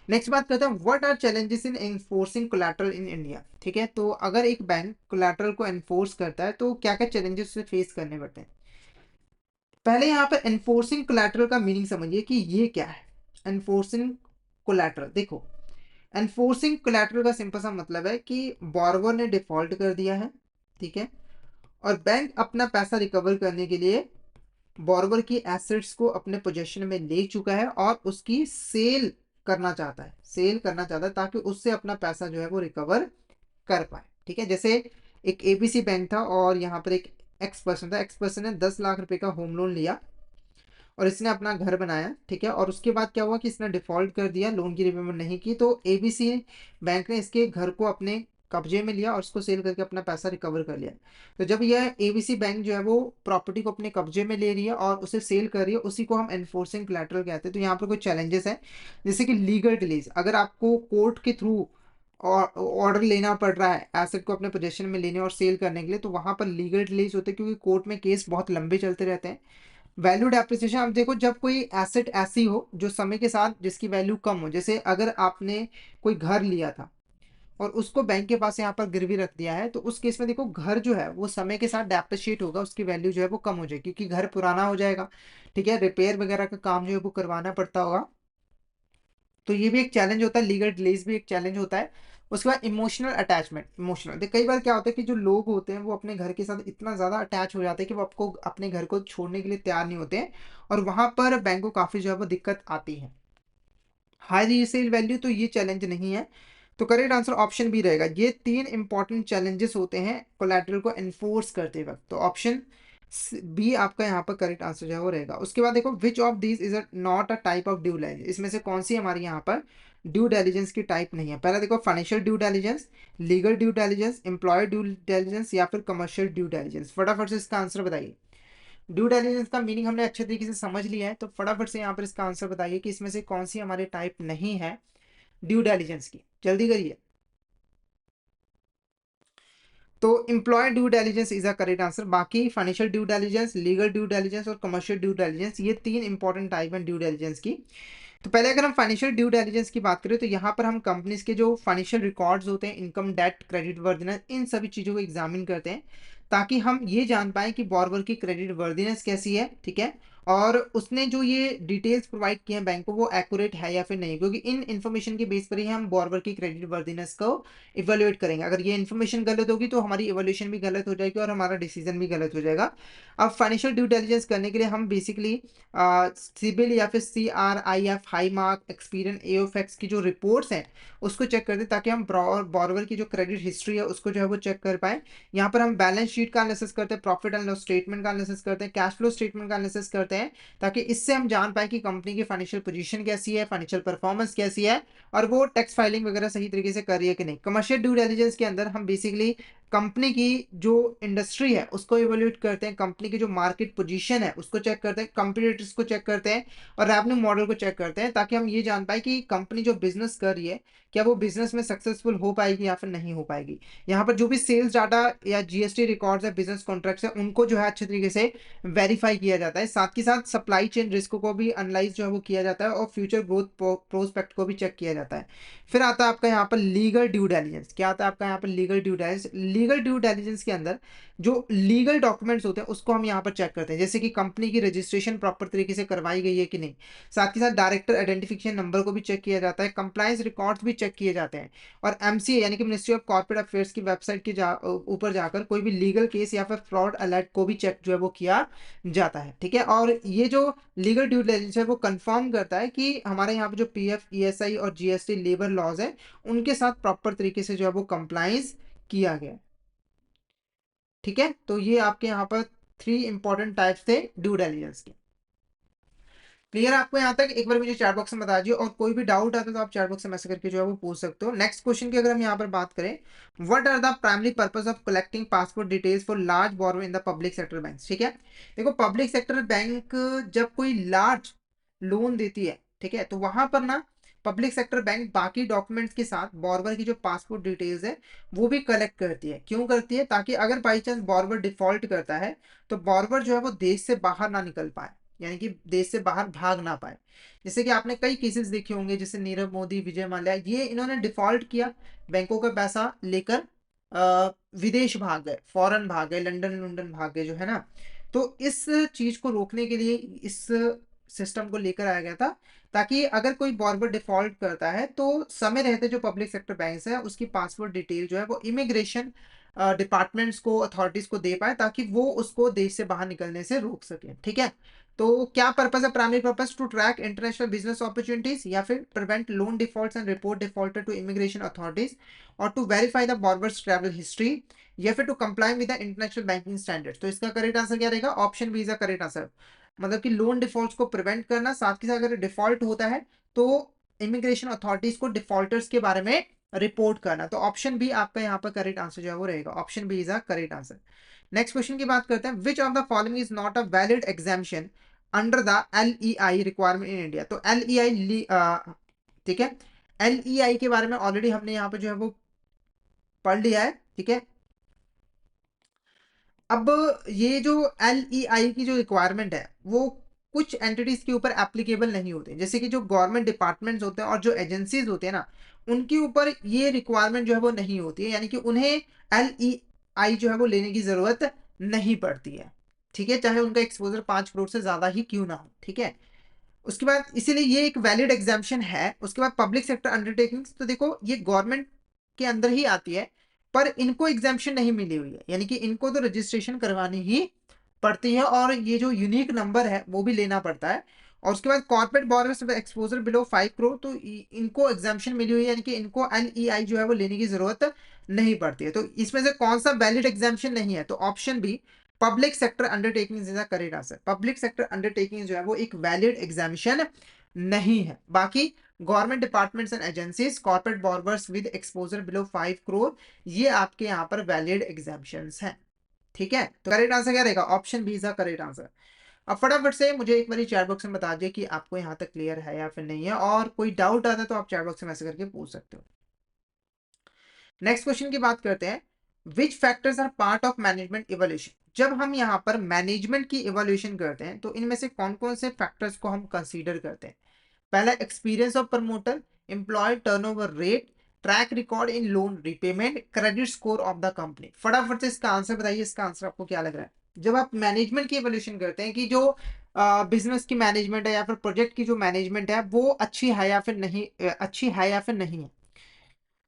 नेक्स्ट बात करते हैं, what are challenges in enforcing collateral in India. ठीक है, तो अगर एक बैंक कोलैटरल को एनफोर्स करता है तो क्या क्या चैलेंजेस उसे फेस करने पड़ते हैं? पहले यहाँ पर एनफोर्सिंग कोलैटरल का मीनिंग समझिए कि ये क्या है। एनफोर्सिंग कोलैटरल, देखो, एनफोर्सिंग कोलैटरल का सिंपल सा मतलब है कि बॉर्रोवर ने डिफॉल्ट कर दिया है, ठीक है, और बैंक अपना पैसा रिकवर करने के लिए बॉर्रोवर की एसेट्स को अपने पोजेशन में ले चुका है और उसकी सेल करना चाहता है, सेल करना चाहता है ताकि उससे अपना पैसा जो है वो रिकवर कर पाए, ठीक है। जैसे एक ABC बैंक था और यहाँ पर एक एक्स पर्सन था। एक्स पर्सन ने 10 लाख रुपए का होम लोन लिया और इसने अपना घर बनाया, ठीक है, और उसके बाद क्या हुआ कि इसने डिफॉल्ट कर दिया, लोन की रिपेमेंट नहीं की, तो ABC बैंक ने इसके घर को अपने कब्जे में लिया और उसको सेल करके अपना पैसा रिकवर कर लिया। तो जब यह ABC बैंक जो है वो प्रॉपर्टी को अपने कब्जे में ले रही है और उसे सेल कर रही है, उसी को हम एनफोर्सिंग कोलैटरल कहते हैं। तो यहाँ पर कुछ चैलेंजेस हैं, जैसे कि लीगल डिलेज। अगर आपको कोर्ट के थ्रू और ऑर्डर लेना पड़ रहा है एसेट को अपने पोजेशन में लेने और सेल करने के लिए, तो वहां पर लीगल डिलेज होते हैं, क्योंकि कोर्ट में केस बहुत लंबे चलते रहते हैं। वैल्यू डेप्रिसिएशन, अब देखो, जब कोई एसेट ऐसी हो जो समय के साथ जिसकी वैल्यू कम हो, जैसे अगर आपने कोई घर लिया था और उसको बैंक के पास यहाँ पर गिरवी रख दिया है, तो उस केस में देखो घर जो है वो समय के साथ डेप्रिशिएट होगा, उसकी वैल्यू जो है वो कम हो जाएगी क्योंकि घर पुराना हो जाएगा, ठीक है, रिपेयर वगैरह का काम जो है वो करवाना पड़ता होगा। तो ये भी एक चैलेंज होता है, लीगल डिलेज भी एक चैलेंज होता है। उसके बाद इमोशनल अटैचमेंट। इमोशनल देख, कई बार क्या होता है कि जो लोग होते हैं वो अपने घर के साथ इतना ज़्यादा अटैच हो जाते हैं कि वो आपको अपने घर को छोड़ने के लिए तैयार नहीं होते हैं, और वहाँ पर बैंक को काफ़ी जो है वो दिक्कत आती है। हाई रीसेल वैल्यू, तो ये चैलेंज नहीं है। तो करेक्ट आंसर ऑप्शन बी रहेगा। ये तीन इंपॉर्टेंट चैलेंजेस होते हैं कोलैटरल को एनफोर्स करते वक्त, तो ऑप्शन बी आपका यहाँ पर करेक्ट आंसर जो है वो रहेगा। उसके बाद देखो, which of these is not a type of due diligence. इसमें से कौन सी हमारी यहाँ पर ड्यू डिलिजेंस की टाइप नहीं है? पहला देखो, financial due diligence, legal due diligence, employee due diligence, या फिर कमर्शियल ड्यू डिलिजेंस। फटाफट से इसका आंसर बताइए। ड्यू डिलिजेंस का मीनिंग हमने अच्छे तरीके से समझ लिया है, तो फटाफट से यहाँ पर इसका आंसर बताइए कि इसमें से कौन सी हमारी टाइप नहीं है ड्यू डिलिजेंस की, जल्दी करिए। तो employ due diligence is a correct answer. बाकी financial due diligence, legal due diligence और कमर्शियल ड्यू डिलिजेंस, ये तीन इंपॉर्टेंट टाइप हैं ड्यू डिलिजेंस की। तो पहले अगर हम फाइनेंशियल ड्यू डिलिजेंस की बात करें तो यहाँ पर हम कंपनीज के जो फाइनेंशियल रिकॉर्ड्स होते हैं, इनकम, डेट, क्रेडिट वर्दिनेस, इन सभी चीज़ों को एग्जामिन करते हैं ताकि हम ये जान पाए कि बॉर्रोवर की क्रेडिट वर्दिनेस कैसी है, ठीक है, और उसने जो ये डिटेल्स प्रोवाइड किए हैं बैंक को वो एक्यूरेट है या फिर नहीं, क्योंकि इन इन्फॉर्मेशन के बेस पर ही हम बॉर्बर की क्रेडिट वर्दीनेस को इवेल्युएट करेंगे। अगर ये इन्फॉर्मेशन गलत होगी तो हमारी इवोल्यूशन भी गलत हो जाएगी और हमारा डिसीजन भी गलत हो जाएगा। अब फाइनेंशियल ड्यू डिलिजेंस करने के लिए हम बेसिकली सिबिल या फिर CRIF, high mark, experience, AOFAX की जो रिपोर्ट्स हैं उसको चेक करते हैं, ताकि हम बॉर्वर की जो क्रेडिट हिस्ट्री है उसको जो है वो चेक कर पाए। यहाँ पर हम बैलेंस शीट का एनालिसिस करते हैं, प्रॉफिट एंड लॉस स्टेटमेंट का एनालिसिस करते हैं, कैश फ्लो स्टेटमेंट का एनालिसिस करते हैं, ताकि इससे हम जान पाए कि कंपनी की फाइनेंशियल पोजीशन कैसी है, फाइनेंशियल परफॉर्मेंस कैसी है, और वो टैक्स फाइलिंग वगैरह सही तरीके से कर रही है कि नहीं। कमर्शियल ड्यू डिलिजेंस के अंदर हम बेसिकली कंपनी की जो इंडस्ट्री है उसको इवेल्युएट करते हैं, कंपनी की जो मार्केट पोजीशन है उसको चेक करते हैं, कंपटीटर्स को चेक करते हैं, और रेवेन्यू मॉडल को चेक करते हैं, ताकि हम ये जान पाए कि कंपनी जो बिजनेस कर रही है क्या वो बिजनेस में सक्सेसफुल हो पाएगी या फिर नहीं हो पाएगी। यहाँ पर जो भी सेल्स डाटा या GST रिकॉर्ड्स है, बिजनेस कॉन्ट्रैक्ट्स है, उनको जो है अच्छे तरीके से वेरीफाई किया जाता है। साथ ही साथ सप्लाई चेन रिस्क को भी एनालाइज जो है वो किया जाता है, और फ्यूचर ग्रोथ प्रोस्पेक्ट को भी चेक किया जाता है। फिर आता है आपका यहाँ पर लीगल ड्यू डिलिजेंस। क्या आता है आपका यहाँ पर legal due diligence? Legal due diligence के अंदर जो लीगल डॉक्यूमेंट्स होते हैं उसको हम यहाँ पर चेक करते हैं, जैसे कि कंपनी की रजिस्ट्रेशन प्रॉपर तरीके से करवाई गई है कि नहीं। साथ ही साथ डायरेक्टर आइडेंटिफिकेशन नंबर को भी चेक किया जाता है, कंप्लायंस रिकॉर्ड्स भी चेक किए जाते हैं, और MCA यानी कि मिनिस्ट्री ऑफ कॉर्पोरेट अफेयर्स की वेबसाइट के ऊपर जाकर कोई भी लीगल केस या फिर फ्रॉड अलर्ट को भी चेक जो है वो किया जाता है। ठीक है, और ये जो लीगल ड्यू डिलिजेंस है वो कंफर्म करता है कि हमारे यहाँ पे जो PF, ESI और GST लेबर लॉज है उनके साथ प्रॉपर तरीके से जो है वो कंप्लाइंस किया गया। ठीक है, तो ये आपके यहाँ पर 3 इंपॉर्टेंट टाइप्स थे ड्यू डिलिजेंस के। क्लियर आपको यहाँ तक? एक बार मुझे चैट बॉक्स में बता दीजिए, और कोई भी डाउट आता है तो आप चैट बॉक्स में मैसेज करके जो है वो पूछ सकते हो। नेक्स्ट क्वेश्चन की अगर हम यहाँ पर बात करें, what are the primary purpose of collecting passport details for large borrow in the public sector bank? ठीक है, देखो पब्लिक सेक्टर बैंक जब कोई लार्ज लोन देती है, ठीक है, तो वहां पर ना पब्लिक सेक्टर बैंक बाकी डॉक्यूमेंट्स के साथ बॉर्बर की जो पासपोर्ट डिटेल्स है वो भी कलेक्ट करती है। क्यों करती है? ताकि अगर बाई चांस बॉर्बर डिफॉल्ट करता है तो बॉर्बर जो है वो देश से बाहर ना निकल पाए, यानी कि देश से बाहर भाग ना पाए। जैसे कि आपने कई केसेस देखे होंगे, जैसे नीरव मोदी, विजय माल्या, ये इन्होंने डिफॉल्ट किया, बैंकों का पैसा लेकर विदेश भाग गए, फॉरेन भाग गए, लंदन लंदन भाग गए जो है ना। तो इस चीज को रोकने के लिए इस सिस्टम को लेकर आया गया था, ताकि अगर कोई बॉर्बर डिफॉल्ट करता है तो समय रहते जो पब्लिक सेक्टर बैंक्स है उसकी पासपोर्ट डिटेल जो है वो इमिग्रेशन डिपार्टमेंट्स को, अथॉरिटीज को दे पाए, ताकि वो उसको देश से बाहर निकलने से रोक सके। ठीक है, तो क्या पर्पस है? Primary purpose to track international business opportunities, या फिर prevent loan defaults and report defaulter to immigration authorities, और to verify the borrower's travel history, या फिर to comply with the international banking standards. तो इसका करेक्ट आंसर क्या रहेगा? Option B is the correct answer. मतलब कि लोन डिफॉल्ट्स को प्रिवेंट करना, साथ ही साथ अगर डिफॉल्ट होता है तो इमिग्रेशन अथॉरिटीज को डिफॉल्टर्स के बारे में रिपोर्ट करना। तो ऑप्शन बी आपका यहाँ पर करेक्ट आंसर जो है वो रहेगा, option B is a correct answer. Next question की बात करते हैं, which of the following is not a valid exemption under the LEI requirement in India? तो LEI, ठीक है, LEI के बारे में ऑलरेडी हमने यहाँ पे जो है वो पढ़ लिया है। ठीक है, अब ये जो LEI की जो रिक्वायरमेंट है वो कुछ एंटिटीज के ऊपर एप्लीकेबल नहीं होते, जैसे कि जो गवर्नमेंट डिपार्टमेंट्स होते हैं और जो एजेंसीज होते हैं ना, उनके ऊपर ये रिक्वायरमेंट जो है वो नहीं होती है, यानी कि उन्हें LEI जो है वो लेने की जरूरत नहीं पड़ती है। ठीक है, चाहे उनका एक्सपोजर 5 करोड़ से ज्यादा ही क्यों ना हो। ठीक है, उसके बाद इसीलिए ये एक वैलिड एग्जाम्पशन है। उसके बाद पब्लिक सेक्टर अंडरटेकिंग्स, तो देखो ये गवर्नमेंट के अंदर ही आती है, पर इनको एग्जाम्पशन नहीं मिली हुई है, यानी कि इनको तो रजिस्ट्रेशन करवानी ही पड़ती है, और ये जो यूनिक नंबर है वो भी लेना पड़ता है। और उसके बाद corporate borrowers exposure below 5 crore, तो इनको एग्जाम्पशन मिली हुई है, यानी कि इनको LEI जो है वो लेने की जरूरत नहीं पड़ती है। तो इसमें से कौन सा वैलिड एग्जाम्पशन नहीं है? तो option B, public sector undertaking is the correct answer. Public sector undertaking जो है वो एक वैलिड एग्जामिशन नहीं है। बाकी government departments and agencies, corporate borrowers with exposure below 5 crore, ये आपके यहाँ पर वैलिड एग्जामिशंस हैं। ठीक है, तो करेक्ट आंसर क्या रहेगा? Option B is the correct answer. अब फटाफट से मुझे एक बार चैट बॉक्स में बता दीजिए कि आपको यहाँ तक क्लियर है या फिर नहीं है, और कोई डाउट आता है तो आप चैट बॉक्स में मैसेज करके पूछ सकते हो। नेक्स्ट क्वेश्चन की बात करते हैं, which factors are part of management evolution? जब हम यहाँ पर मैनेजमेंट की इवोल्यूशन करते हैं तो इनमें से कौन कौन से फैक्टर्स को हम कंसीडर करते हैं? पहला, experience of promoter, employee turnover rate, track record in loan repayment, credit score of the company. फटाफट से इसका आंसर बताइए, इसका आंसर आपको क्या लग रहा है? जब आप मैनेजमेंट की इवोल्यूशन करते हैं कि जो बिजनेस की मैनेजमेंट है या फिर प्रोजेक्ट की जो मैनेजमेंट है वो अच्छी है या फिर नहीं, अच्छी है या फिर नहीं है।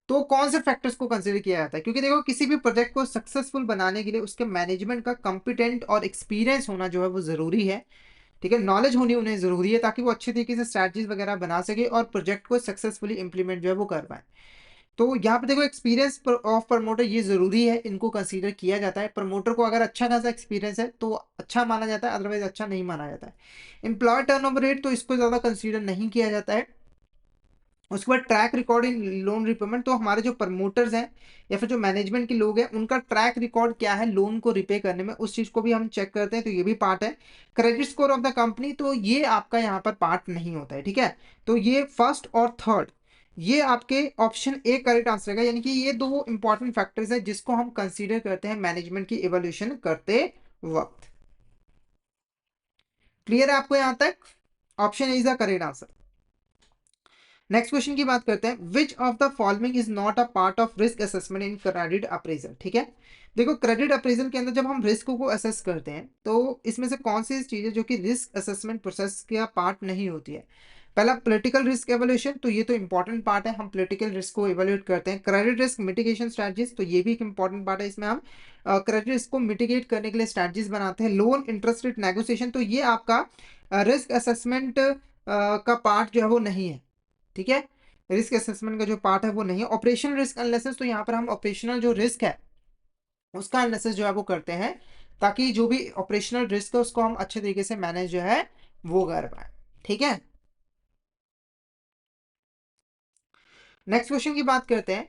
तो कौन से फैक्टर्स को कंसिडर किया जाता है, क्योंकि देखो किसी भी प्रोजेक्ट को सक्सेसफुल बनाने के लिए उसके मैनेजमेंट का कॉम्पिटेंट और एक्सपीरियंस होना जो है वो जरूरी है। ठीक है, नॉलेज होनी उन्हें जरूरी है ताकि वो अच्छे तरीके से स्ट्रैटेजीज वगैरह बना सके और प्रोजेक्ट को सक्सेसफुली इंप्लीमेंट जो है वो कर पाए। तो यहाँ पे देखो एक्सपीरियंस ऑफ प्रमोटर ये जरूरी है, इनको कंसीडर किया जाता है। प्रमोटर को अगर अच्छा खासा एक्सपीरियंस है तो अच्छा माना जाता है, अदरवाइज अच्छा नहीं माना जाता है। एम्प्लॉय टर्नओवर रेट तो इसको ज्यादा कंसीडर नहीं किया जाता है। उसके बाद track record in loan repayment, तो हमारे जो प्रमोटर्स हैं या फिर जो मैनेजमेंट के लोग हैं उनका ट्रैक रिकॉर्ड क्या है लोन को रिपे करने में, उस चीज को भी हम चेक करते हैं, तो ये भी पार्ट है। Credit score of the company, तो ये आपका यहाँ पर पार्ट नहीं होता है। ठीक है, तो ये फर्स्ट और थर्ड, ये आपके ऑप्शन ए करेक्ट आंसर है, यानी कि ये दो इंपॉर्टेंट फैक्टर्स हैं जिसको हम कंसीडर करते हैं मैनेजमेंट की इवोल्यूशन करते वक्त। क्लियर है आपको यहां तक? Option is the correct answer. Next question की बात करते हैं, which of the following is not a part of risk assessment in credit appraisal. ठीक है, देखो क्रेडिट अप्रेजल के अंदर जब हम रिस्क को असेस करते हैं तो इसमें से कौन सी चीजें जो कि रिस्क असेसमेंट प्रोसेस का पार्ट नहीं होती है। पहला पॉलिटिकल रिस्क एवोल्यूशन, तो ये तो इंपॉर्टेंट पार्ट है, हम पॉलिटिकल रिस्क को इवेल्युएट करते हैं। क्रेडिट रिस्क मिटिगेशन स्ट्रेटजीज, तो ये भी एक इंपॉर्टेंट पार्ट है, इसमें हम क्रेडिट रिस्क को मिटिगेट करने के लिए स्ट्रेटजीज बनाते हैं। लोन इंटरेस्ट रेट नेगोशिएशन, तो ये आपका रिस्क असेसमेंट का पार्ट जो है वो नहीं है। ठीक है, रिस्क असेसमेंट का जो पार्ट है वो नहीं है। ऑपरेशनल रिस्क एनालिसिस, तो यहाँ पर हम ऑपरेशनल जो रिस्क है उसका एनालिसिस जो है वो करते हैं ताकि जो भी ऑपरेशनल रिस्क है उसको हम अच्छे तरीके से मैनेज जो है वो कर पाए। ठीक है, नेक्स्ट क्वेश्चन की बात करते हैं,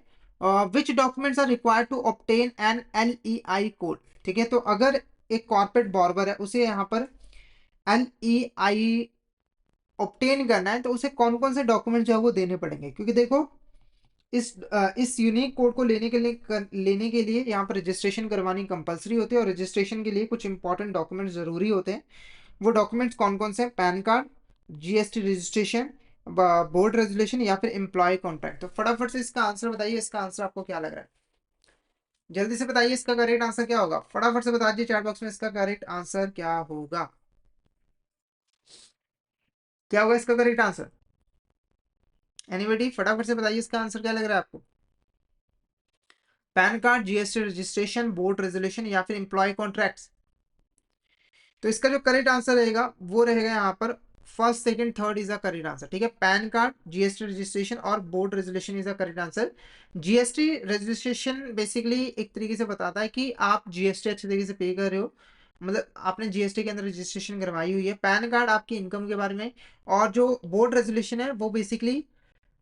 which documents are required to obtain an LEI code. ठीक है, तो अगर एक कॉर्पोरेट बॉर्बर है उसे यहाँ पर LEI ऑब्टेन करना है तो उसे कौन कौन से डॉक्यूमेंट जो है वो देने पड़ेंगे, क्योंकि देखो इस यूनिक कोड को लेने के लिए यहाँ पर रजिस्ट्रेशन करवानी कंपलसरी होती है और रजिस्ट्रेशन के लिए कुछ इंपॉर्टेंट डॉक्यूमेंट जरूरी होते हैं। वो डॉक्यूमेंट्स कौन कौन से हैं? Pan card, GST registration, board resolution या फिर एम्प्लॉय कॉन्ट्रैक्ट। तो फटाफट से इसका आंसर बताइए, इसका आंसर आपको क्या लग रहा है? जल्दी से बताइए इसका करेक्ट आंसर क्या होगा, फटाफट से बता दीजिए चैट बॉक्स में इसका करेक्ट आंसर क्या होगा। क्या होगा इसका करेक्ट आंसर? एनीबडी फटाफट से बताइए इसका आंसर क्या लग रहा है आपको? Pan card, GST registration, board resolution या फिर एम्प्लॉय कॉन्ट्रैक्ट्स। तो इसका जो करेक्ट आंसर रहेगा वो रहेगा यहाँ पर first second third is the correct answer. ठीक है, पैन कार्ड, GST रजिस्ट्रेशन और board resolution is the correct answer. GST registration basically एक तरीके से बताता है कि आप GST अच्छे तरीके से पे कर रहे हो, मतलब आपने GST के अंदर रजिस्ट्रेशन करवाई हुई है। पैन कार्ड आपकी इनकम के बारे में, और जो बोर्ड रेजोल्यूशन है वो बेसिकली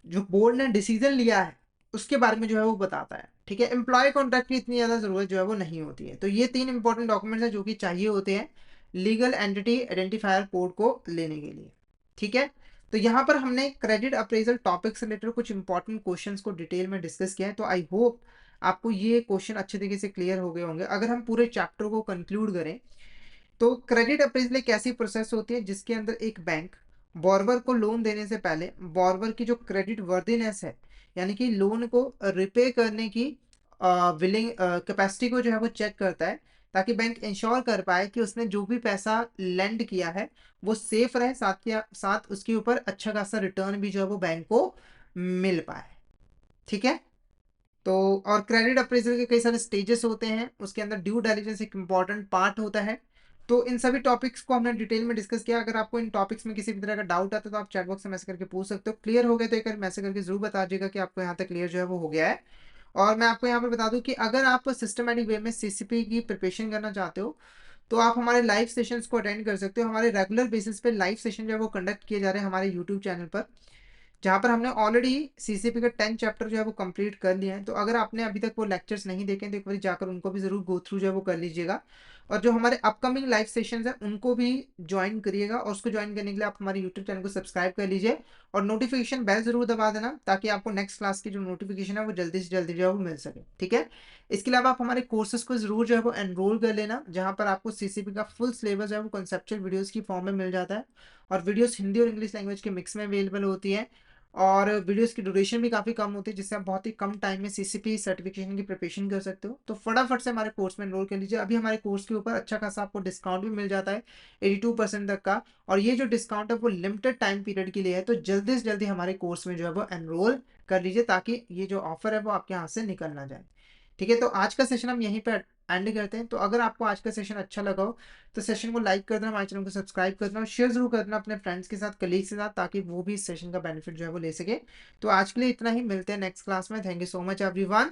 जो बोर्ड ने डिसीजन लिया है उसके बारे में जो है वो बताता है। ठीक है, एम्प्लॉय कॉन्ट्रैक्ट की इतनी ज़्यादा ज़रूरत जो है वो नहीं होती है। तो ये तीन इंपॉर्टेंट डॉक्यूमेंट्स हैं जो कि चाहिए होते हैं लीगल एंटिटी आइडेंटिफायर कोड को लेने के लिए। ठीक है, तो यहाँ पर हमने क्रेडिट अप्रेजल टॉपिक से रिलेटेड कुछ इंपॉर्टेंट क्वेश्चंस को डिटेल में डिस्कस किया है। तो आई होप आपको ये क्वेश्चन अच्छे तरीके से क्लियर हो गए होंगे। अगर हम पूरे चैप्टर को कंक्लूड करें तो क्रेडिट अप्रेजल एक ऐसी प्रोसेस होती है जिसके अंदर एक बैंक बॉर्बर को लोन देने से पहले बॉर्बर की जो क्रेडिट वर्दीनेस है, यानी कि लोन को रिपे करने की विलिंग कैपेसिटी को जो है वो चेक करता है, ताकि बैंक इंश्योर कर पाए कि उसने जो भी पैसा लेंड किया है वो सेफ रहे, साथ के साथ उसके ऊपर अच्छा खासा रिटर्न भी जो है वो बैंक को मिल पाए। ठीक है, तो और क्रेडिट अप्रेजल के कई सारे स्टेजेस होते हैं, उसके अंदर ड्यू डिलिजेंस एक इंपॉर्टेंट पार्ट होता है। तो इन सभी टॉपिक्स को हमने डिटेल में डिस्कस किया। अगर आपको इन टॉपिक्स में किसी भी तरह का डाउट आता है तो आप चैट बॉक्स में मैसेज करके पूछ सकते हो। क्लियर हो गया तो एक बार मैसेज करके जरूर बता दीजिएगा कि आपको यहाँ तक क्लियर जो है वो हो गया है। और मैं आपको यहाँ पर बता दूं कि अगर आप सिस्टमेटिक वे में CCP की प्रिपरेशन करना चाहते हो तो आप हमारे लाइव सेशंस को अटेंड कर सकते हो। हमारे रेगुलर बेसिस पे लाइव सेशन जो है वो कंडक्ट किए जा रहे हैं हमारे यूट्यूब चैनल पर, जहाँ पर हमने ऑलरेडी CCP का 10 चैप्टर जो है वो कंप्लीट कर लिया है। तो अगर आपने अभी तक वो लेक्चर्स नहीं देखे हैं तो एक बार जाकर उनको भी जरूर गो थ्रू जो है वो कर लीजिएगा। और जो हमारे अपकमिंग लाइव सेशंस हैं उनको भी ज्वाइन करिएगा, और उसको ज्वाइन करने के लिए आप हमारे यूट्यूब चैनल को सब्सक्राइब कर लीजिए और नोटिफिकेशन बेल जरूर दबा देना ताकि आपको नेक्स्ट क्लास की जो नोटिफिकेशन है वो जल्दी से जल्दी जो है वो मिल सके। ठीक है, इसके अलावा आप हमारे कोर्सेज को जरूर जो है वो एनरोल कर लेना, जहाँ पर आपको CCP का फुल सिलेबस जो है वो कंसेप्चुअल वीडियोस की फॉर्म में मिल जाता है, और वीडियोस हिंदी और इंग्लिश लैंग्वेज के मिक्स में अवेलेबल होती है। और वीडियोस की ड्यूरेशन भी काफ़ी कम होती है, जिससे आप बहुत ही कम टाइम में सीसीपी सर्टिफिकेशन की प्रिपरेशन कर सकते हो। तो फटाफट से हमारे कोर्स में एनरोल कर लीजिए। अभी हमारे कोर्स के ऊपर अच्छा खासा आपको डिस्काउंट भी मिल जाता है 82% तक का। और ये जो डिस्काउंट है वो लिमिटेड टाइम पीरियड के लिए है, तो जल्दी से जल्दी हमारे कोर्स में जो है वो एनरोल कर लीजिए, ताकि ये जो ऑफर है वो आपके हाथ से निकल ना जाए। ठीक है, तो आज का सेशन हम यहीं पे एंड करते हैं। तो अगर आपको आज का सेशन अच्छा लगा हो तो सेशन को लाइक कर देना, हमारे चैनल को सब्सक्राइब कर देना और शेयर जरूर कर देना अपने फ्रेंड्स के साथ, कलीग्स के साथ, ताकि वो भी इस सेशन का बेनिफिट जो है वो ले सके। तो आज के लिए इतना ही, मिलते हैं नेक्स्ट क्लास में। Thank you so much everyone.